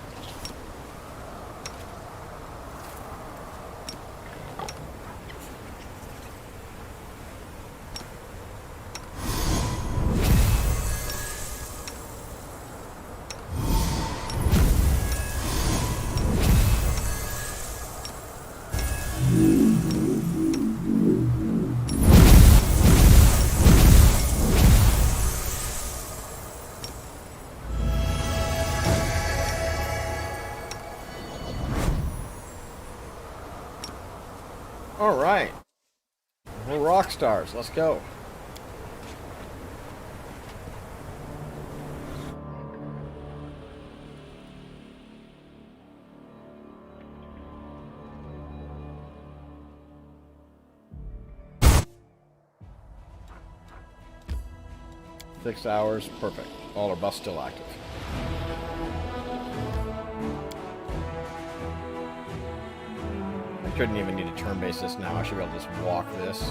Speaker 1: All right. We're rock stars. Let's go. Six hours. Perfect. All our buffs still active. I shouldn't even need to turn base this now. I should be able to just walk this.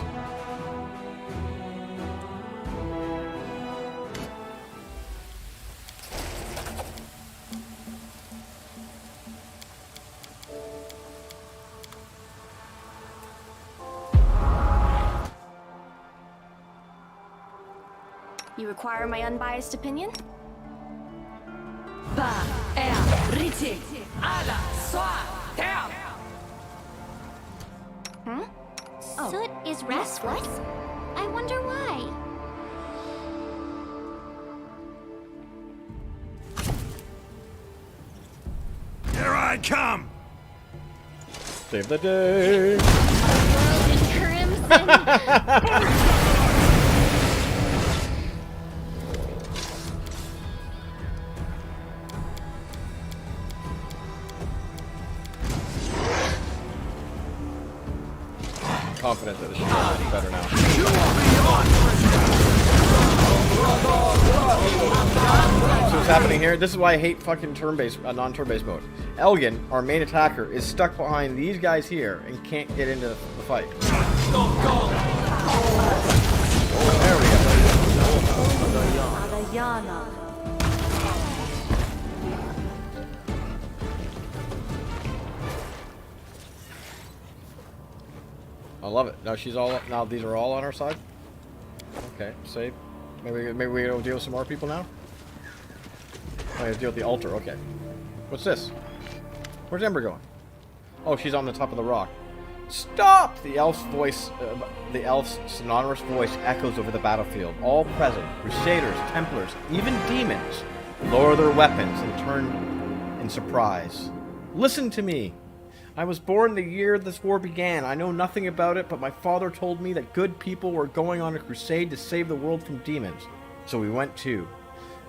Speaker 5: You require my unbiased opinion?
Speaker 9: Ba, ea, riti, ala, swa, tam.
Speaker 5: Soot is restless? I wonder why.
Speaker 8: Here I come!
Speaker 1: Save the day.
Speaker 5: Crimson.
Speaker 1: Confident that this should be better now. So what's happening here? This is why I hate fucking turn-based, non-turn-based mode. Elgin, our main attacker, is stuck behind these guys here and can't get into the fight. There we go. I love it. Now she's all. Now these are all on our side. Okay, save. Maybe we don't deal with some more people now. I gotta deal with the altar. Okay. What's this? Where's Ember going? Oh, she's on the top of the rock. Stop! The elf's voice, the elf's sonorous voice echoes over the battlefield. All present, Crusaders, Templars, even demons, lower their weapons and turn in surprise. Listen to me. I was born the year this war began. I know nothing about it, but my father told me that good people were going on a crusade to save the world from demons. So we went too.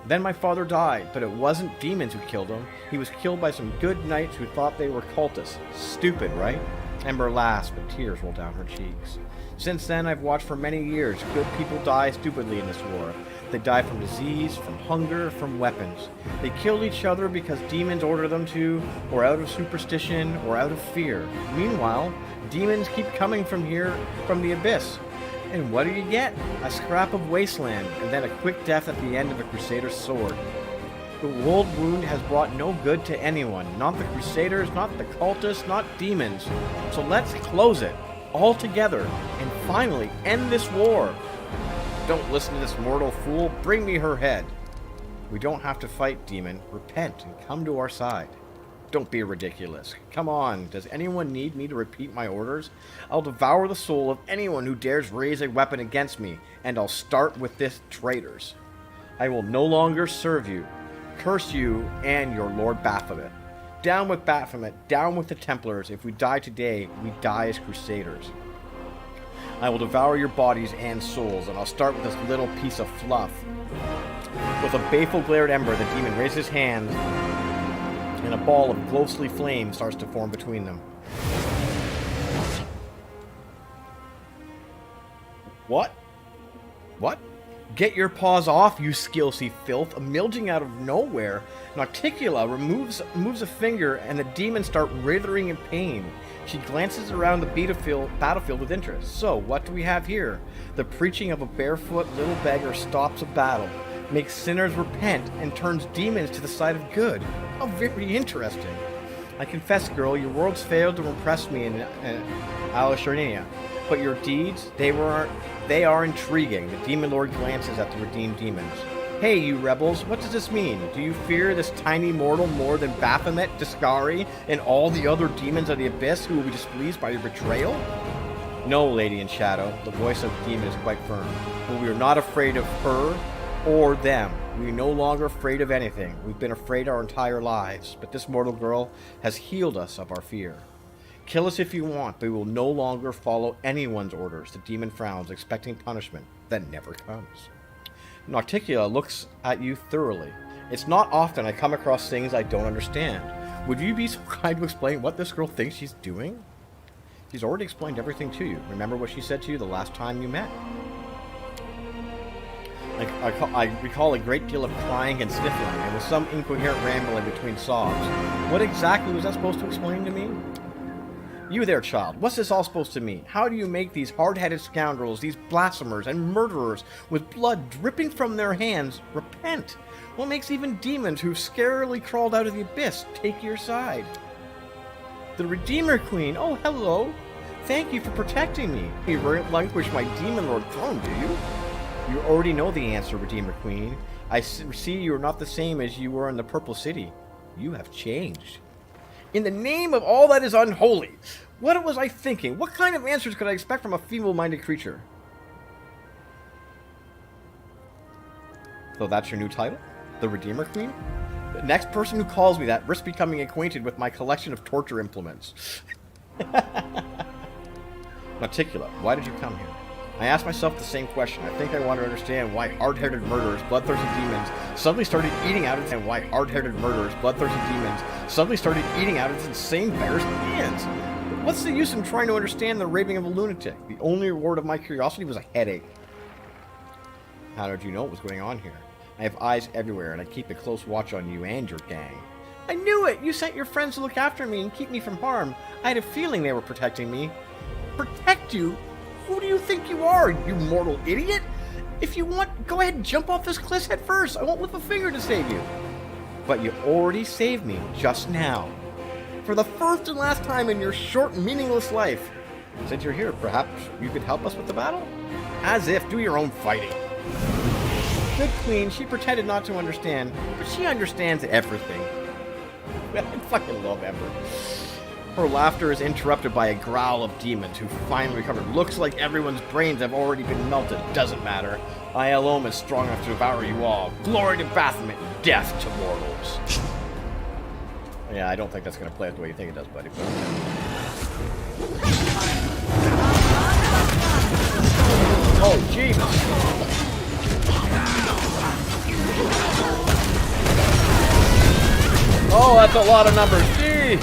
Speaker 1: Then my father died, but it wasn't demons who killed him. He was killed by some good knights who thought they were cultists. Stupid, right? Ember laughs, but tears roll down her cheeks. Since then, I've watched for many years good people die stupidly in this war. They die from disease, from hunger, from weapons. They kill each other because demons order them to, or out of superstition, or out of fear. Meanwhile, demons keep coming from here, from the abyss. And what do you get? A scrap of wasteland, and then a quick death at the end of a crusader's sword. The world wound has brought no good to anyone. Not the crusaders, not the cultists, not demons. So let's close it, all together, and finally end this war. Don't listen to this mortal fool. Bring me her head. We don't have to fight, demon. Repent and come to our side. Don't be ridiculous. Come on. Does anyone need me to repeat my orders? I'll devour the soul of anyone who dares raise a weapon against me, and I'll start with this traitors. I will no longer serve you. Curse you and your Lord Baphomet. Down with Baphomet. Down with the Templars. If we die today, we die as crusaders. I will devour your bodies and souls, and I'll start with this little piece of fluff. With a baleful glared ember, the demon raises his hand, and a ball of ghostly flame starts to form between them. What? What? Get your paws off, you skillsy filth. Emerging out of nowhere, Nauticula moves a finger and the demons start writhing in pain. She glances around the battlefield with interest. So, what do we have here? The preaching of a barefoot little beggar stops a battle, makes sinners repent, and turns demons to the side of good. How very interesting. I confess, girl, your words failed to impress me in Alisharnia, but your deeds, they are intriguing. The Demon Lord glances at the redeemed demons. Hey, you rebels, what does this mean? Do you fear this tiny mortal more than Baphomet, Discari, and all the other demons of the Abyss who will be displeased by your betrayal? No, Lady in Shadow, the voice of the demon is quite firm. But we are not afraid of her or them. We are no longer afraid of anything. We've been afraid our entire lives, but this mortal girl has healed us of our fear. Kill us if you want, but we will no longer follow anyone's orders. The demon frowns, expecting punishment that never comes. Nauticula looks at you thoroughly. It's not often I come across things I don't understand. Would you be so kind to explain what this girl thinks she's doing? She's already explained everything to you. Remember what she said to you the last time you met? I recall a great deal of crying and sniffling, and with some incoherent rambling between sobs. What exactly was that supposed to explain to me? You there, child, what's this all supposed to mean? How do you make these hard-headed scoundrels, these blasphemers and murderers, with blood dripping from their hands, repent? What makes even demons who've scarily crawled out of the abyss take your side? The Redeemer Queen, oh hello! Thank you for protecting me. You relinquish my demon lord throne, do you? You already know the answer, Redeemer Queen. I see you are not the same as you were in the Purple City. You have changed. In the name of all that is unholy, what was I thinking? What kind of answers could I expect from a feeble-minded creature? So that's your new title? The Redeemer Queen? The next person who calls me that risks becoming acquainted with my collection of torture implements. Nauticula, why did you come here? I asked myself the same question. I think I want to understand why hard-headed murderers, bloodthirsty demons, suddenly started eating out of this insane bear's hands. But what's the use in trying to understand the raving of a lunatic? The only reward of my curiosity was a headache. How did you know what was going on here? I have eyes everywhere, and I keep a close watch on you and your gang. I knew it! You sent your friends to look after me and keep me from harm. I had a feeling they were protecting me. Protect you? Who do you think you are, you mortal idiot? If you want, go ahead and jump off this cliff head first. I won't lift a finger to save you. But you already saved me just now. For the first and last time in your short, meaningless life. Since you're here, perhaps you could help us with the battle? As if, do your own fighting. Good Queen, she pretended not to understand, but she understands everything. I fucking love Ember. Her laughter is interrupted by a growl of demons who finally recovered. Looks like everyone's brains have already been melted. Doesn't matter. I alone is strong enough to devour you all. Glory to Baphomet, death to mortals. Yeah, I don't think that's going to play out the way you think it does, buddy. Oh, jeez. Oh, that's a lot of numbers. Gee.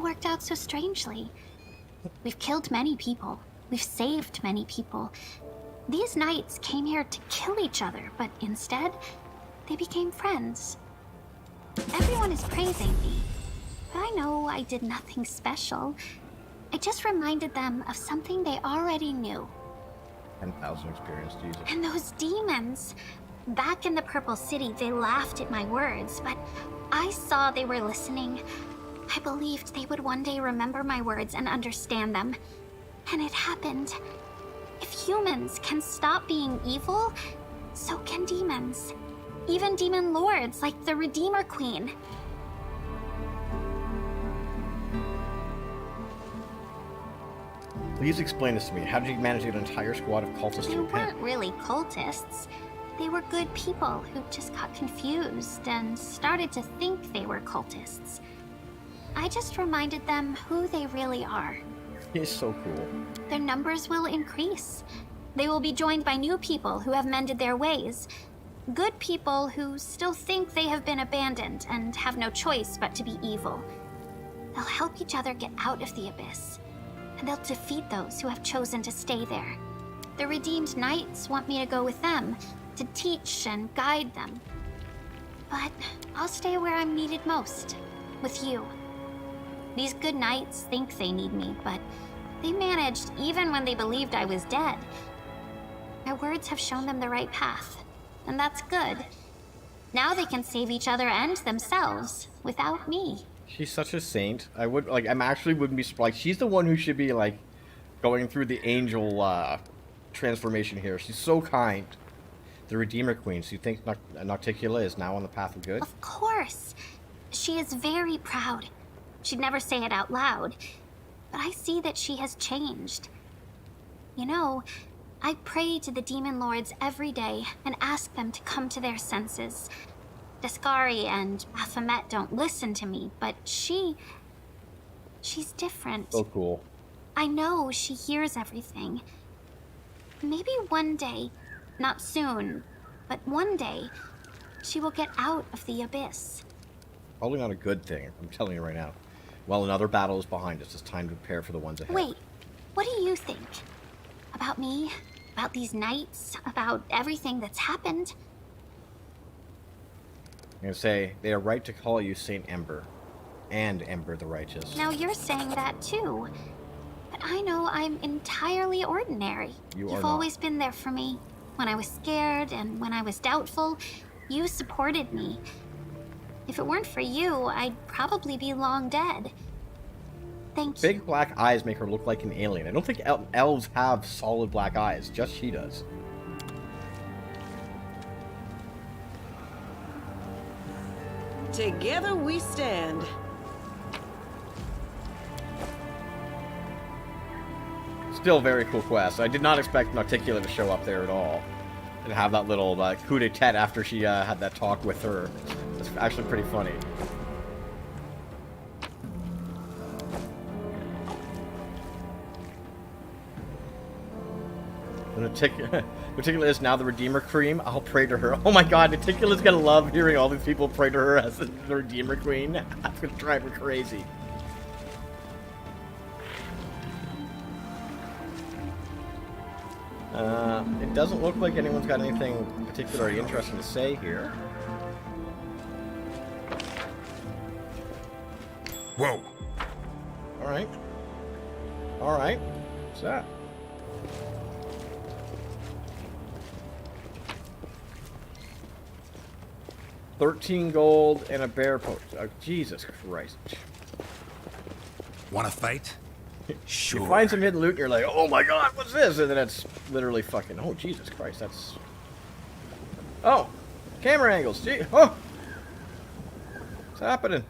Speaker 5: Worked out so strangely. We've killed many people. We've saved many people. These knights came here to kill each other, but instead, they became friends. Everyone is praising me, but I know I did nothing special. I just reminded them of something they already knew.
Speaker 1: 10,000 experience, Jesus.
Speaker 5: And those demons. Back in the Purple City, they laughed at my words, but I saw they were listening. I believed they would one day remember my words and understand them. And it happened. If humans can stop being evil, so can demons. Even demon lords like the Redeemer Queen.
Speaker 1: Please explain this to me. How did you manage to get an entire squad of cultists
Speaker 5: They
Speaker 1: to repent?
Speaker 5: weren't really cultists. They were good people who just got confused and started to think they were cultists. I just reminded them who they really are.
Speaker 1: He's so cool.
Speaker 5: Their numbers will increase. They will be joined by new people who have mended their ways. Good people who still think they have been abandoned and have no choice but to be evil.
Speaker 12: They'll help each other get out of the abyss, and they'll defeat those who have chosen to stay there. The redeemed knights want me to go with them, to teach and guide them. But I'll stay where I'm needed most, with you. These good knights think they need me, but they managed even when they believed I was dead. My words have shown them the right path, and that's good. Now they can save each other and themselves without me.
Speaker 1: She's such a saint. I'm actually wouldn't be surprised. She's the one who should be, like, going through the angel, transformation here. She's so kind. The Redeemer Queen. So you think Nocticula is now on the path of good?
Speaker 12: Of course. She is very proud. She'd never say it out loud. But I see that she has changed. You know, I pray to the demon lords every day and ask them to come to their senses. Daskari and Baphomet don't listen to me, but she's different.
Speaker 1: So cool.
Speaker 12: I know she hears everything. Maybe one day, not soon, but one day, she will get out of the abyss.
Speaker 1: Probably not a good thing, I'm telling you right now. Well, another battle is behind us. It's time to prepare for the ones ahead.
Speaker 12: Wait, what do you think? About me? About these nights? About everything that's happened?
Speaker 1: I'm going to say, they are right to call you Saint Ember. And Ember the Righteous.
Speaker 12: Now you're saying that too. But I know I'm entirely ordinary. You've always been there for me. When I was scared and when I was doubtful, you supported me. If it weren't for you, I'd probably be long dead. Thank you.
Speaker 1: Big black eyes make her look like an alien. I don't think elves have solid black eyes. Just she does.
Speaker 6: Together we stand.
Speaker 1: Still very cool quest. I did not expect Nocticula to show up there at all. And have that little coup d'etat after she had that talk with her. It's actually pretty funny. Nocticula is now the Redeemer Queen. I'll pray to her. Oh my god, Noticula's gonna love hearing all these people pray to her as the Redeemer Queen. That's gonna drive her crazy. It doesn't look like anyone's got anything particularly interesting to say here.
Speaker 8: Whoa.
Speaker 1: Alright. Alright. What's that? $13 gold and a bear post. Oh, Jesus Christ.
Speaker 8: Want to fight? Sure.
Speaker 1: You find some hidden loot and you're like, oh my god, what's this? And then it's literally fucking, oh Jesus Christ, that's... Oh! Camera angles, gee, oh! What's happening?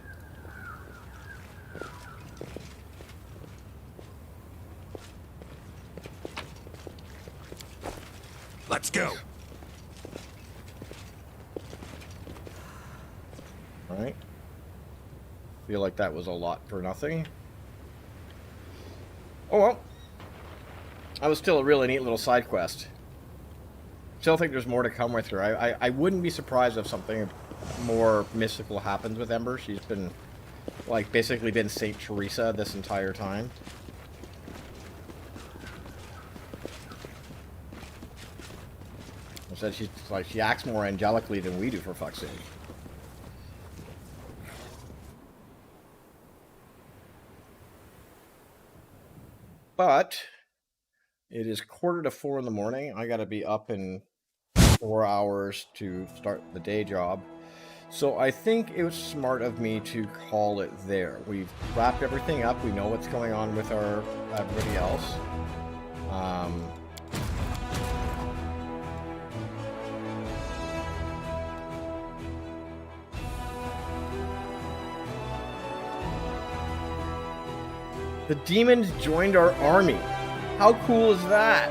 Speaker 8: Let's go!
Speaker 1: Alright. Feel like that was a lot for nothing. Oh well. That was still a really neat little side quest. Still think there's more to come with her. I wouldn't be surprised if something more mystical happens with Ember. She's been, like, basically been Saint Teresa this entire time. I said she's like, she acts more angelically than we do, for fuck's sake. But it is 3:45 in the morning. I gotta be up in 4 hours to start the day job. So I think it was smart of me to call it there. We've wrapped everything up. We know what's going on with our everybody else. The demons joined our army. How cool is that?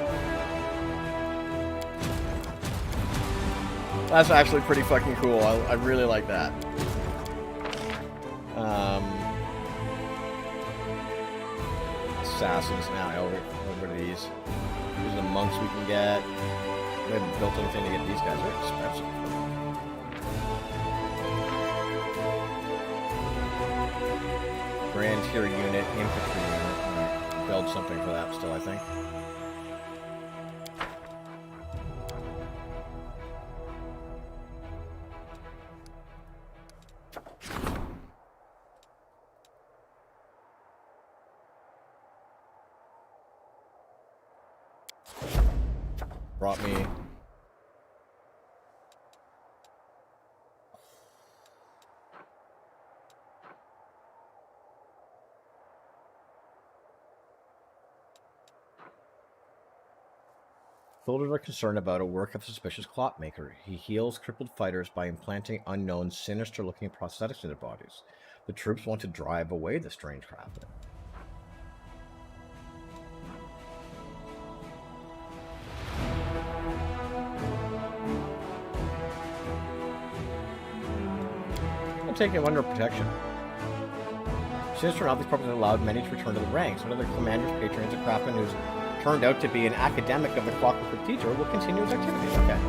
Speaker 1: That's actually pretty fucking cool. I really like that. Assassins now. What are these? These are the monks we can get. We haven't built anything to get these guys. They're expensive. Grand Tier Unit, Infantry Unit. Right. Build something for that still, I think. Brought me soldiers are concerned about a work of suspicious clockmaker. He heals crippled fighters by implanting unknown, sinister-looking prosthetics in their bodies. The troops want to drive away the strange craftsman. I'll take him under protection. Sinister enough, these properties allowed many to return to the ranks. One of their commanders, patrons, a craftsman who's turned out to be an academic of the clockwork teacher, will continue his activities. Okay.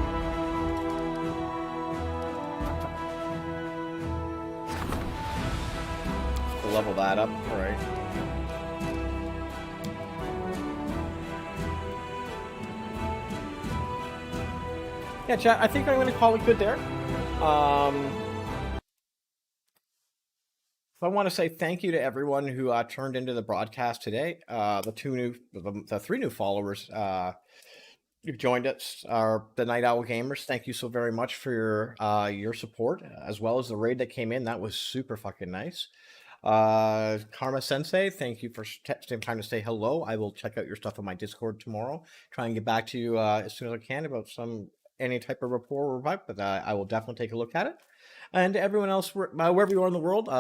Speaker 1: We'll level that up. All right. Yeah, chat. I think I'm going to call it good there. So I want to say thank you to everyone who turned into the broadcast today. The three new followers who joined us are the Night Owl Gamers. Thank you so very much for your support, as well as the raid that came in. That was super fucking nice. Karma Sensei, thank you for taking time to say hello. I will check out your stuff on my Discord tomorrow. Try and get back to you as soon as I can about any type of rapport or vibe, but I will definitely take a look at it. And everyone else, wherever you are in the world,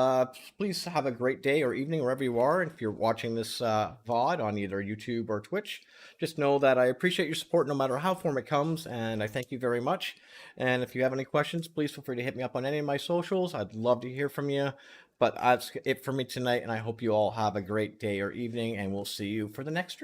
Speaker 1: please have a great day or evening wherever you are. And if you're watching this VOD on either YouTube or Twitch, just know that I appreciate your support no matter how form it comes, and I thank you very much. And if you have any questions, please feel free to hit me up on any of my socials. I'd love to hear from you. But that's it for me tonight, and I hope you all have a great day or evening, and we'll see you for the next stream.